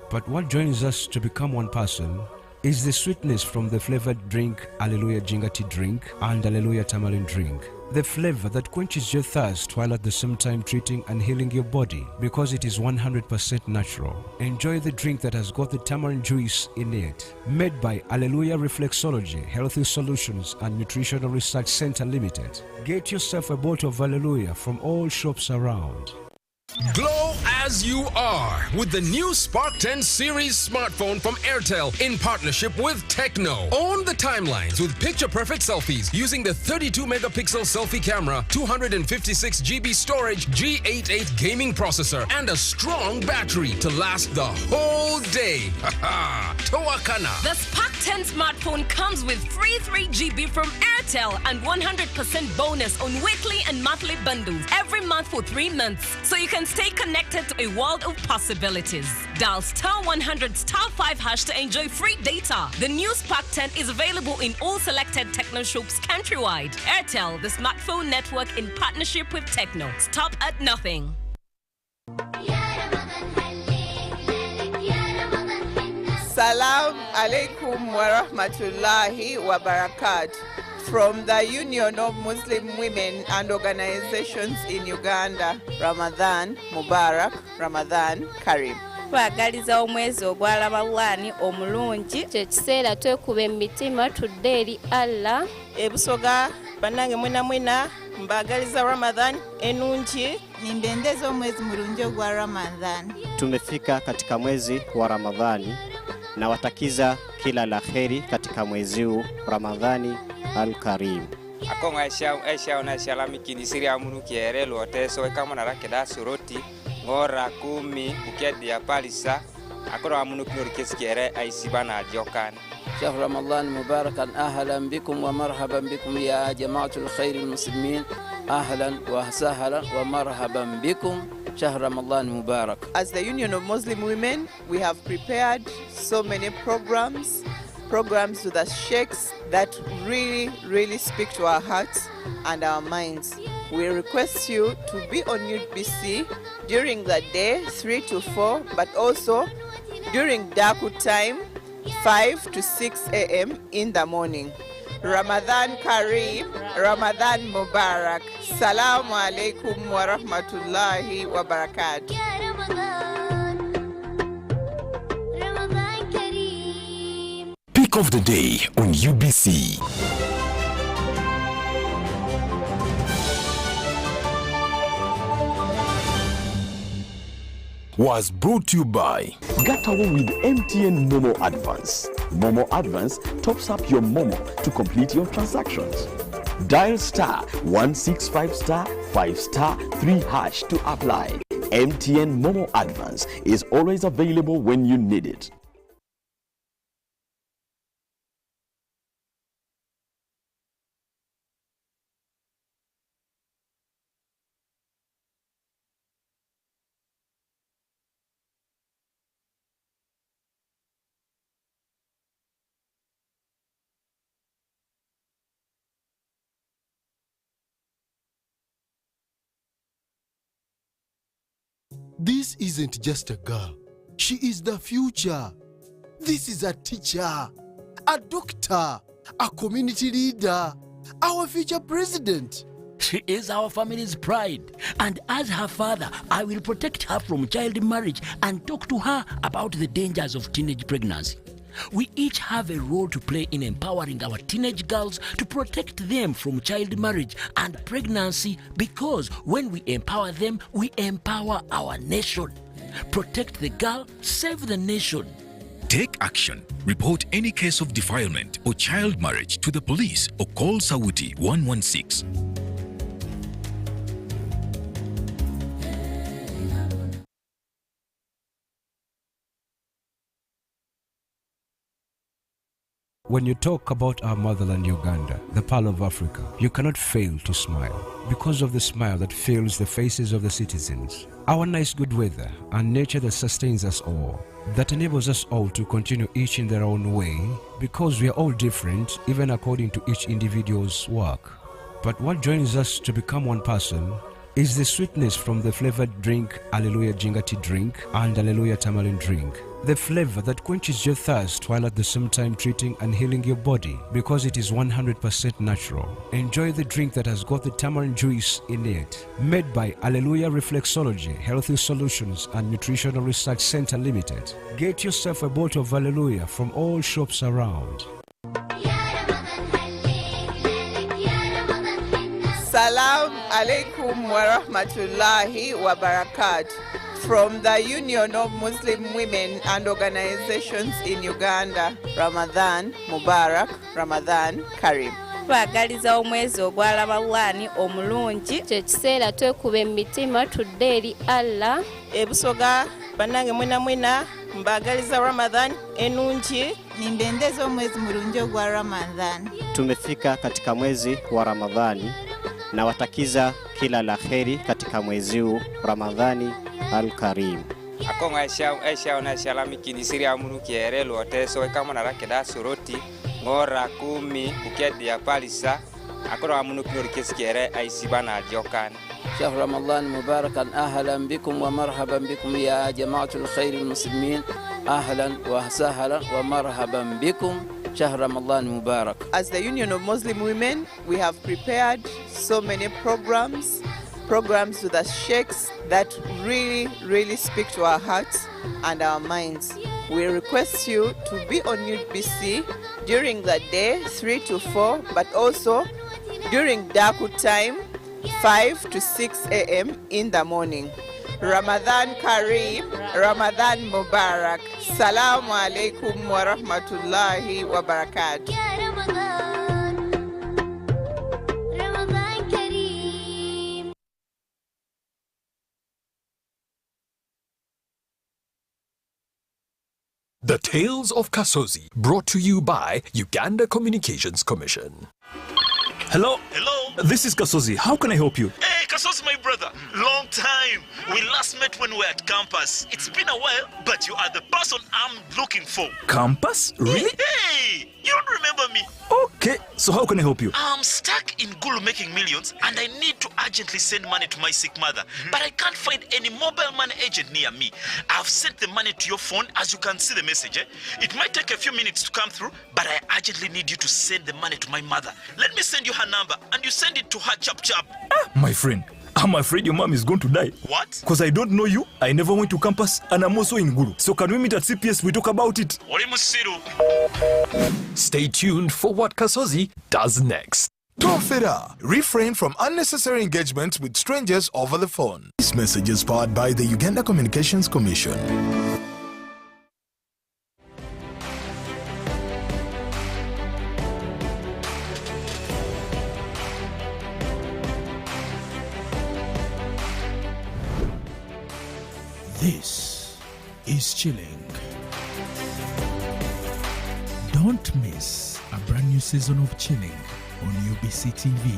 But what joins us to become one person is the sweetness from the flavored drink Alleluia Jingati drink and Alleluia Tamarind drink. The flavor that quenches your thirst while at the same time treating and healing your body because it is 100% natural. Enjoy the drink that has got the tamarind juice in it. Made by Alleluia Reflexology, Healthy Solutions and Nutritional Research Center Limited. Get yourself a bottle of Alleluia from all shops around. Glow as you are with the new Spark 10 series smartphone from Airtel in partnership with Techno. Own the timelines with picture-perfect selfies using the 32-megapixel selfie camera, 256GB storage, G88 gaming processor, and a strong battery to last the whole day. Toakana. The Spark 10 smartphone comes with free 3GB from Airtel and 100% bonus on weekly and monthly bundles every month for 3 months. So you can stay connected to a world of possibilities. Dial *100*5# to enjoy free data. The new Spark 10 is available in all selected Techno shops countrywide. Airtel, the smartphone network in partnership with Techno. Stop at nothing. Salam alaikum wa rahmatullahi wa barakatuh. from the Union of Muslim Women and Organizations in Uganda. Ramadan Mubarak, Ramadan Karim. Twagaliza omwezi ogwa Ramadani omulungi kye kiseera twekuba emitima tudde eri Allah. Ebusoga bannange mwena mbagaliza Ramadan enungi. Nimbendeza omwezi mulungi ogwa Ramadan. Tumefika katika mwezi wa Ramadhani na watakiza kila la kheri katika mwezi huu Ramadhani al-Karim. Akonga aisha ona shalami kinisiri amunu kiere loteso kama na rakeda suroti ngora 10 bukedi ya palisa akora amunu kinurikesi kiere aisibana jokan. شهر رمضان مباركا أهلا بكم ومرحبا بكم يا جماعة الخير المسلمين. أهلا وسهلا ومرحبا بكم. شهر رمضان مبارك. As the Union of Muslim Women, we have prepared so many programs to the sheikhs that really speak to our hearts and our minds. We request you to be on UBC during the day 3 to 4, but also during Daku time 5 to 6 a.m. in the morning. Ramadan Kareem, Ramadan Mubarak. Salamu alaikum wa rahmatullahi wa barakatuh. Pick of the day on UBC. Was brought to you by Get away with MTN Momo Advance. Momo Advance tops up your Momo to complete your transactions. Dial *165*5*3# to apply. MTN Momo Advance is always available when you need it. This isn't just a girl. She is the future. This is a teacher, a doctor, a community leader, our future president. She is our family's pride, and as her father, I will protect her from child marriage and talk to her about the dangers of teenage pregnancy. We each have a role to play in empowering our teenage girls to protect them from child marriage and pregnancy, because when we empower them, we empower our nation. Protect the girl, save the nation. Take action. Report any case of defilement or child marriage to the police or call Sauti 116. When you talk about our motherland Uganda, the Pearl of Africa, you cannot fail to smile because of the smile that fills the faces of the citizens. Our nice good weather and nature that sustains us all, that enables us all to continue each in their own way, because we are all different even according to each individual's work. But what joins us to become one person is the sweetness from the flavored drink Alleluia Jingati drink and Alleluia Tamarind drink. The flavor that quenches your thirst while at the same time treating and healing your body, because it is 100% natural. Enjoy the drink that has got the tamarind juice in it. Made by Alleluia Reflexology, Healthy Solutions and Nutritional Research Center Limited. Get yourself a bottle of Alleluia from all shops around. Salam alaikum wa rahmatullahi wa barakatuh. From the Union of Muslim Women and Organizations in Uganda. Ramadan Mubarak, Ramadan Karim. Twagaliza omwezi ogwa Ramadani omulungi kye kiseera twekuba emitima tudde eri Allah. Ebusoga bannange mwena mbagaliza Ramadan enungi. Nimbendeza omwezi mulungi ogwa Ramadan. Tumefika katika mwezi wa Ramadhani na watakiza kila la kheri katika mwezi huu Ramadhani al-Karim. Akonga aisha ona shalami kinisiri amunu kiere loteso kama na rakeda suroti ngora 10 bukedi ya palisa akora amunu kinurikesi kiere aisibana jokan. شهر رمضان مباركا أهلا بكم ومرحبا بكم يا جماعة الخير المسلمين. أهلا وسهلا ومرحبا بكم. شهر رمضان مبارك. As the Union of Muslim Women, we have prepared so many programs with the sheikhs that really speak to our hearts and our minds. We request you to be on UBC during the day 3 to 4, but also during Daku time 5 to 6 a.m. in the morning. Ramadan Kareem, Ramadan Mubarak. Salamu alaikum wa rahmatullahi wa barakatuh. The Tales of Kasozi, brought to you by Uganda Communications Commission. Hello? Hello? This is Kasozi. How can I help you? Hey, Kasozi, my brother. Long time. We last met when we were at campus. It's been a while, but you are the person I'm looking for. Campus? Really? Hey, you don't remember me? Okay, so how can I help you? I'm stuck in Gulu making millions and I need to urgently send money to my sick mother. But I can't find any mobile money agent near me. I've sent the money to your phone, as you can see the message. It might take a few minutes to come through, but I urgently need you to send the money to my mother. Let me send you her number and you send it to her chap. My friend, I'm afraid your mom is going to die. What? Because I don't know you, I never went to campus, and I'm also in Gulu. So can we meet at CPS, we talk about it? Stay tuned for what Kasozi does next. Tofera. Refrain from unnecessary engagements with strangers over the phone. This message is powered by the Uganda Communications Commission. This is Chilling. Don't miss a brand new season of Chilling on UBC TV.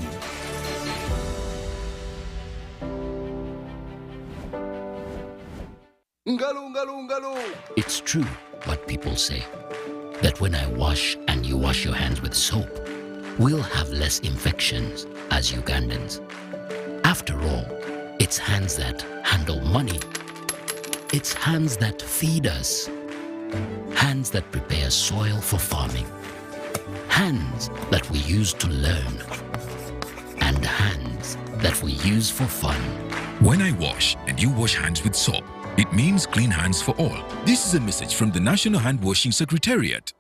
It's true what people say, that when I wash and you wash your hands with soap, we'll have less infections as Ugandans. After all, it's hands that handle money. It's hands that feed us. Hands that prepare soil for farming. Hands that we use to learn. And hands that we use for fun. When I wash and you wash hands with soap, it means clean hands for all. This is a message from the National Hand Washing Secretariat.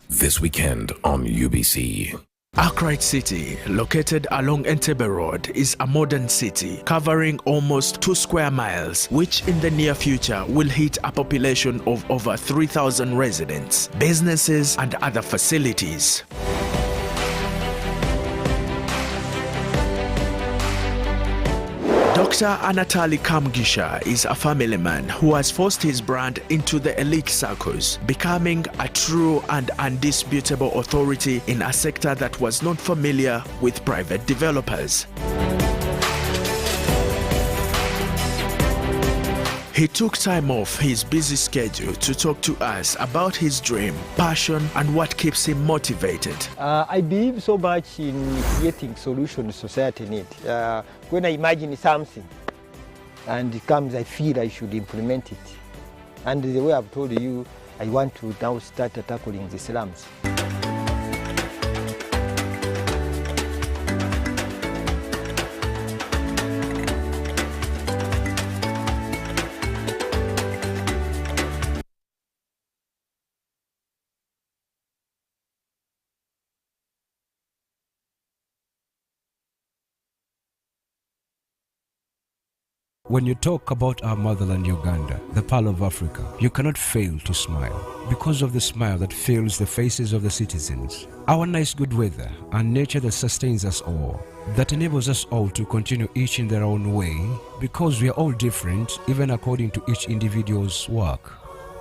This weekend on UBC. Arkwright City, located along Entebbe Road, is a modern city covering almost 2 square miles, which in the near future will hit a population of over 3,000 residents, businesses and other facilities. Dr. Anatoly Kamgisha is a family man who has forced his brand into the elite circles, becoming a true and undisputable authority in a sector that was not familiar with private developers. He took time off his busy schedule to talk to us about his dream, passion, and what keeps him motivated. I believe so much in creating solutions society needs. When I imagine something and it comes, I feel I should implement it. And the way I've told you, I want to now start tackling the slums. When you talk about our motherland Uganda, the Pearl of Africa, you cannot fail to smile because of the smile that fills the faces of the citizens. Our nice good weather and nature that sustains us all, that enables us all to continue each in their own way because we are all different even according to each individual's work.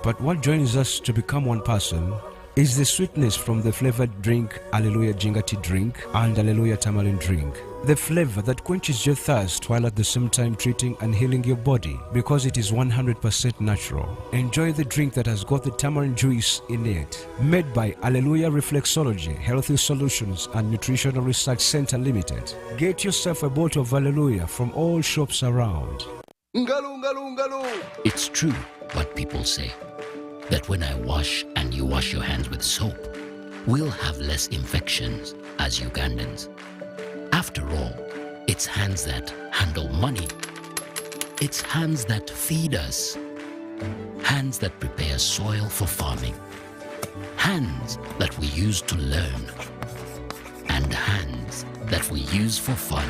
But what joins us to become one person is the sweetness from the flavored drink Alleluia Jingati drink and Alleluia Tamarind drink. The flavor that quenches your thirst while at the same time treating and healing your body because it is 100% natural. Enjoy the drink that has got the tamarind juice in it. Made by Alleluia Reflexology, Healthy Solutions and Nutritional Research Center Limited. Get yourself a bottle of Alleluia from all shops around. Ngalu, ngalu, ngalu. It's true what people say, that when I wash and you wash your hands with soap, we'll have less infections as Ugandans. After all, it's hands that handle money. It's hands that feed us. Hands that prepare soil for farming. Hands that we use to learn. And hands that we use for fun.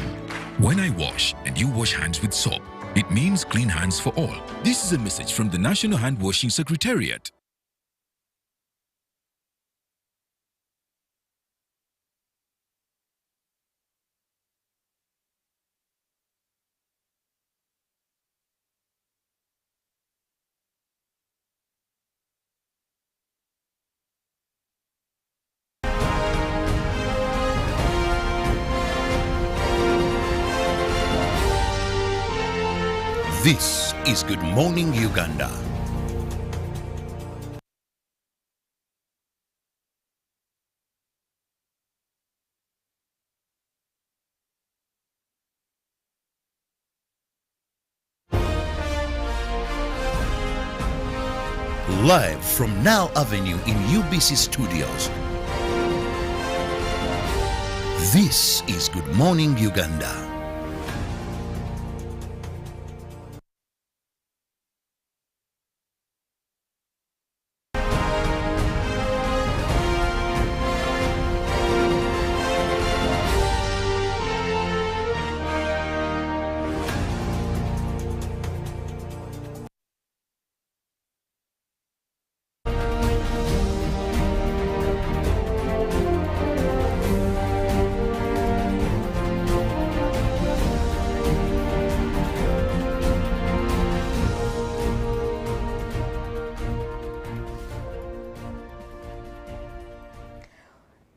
When I wash and you wash hands with soap, it means clean hands for all. This is a message from the National Hand Washing Secretariat. This is Good Morning Uganda. Live from Now Avenue in UBC Studios. This is Good Morning Uganda.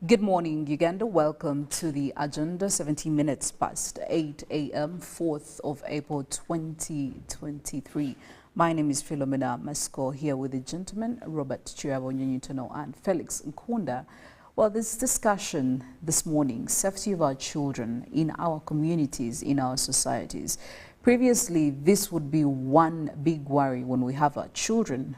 Good morning, Uganda. Welcome to the agenda. 17 minutes past 8 a.m., 4th of April 2023. My name is Philomena Mastiko, here with the gentlemen Robert Kirabo, Nyonyintono, and Felix Nkunda. Well, this discussion this morning, safety of our children in our communities, in our societies. Previously, this would be one big worry when we have our children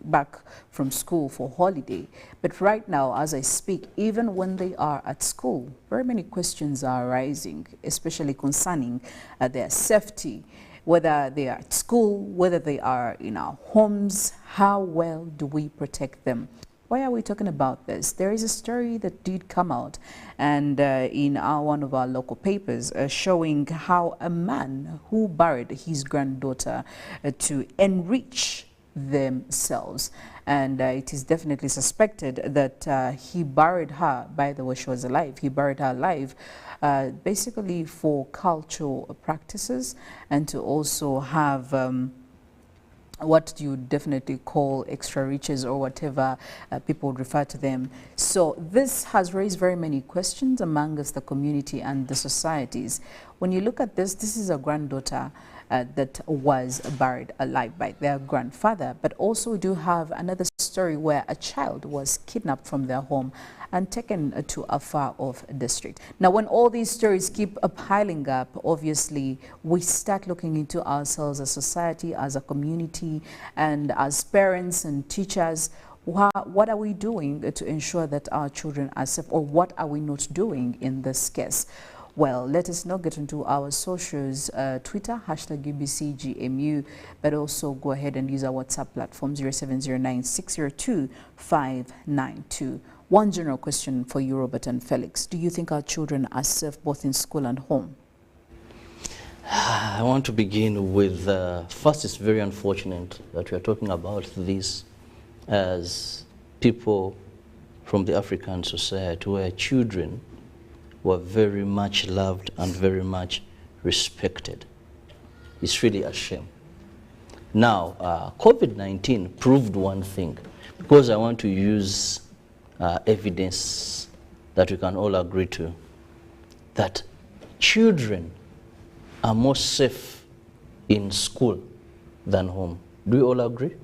back from school for holiday. But right now, as I speak, even when they are at school, very many questions are arising, especially concerning their safety, whether they are at school, whether they are in our homes, how well do we protect them? Why are we talking about this? There is a story that did come out and in one of our local papers showing how a man who buried his granddaughter to enrich themselves, and it is definitely suspected that he buried her, by the way she was alive, he buried her alive basically for cultural practices and to also have what you definitely call extra riches or whatever people would refer to them. So this has raised very many questions among us, the community and the societies. When you look at this, this is a granddaughter that was buried alive by their grandfather. But also we do have another story where a child was kidnapped from their home and taken to a far-off district. Now, when all these stories keep piling up, obviously, we start looking into ourselves as society, as a community, and as parents and teachers. What are we doing to ensure that our children are safe, or what are we not doing in this case? Well, let us now get into our socials, Twitter, #UBCGMU, but also go ahead and use our WhatsApp platform, 0709-602-592. One general question for you, Robert and Felix. Do you think our children are safe both in school and home? I want to begin with, first, it's very unfortunate that we are talking about this as people from the African society where children were very much loved and very much respected. It's really a shame. Now, COVID-19 proved one thing, because I want to use evidence that we can all agree to, that children are more safe in school than home. Do you all agree?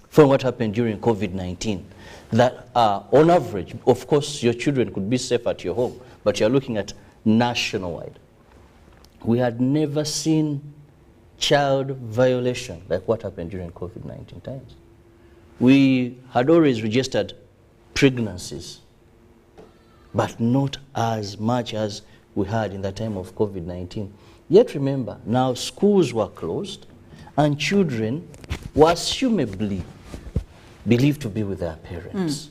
From what happened during COVID-19, that on average, of course, your children could be safe at your home, but you're looking at nationwide. We had never seen child violation, like what happened during COVID-19 times. We had always registered pregnancies, but not as much as we had in the time of COVID-19. Yet remember, now schools were closed and children were assumably believed to be with their parents.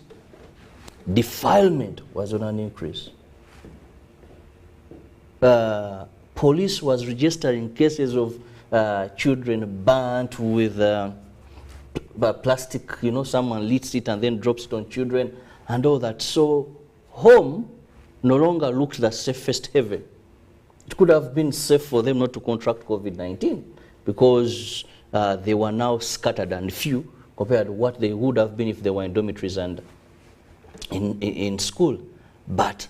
Defilement was on an increase. Police was registering cases of children burnt with plastic, you know, someone lights it and then drops it on children and all that. So home no longer looked the safest haven. It could have been safe for them not to contract COVID-19 because they were now scattered and few compared to what they would have been if they were in dormitories and in school. But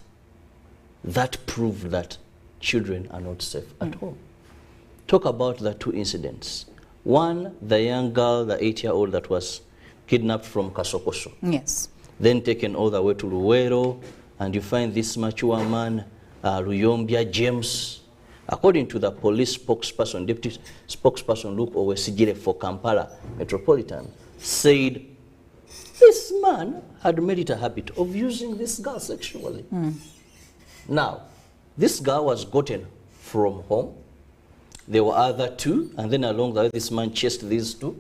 that proved that children are not safe at home. Talk about the two incidents. One, the young girl, the 8-year-old that was kidnapped from Kasokoso. Yes. Then taken all the way to Luwero, and you find this mature man, Luyombia James. According to the police spokesperson, deputy spokesperson Luke Owesigire for Kampala Metropolitan, said this man had made it a habit of using this girl sexually. Now, this girl was gotten from home. There were other two, and then along the way, this man chased these two.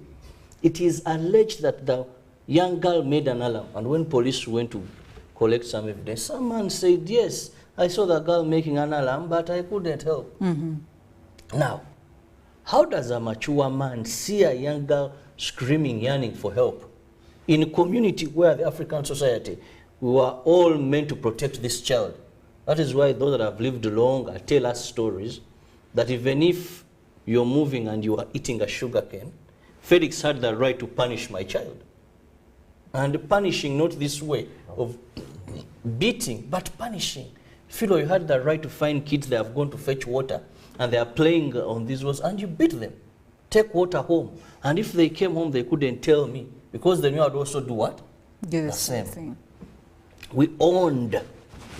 It is alleged that the young girl made an alarm, and when police went to collect some evidence, someone said, yes, I saw the girl making an alarm, but I couldn't help. Now, how does a mature man see a young girl screaming, yearning for help? In a community where the African society, we were all meant to protect this child. That is why those that have lived long tell us stories that even if you're moving and you are eating a sugar cane, Felix had the right to punish my child. And punishing not this way of beating, but punishing. Philo, you had the right to find kids that have gone to fetch water and they are playing on these walls and you beat them. Take water home. And if they came home, they couldn't tell me because they knew I'd also do what? Do the same thing. We owned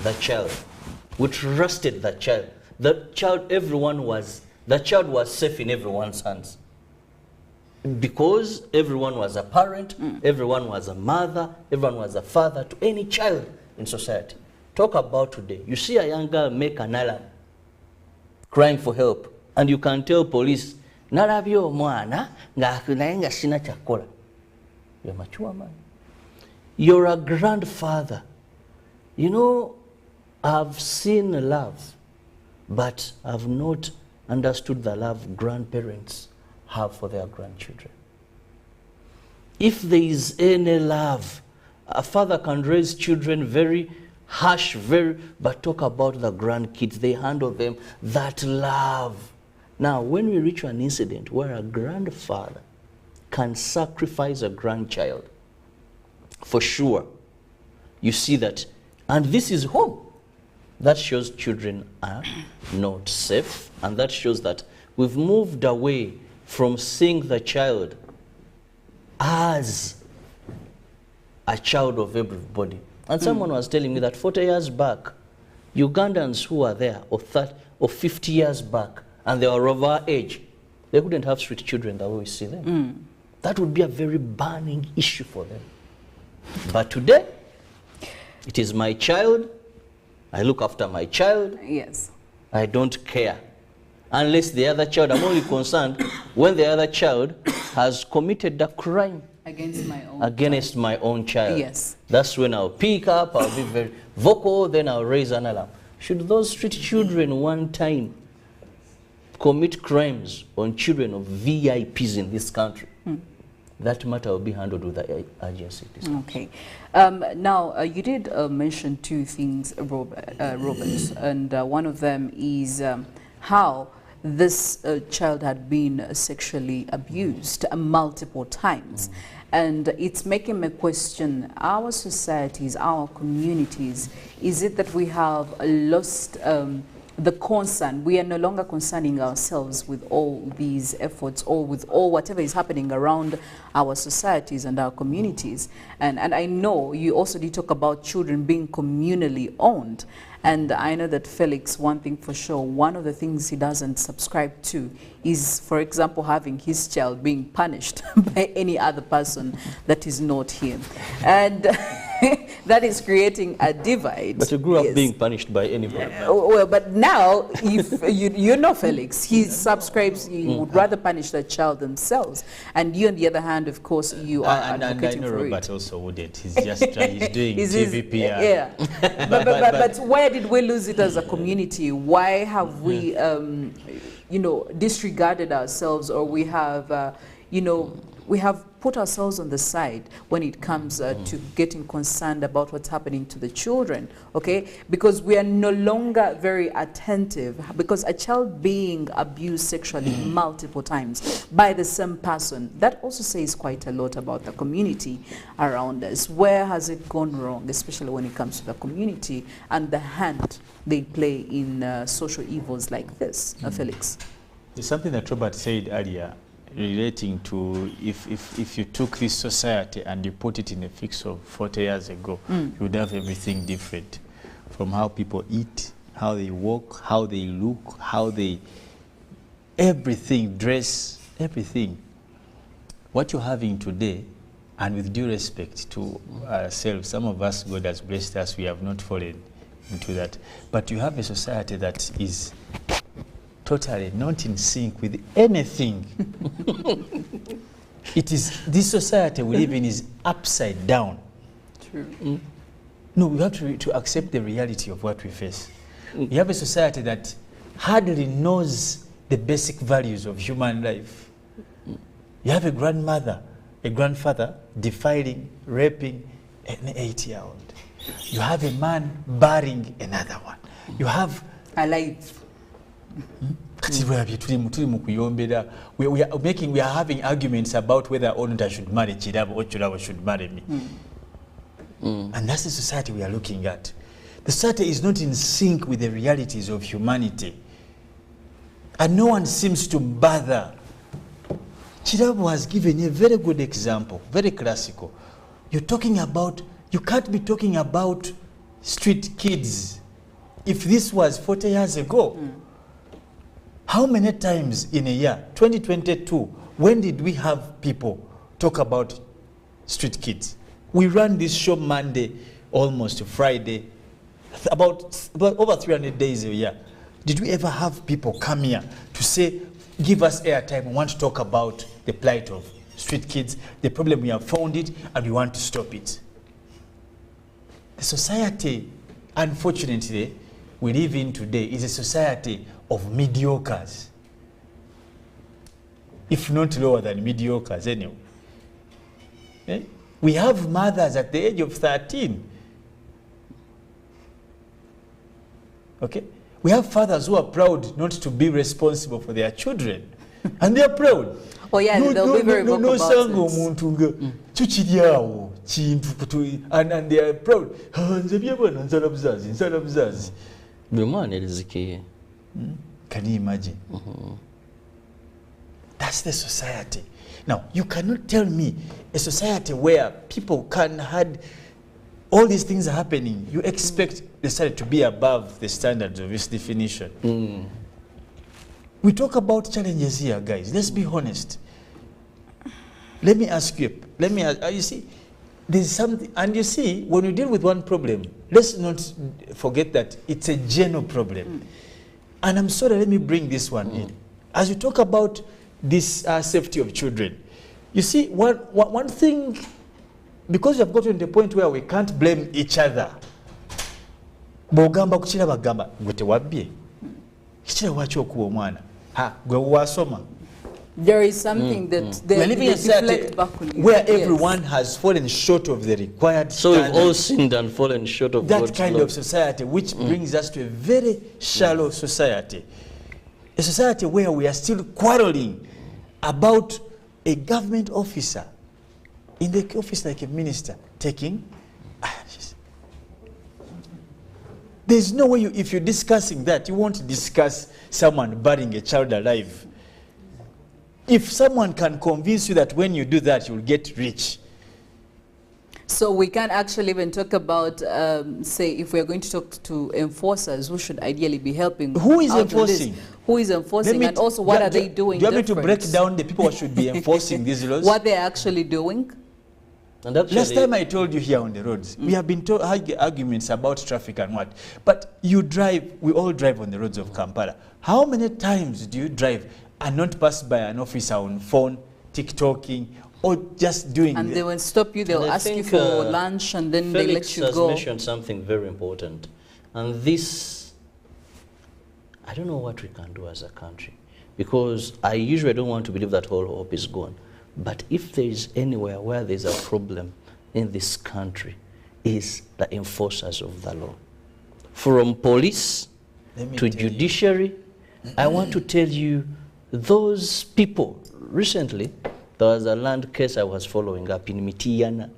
the child. We trusted the child. The child was safe in everyone's hands. Because everyone was a parent, everyone was a mother, everyone was a father to any child in society. Talk about today. You see a young girl make an alarm, crying for help, and you can tell police, "Narabyo mwana nga sina chakola." You're a mature man. You're a grandfather. You know, I've seen love, but I've not understood the love grandparents have for their grandchildren. If there is any love, a father can raise children very harsh, but talk about the grandkids, they handle them, that love. Now, when we reach an incident where a grandfather can sacrifice a grandchild, for sure, you see that, and this is home. That shows children are not safe, and that shows that we've moved away from seeing the child as a child of everybody. And someone was telling me that 40 years back, Ugandans who were there, or 50 years back, and they were of our age, they couldn't have street children the way we see them. That would be a very burning issue for them. But today, it is my child. I look after my child. Yes. I don't care. Unless the other child, I'm only concerned when the other child has committed a crime against my own child. Yes. That's when I'll pick up, I'll be very vocal, then I'll raise an alarm. Should those street children one time commit crimes on children of VIPs in this country, that matter will be handled with the agency. Okay. Now, you did mention two things, Robert, and one of them is how this child had been sexually abused multiple times. And it's making me question our societies, our communities. Is it that we have lost the concern? We are no longer concerning ourselves with all these efforts or with all whatever is happening around our societies and our communities. And I know you also did talk about children being communally owned. And I know that Felix, one thing for sure, one of the things he doesn't subscribe to is, for example, having his child being punished by any other person that is not him. And that is creating a divide. But you grew up being punished by anybody. Well, but now, if you know Felix, he subscribes, he would rather punish the child themselves. And you, on the other hand, of course, you are advocating and I know for Robert it. also wouldn't. He's just trying, he's doing TVPR. Yeah. but where did we lose it as a community? Why have we, you know, disregarded ourselves, or we have, you know, we have put ourselves on the side when it comes to getting concerned about what's happening to the children, okay? Because we are no longer very attentive, because a child being abused sexually multiple times by the same person, that also says quite a lot about the community around us. Where has it gone wrong, especially when it comes to the community and the hand they play in social evils like this, Felix? There's something that Robert said earlier, relating to if you took this society and you put it in a fix of 40 years ago, you would have everything different. From how people eat, how they walk, how they look, how they, everything, dress, everything. What you're having today, and with due respect to ourselves, some of us, God has blessed us, we have not fallen into that. But you have a society that is totally not in sync with anything. It is, this society we live in is upside down. True. No, we have to accept the reality of what we face. We have a society that hardly knows the basic values of human life. You have a grandmother, a grandfather defiling, raping an 8-year-old. You have a man burying another one. You have alive. We are having arguments about whether Onunta should marry Kirabo or Kirabo should marry me. And that's the society we are looking at. The society is not in sync with the realities of humanity. And no one seems to bother. Kirabo has given a very good example, very classical. You're talking about, you can't be talking about street kids. If this was 40 years ago, how many times in a year, 2022, when did we have people talk about street kids? We run this show Monday, almost to Friday, about over 300 days a year. Did we ever have people come here to say, give us airtime, we want to talk about the plight of street kids, the problem we have found it, and we want to stop it? The society, unfortunately, we live in today is a society of mediocres, if not lower than mediocres anyway. We have mothers at the age of 13. Okay? We have fathers who are proud not to be responsible for their children. And they are proud. Oh yeah, they'll be very vocal about it. And they are proud. Can you imagine? That's the society. Now, you cannot tell me a society where people can have all these things are happening. You expect the society to be above the standards of its definition. We talk about challenges here, guys. Let's be honest. Let me ask you, you see, there's something, and you see, when you deal with one problem, let's not forget that it's a general problem. And I'm sorry, let me bring this one in. As you talk about this safety of children, you see, one thing, because we have gotten to the point where we can't blame each other. Bogamba kuchira bagamba gwete wabye. Kichira wacho okuwa omwana. Ha, gwe wasoma. There is something that we're living in a society where everyone has fallen short of the required standard. So we've all sinned and fallen short of that God's kind love. of society, which brings us to a very shallow society. A society where we are still quarreling about a government officer in the office like a minister taking. There's no way if you're discussing that, you won't discuss someone burying a child alive. If someone can convince you that when you do that, you'll get rich. So we can't actually even talk about, say, if we're going to talk to enforcers, who should ideally be helping? Who is enforcing? Who is enforcing, and also what are they doing? Do you want me to break down the people who should be enforcing these laws? What they're actually doing? And last time I told you here on the roads, we have been told arguments about traffic and what. But you drive, we all drive on the roads of Kampala. How many times do you drive and not pass by an officer on phone, TikToking, or just doing... And they will stop you, they'll ask you for lunch, and then they let you go. Felix has mentioned something very important. And this, I don't know what we can do as a country. Because I usually don't want to believe that all hope is gone. But if there is anywhere where there's a problem in this country, is the enforcers of the law. From police to judiciary, I want to tell you, those people, recently, there was a land case I was following up in Kenyena,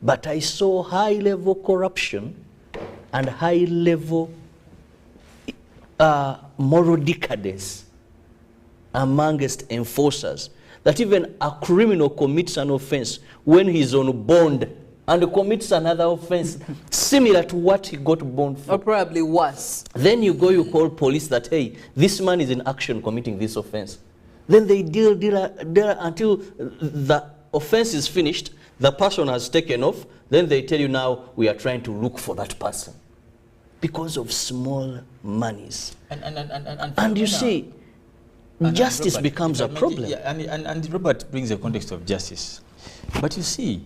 but I saw high-level corruption and high-level moral decadence amongst enforcers, that even a criminal commits an offense when he's on bond and commits another offense similar to what he got bond for. Or probably worse. Then you go, you call police that, hey, this man is in action committing this offense. Then they deal until the offense is finished, the person has taken off, then they tell you now we are trying to look for that person. Because of small monies. And you see, justice becomes a problem. Yeah, and Robert brings the context of justice. But you see,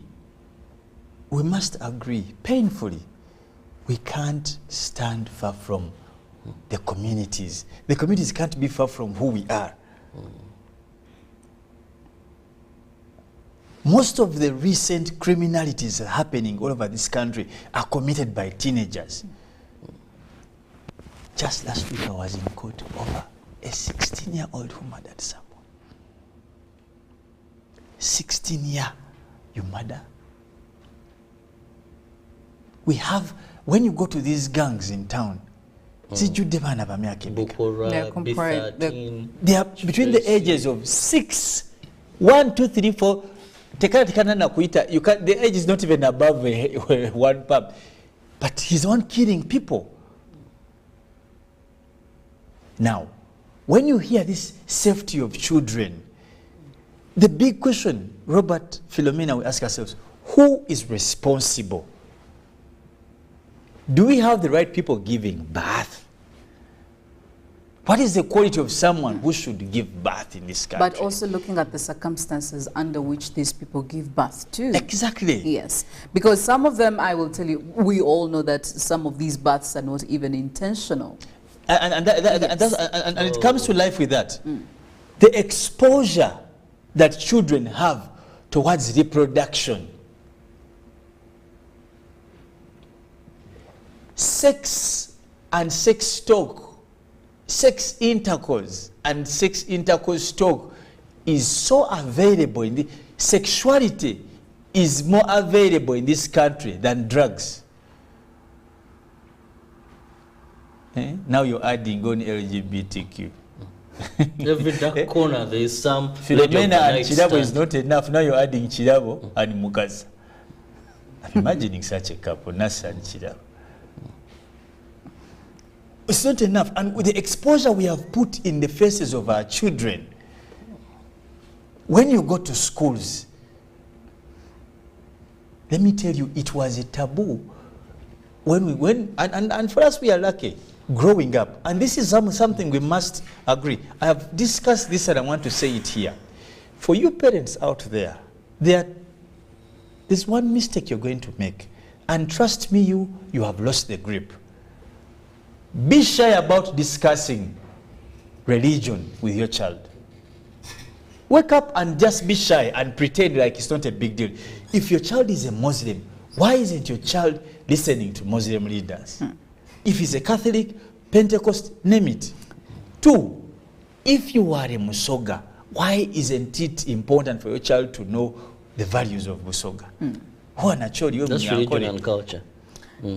we must agree, painfully, we can't stand far from the communities. The communities can't be far from who we are. Most of the recent criminalities happening all over this country are committed by teenagers. Just last week I was in court over a 16-year-old who murdered someone. 16-year, you murder? We have, when you go to these gangs in town, they are between the ages of 6, 1, 2, 3, 4. The age is not even above one pub. But he's on killing people. Now, when you hear this safety of children, the big question, Robert, Philomena, we ask ourselves, who is responsible? Do we have the right people giving birth? What is the quality of someone who should give birth in this country? But also looking at the circumstances under which these people give birth to. Exactly. Yes. Because some of them, I will tell you, we all know that some of these births are not even intentional. And it comes to life with that. The exposure that children have towards reproduction. Sex and sex talk, sex intercourse and sex intercourse talk is so available. Sexuality is more available in this country than drugs. Now you're adding on LGBTQ. Every dark corner there is some... Philomena and Kirabo is not enough. Now you're adding Kirabo and Mukaza. I'm imagining such a couple, Nasa and Kirabo. It's not enough. And with the exposure we have put in the faces of our children, when you go to schools, let me tell you, it was a taboo. And for us, we are lucky. Growing up, and this is something we must agree. I have discussed this and I want to say it here. For you parents out there, there's one mistake you're going to make, and trust me, you have lost the grip. Be shy about discussing religion with your child. Wake up and just be shy and pretend like it's not a big deal. If your child is a Muslim, why isn't your child listening to Muslim leaders? If he's a Catholic, Pentecost, name it. 2, if you are a Musoga, why isn't it important for your child to know the values of Musoga? That's religion and culture.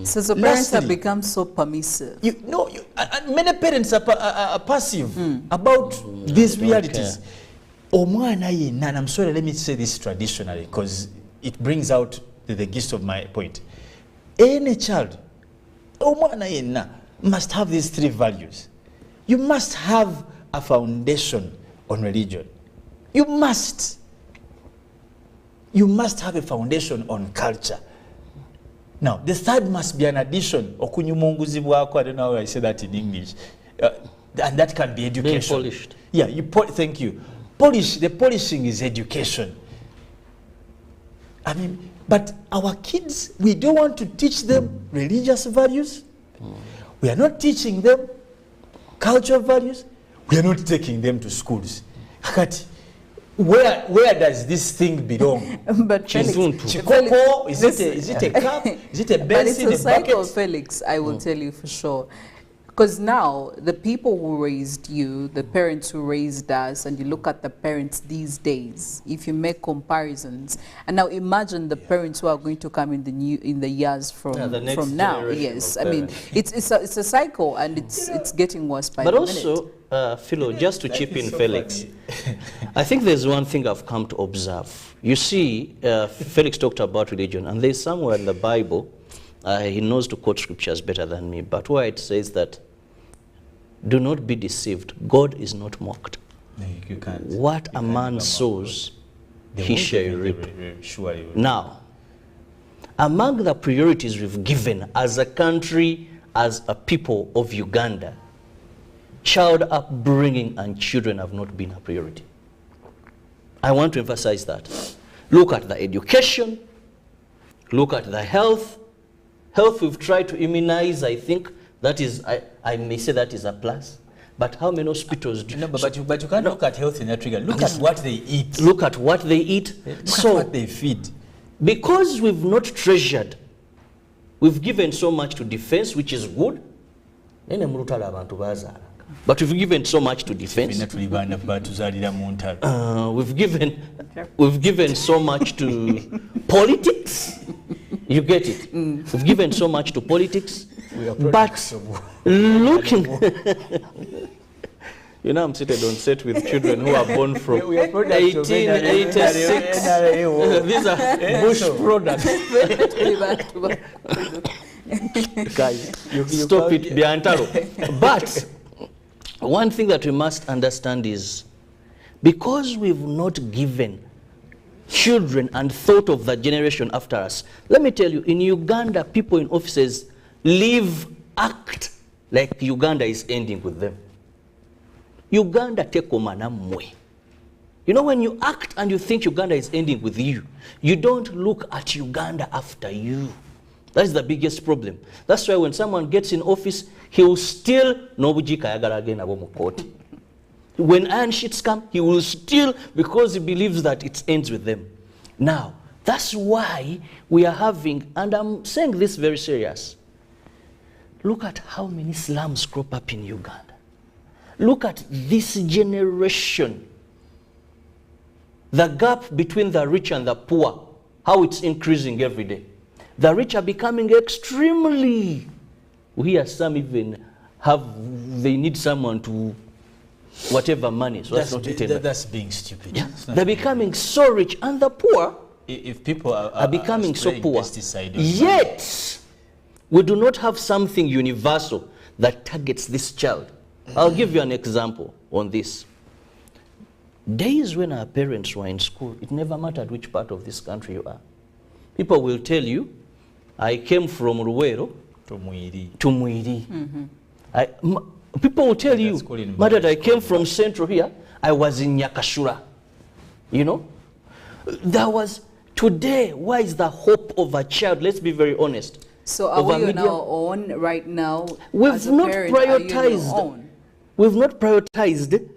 So parents have become so permissive. Many parents are passive about these realities. And I'm sorry, let me say this traditionally because it brings out the gist of my point. Any child, omwana yenna, must have these three values. You must have a foundation on religion. You must have a foundation on culture. Now, the third must be an addition. Okunyumunguzibwako, I don't know how I say that in English. And that can be education. Being polished. Yeah, thank you. The polishing is education. I mean, but our kids, we don't want to teach them religious values. We are not teaching them cultural values. We are not taking them to schools. Where does this thing belong? But Felix, Chikoko, is it a cup? Is it a basin, it's a cycle, bucket? Felix, I will tell you for sure. Because now, the people who raised you, the parents who raised us, and you look at the parents these days, if you make comparisons, and now imagine the parents who are going to come in the years from now. Yes, I mean, it's a cycle, and it's getting worse by the minute. But also, Philo, just to chip in, Felix, I think there's one thing I've come to observe. You see, Felix talked about religion, and there's somewhere in the Bible, he knows to quote scriptures better than me, but where it says that, do not be deceived, God is not mocked. No, you can't. What a man sows, he shall reap. Now, among the priorities we've given as a country, as a people of Uganda, child upbringing and children have not been a priority. I want to emphasize that. Look at the education, look at the health. Health we've tried to immunize, I think. That is, I may say that is a plus. But how many hospitals do... No, but you can't look at health in that regard. Look at what they eat. Look at what they eat. Look at what they feed. Because we've not treasured, we've given so much to defense, which is good. But we've given so much to defense. We've given so much to politics. You get it? We've given so much to politics. But looking... You know, I'm seated on set with children who are born from 1886. These are bush products. Guys, stop it, Biantaro. But one thing that we must understand is, because we've not given children and thought of the generation after us, let me tell you, in Uganda, people in offices act like Uganda is ending with them. Uganda tekomana mwe. You know, when you act and you think Uganda is ending with you, you don't look at Uganda after you. That's the biggest problem. That's why when someone gets in office, he will still when iron sheets come, he will still, because he believes that it ends with them. Now, that's why we are having, and I'm saying this very serious, look at how many slums crop up in Uganda. Look at this generation. The gap between the rich and the poor, how it's increasing every day. The rich are becoming extremely, we hear some even they need someone to whatever money. So that's being stupid. Yeah. They're becoming so rich, and the poor, if people are becoming so poor. Yet, we do not have something universal that targets this child. I'll give you an example on this. Days when our parents were in school, it never mattered which part of this country you are. People will tell you, I came from Ruwero to Muiri. People will tell you, Madad, I came from Central here, I was in Nyakashura. You know? There was, today, why is the hope of a child? Let's be very honest. So are we on our own right now? We've not prioritized. We've not prioritized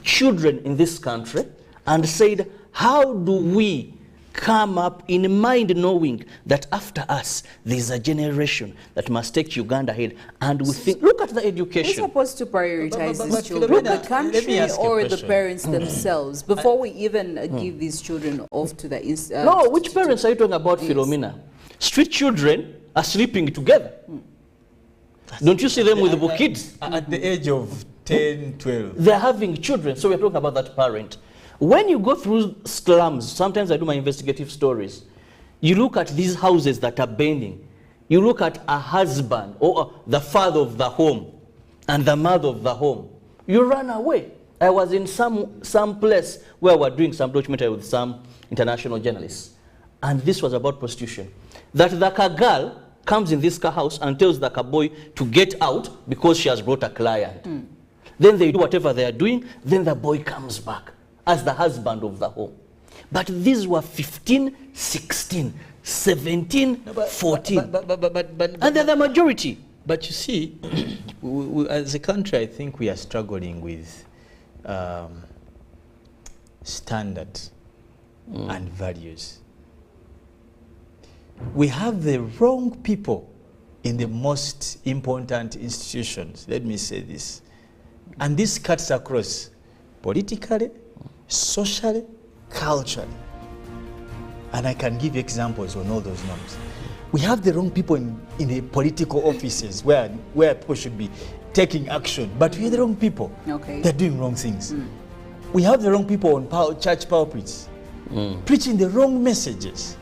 children in this country and said, how do we come up in mind knowing that after us, there's a generation that must take Uganda ahead. And we think, look at the education. We're supposed to prioritize these children, the country or the parents themselves, before we even give these children off to the... No, which parents are you talking about, Philomena? Street children are sleeping together. Don't you see them with the kids? At the age of 10, 12. They're having children, so we're talking about that parent. When you go through slums, sometimes I do my investigative stories, You look at these houses that are burning. You look at a husband or the father of the home and the mother of the home. You run away. I was in some place where we were doing some documentary with some international journalists. And this was about prostitution. That the girl comes in this car house and tells the boy to get out because she has brought a client. Then they do whatever they are doing. Then the boy comes back as the husband of the home. But these were 15, 16, 17, 14. And they're the majority. But you see, as a country, I think we are struggling with standards and values. We have the wrong people in the most important institutions. Let me say this. And this cuts across politically, socially, culturally. And I can give you examples on all those norms. We have the wrong people in the political offices where people should be taking action, but we are the wrong people. Okay. They're doing wrong things. We have the wrong people on church pulpits, preaching the wrong messages.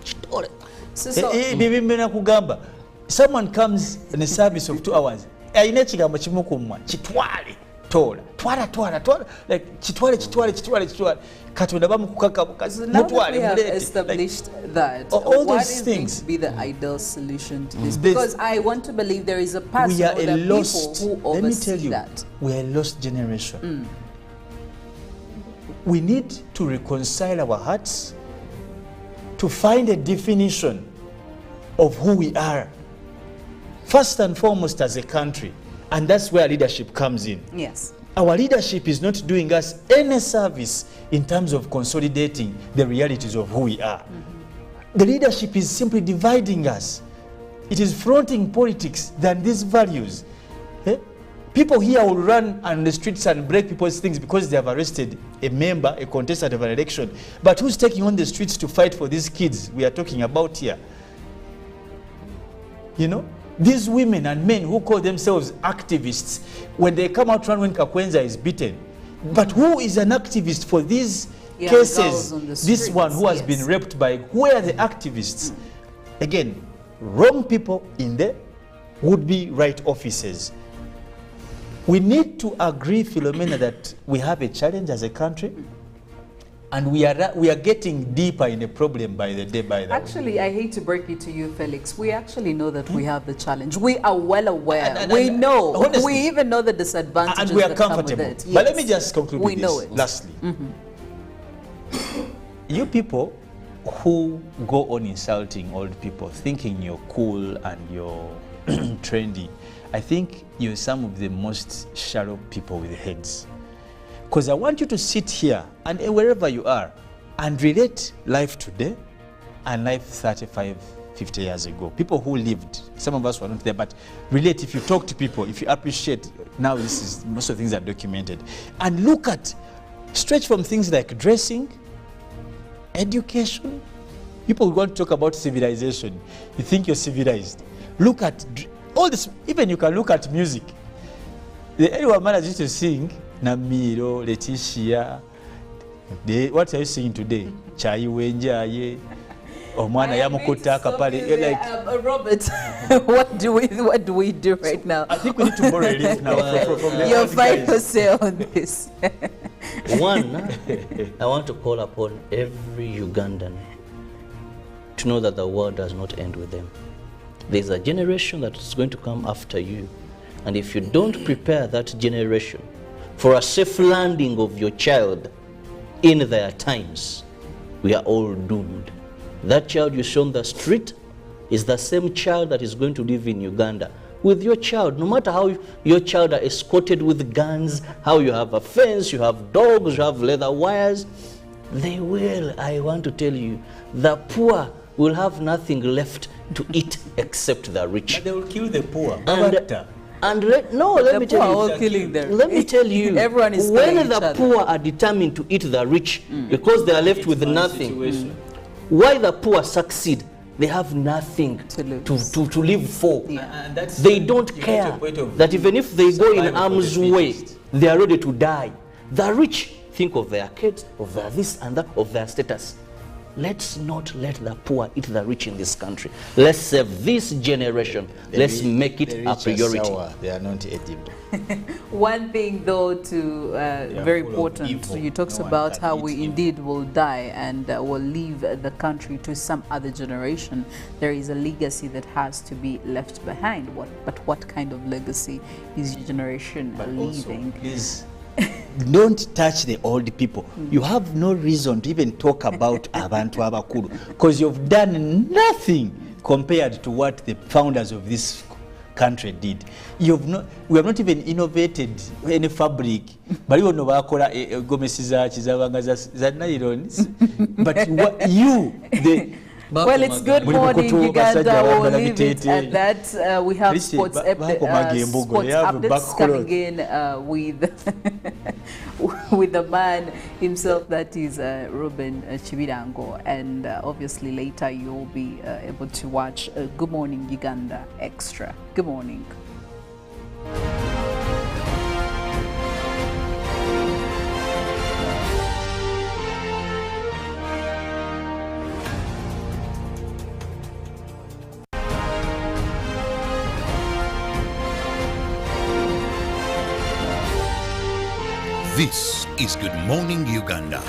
Someone comes in a service of 2 hours. Like so now that we have established that, all what those is things going to be the ideal solution to this? Because I want to believe there is a past we are for a the lost, people who let me oversee tell you, that. we are a lost generation. We need to reconcile our hearts to find a definition of who we are, first and foremost as a country. And that's where leadership comes in. Yes. Our leadership is not doing us any service in terms of consolidating the realities of who we are. The leadership is simply dividing us. It is fronting politics than these values. People here will run on the streets and break people's things because they have arrested a member, a contestant of an election. But who's taking on the streets to fight for these kids we are talking about here? You know? These women and men who call themselves activists, when they come out when Kakwenza is beaten, but who is an activist for these cases? This one who has been raped by, who are the activists? Again, wrong people in the would-be right offices. We need to agree, Philomena, that we have a challenge as a country. And we are getting deeper in the problem by the day, by the way. Actually, I hate to break it to you, Felix. We actually know that we have the challenge. We are well aware. We know. Honestly, we even know the disadvantages and we are that comfortable. come with it. But let me just conclude we with know this. it. Lastly, you people who go on insulting old people, thinking you're cool and you're trendy, I think you're some of the most shallow people with heads. Because I want you to sit here and wherever you are and relate life today and life 35, 50 years ago. People who lived, some of us were not there, but relate. If you talk to people, if you appreciate, now this is, most of the things are documented. And look at, stretch from things like dressing, education. People want to talk about civilization. You think you're civilized. Look at all this, even you can look at music. The anyone managed to sing, Namiro, Leticia. What are you singing today? Chai Wenjaye. Omwana Yamukutaka pale. Robert, what do we do right now? I think we need to borrow a link now from your final say on this. One, I want to call upon every Ugandan to know that the world does not end with them. There's a generation that is going to come after you. And if you don't prepare that generation for a safe landing of your child in their times, we are all doomed. That child you see on the street is the same child that is going to live in Uganda with your child. No matter how your child are escorted with guns, how you have a fence, you have dogs, you have leather wires, they will, I want to tell you, the poor will have nothing left to eat except the rich. But they will kill the poor. Let me tell you, everyone is when the poor are determined to eat the rich because they are left with nothing, why the poor succeed? They have nothing to live for. They don't care that even if they go in harm's way, they are ready to die. The rich think of their kids, of their this and that, of their status. Let's not let the poor eat the rich in this country. Let's save this generation. Let's make it a priority. Sour, they are not edible. One thing though very important, you talks about how we indeed will die and will leave the country to some other generation. There is a legacy that has to be left behind. But what kind of legacy is your generation leaving? Please, don't touch the old people. You have no reason to even talk about abantu abakulu because you've done nothing compared to what the founders of this country did. We have not even innovated any fabric. But you know bakola gomesi za kizabanga za nylon. But well, it's good morning, Uganda. We'll leave it at that. We have sports updates coming in with the man himself, that is Ruben Chibirango. And obviously later you'll be able to watch Good Morning Uganda Extra. Good morning. This is Good Morning Uganda.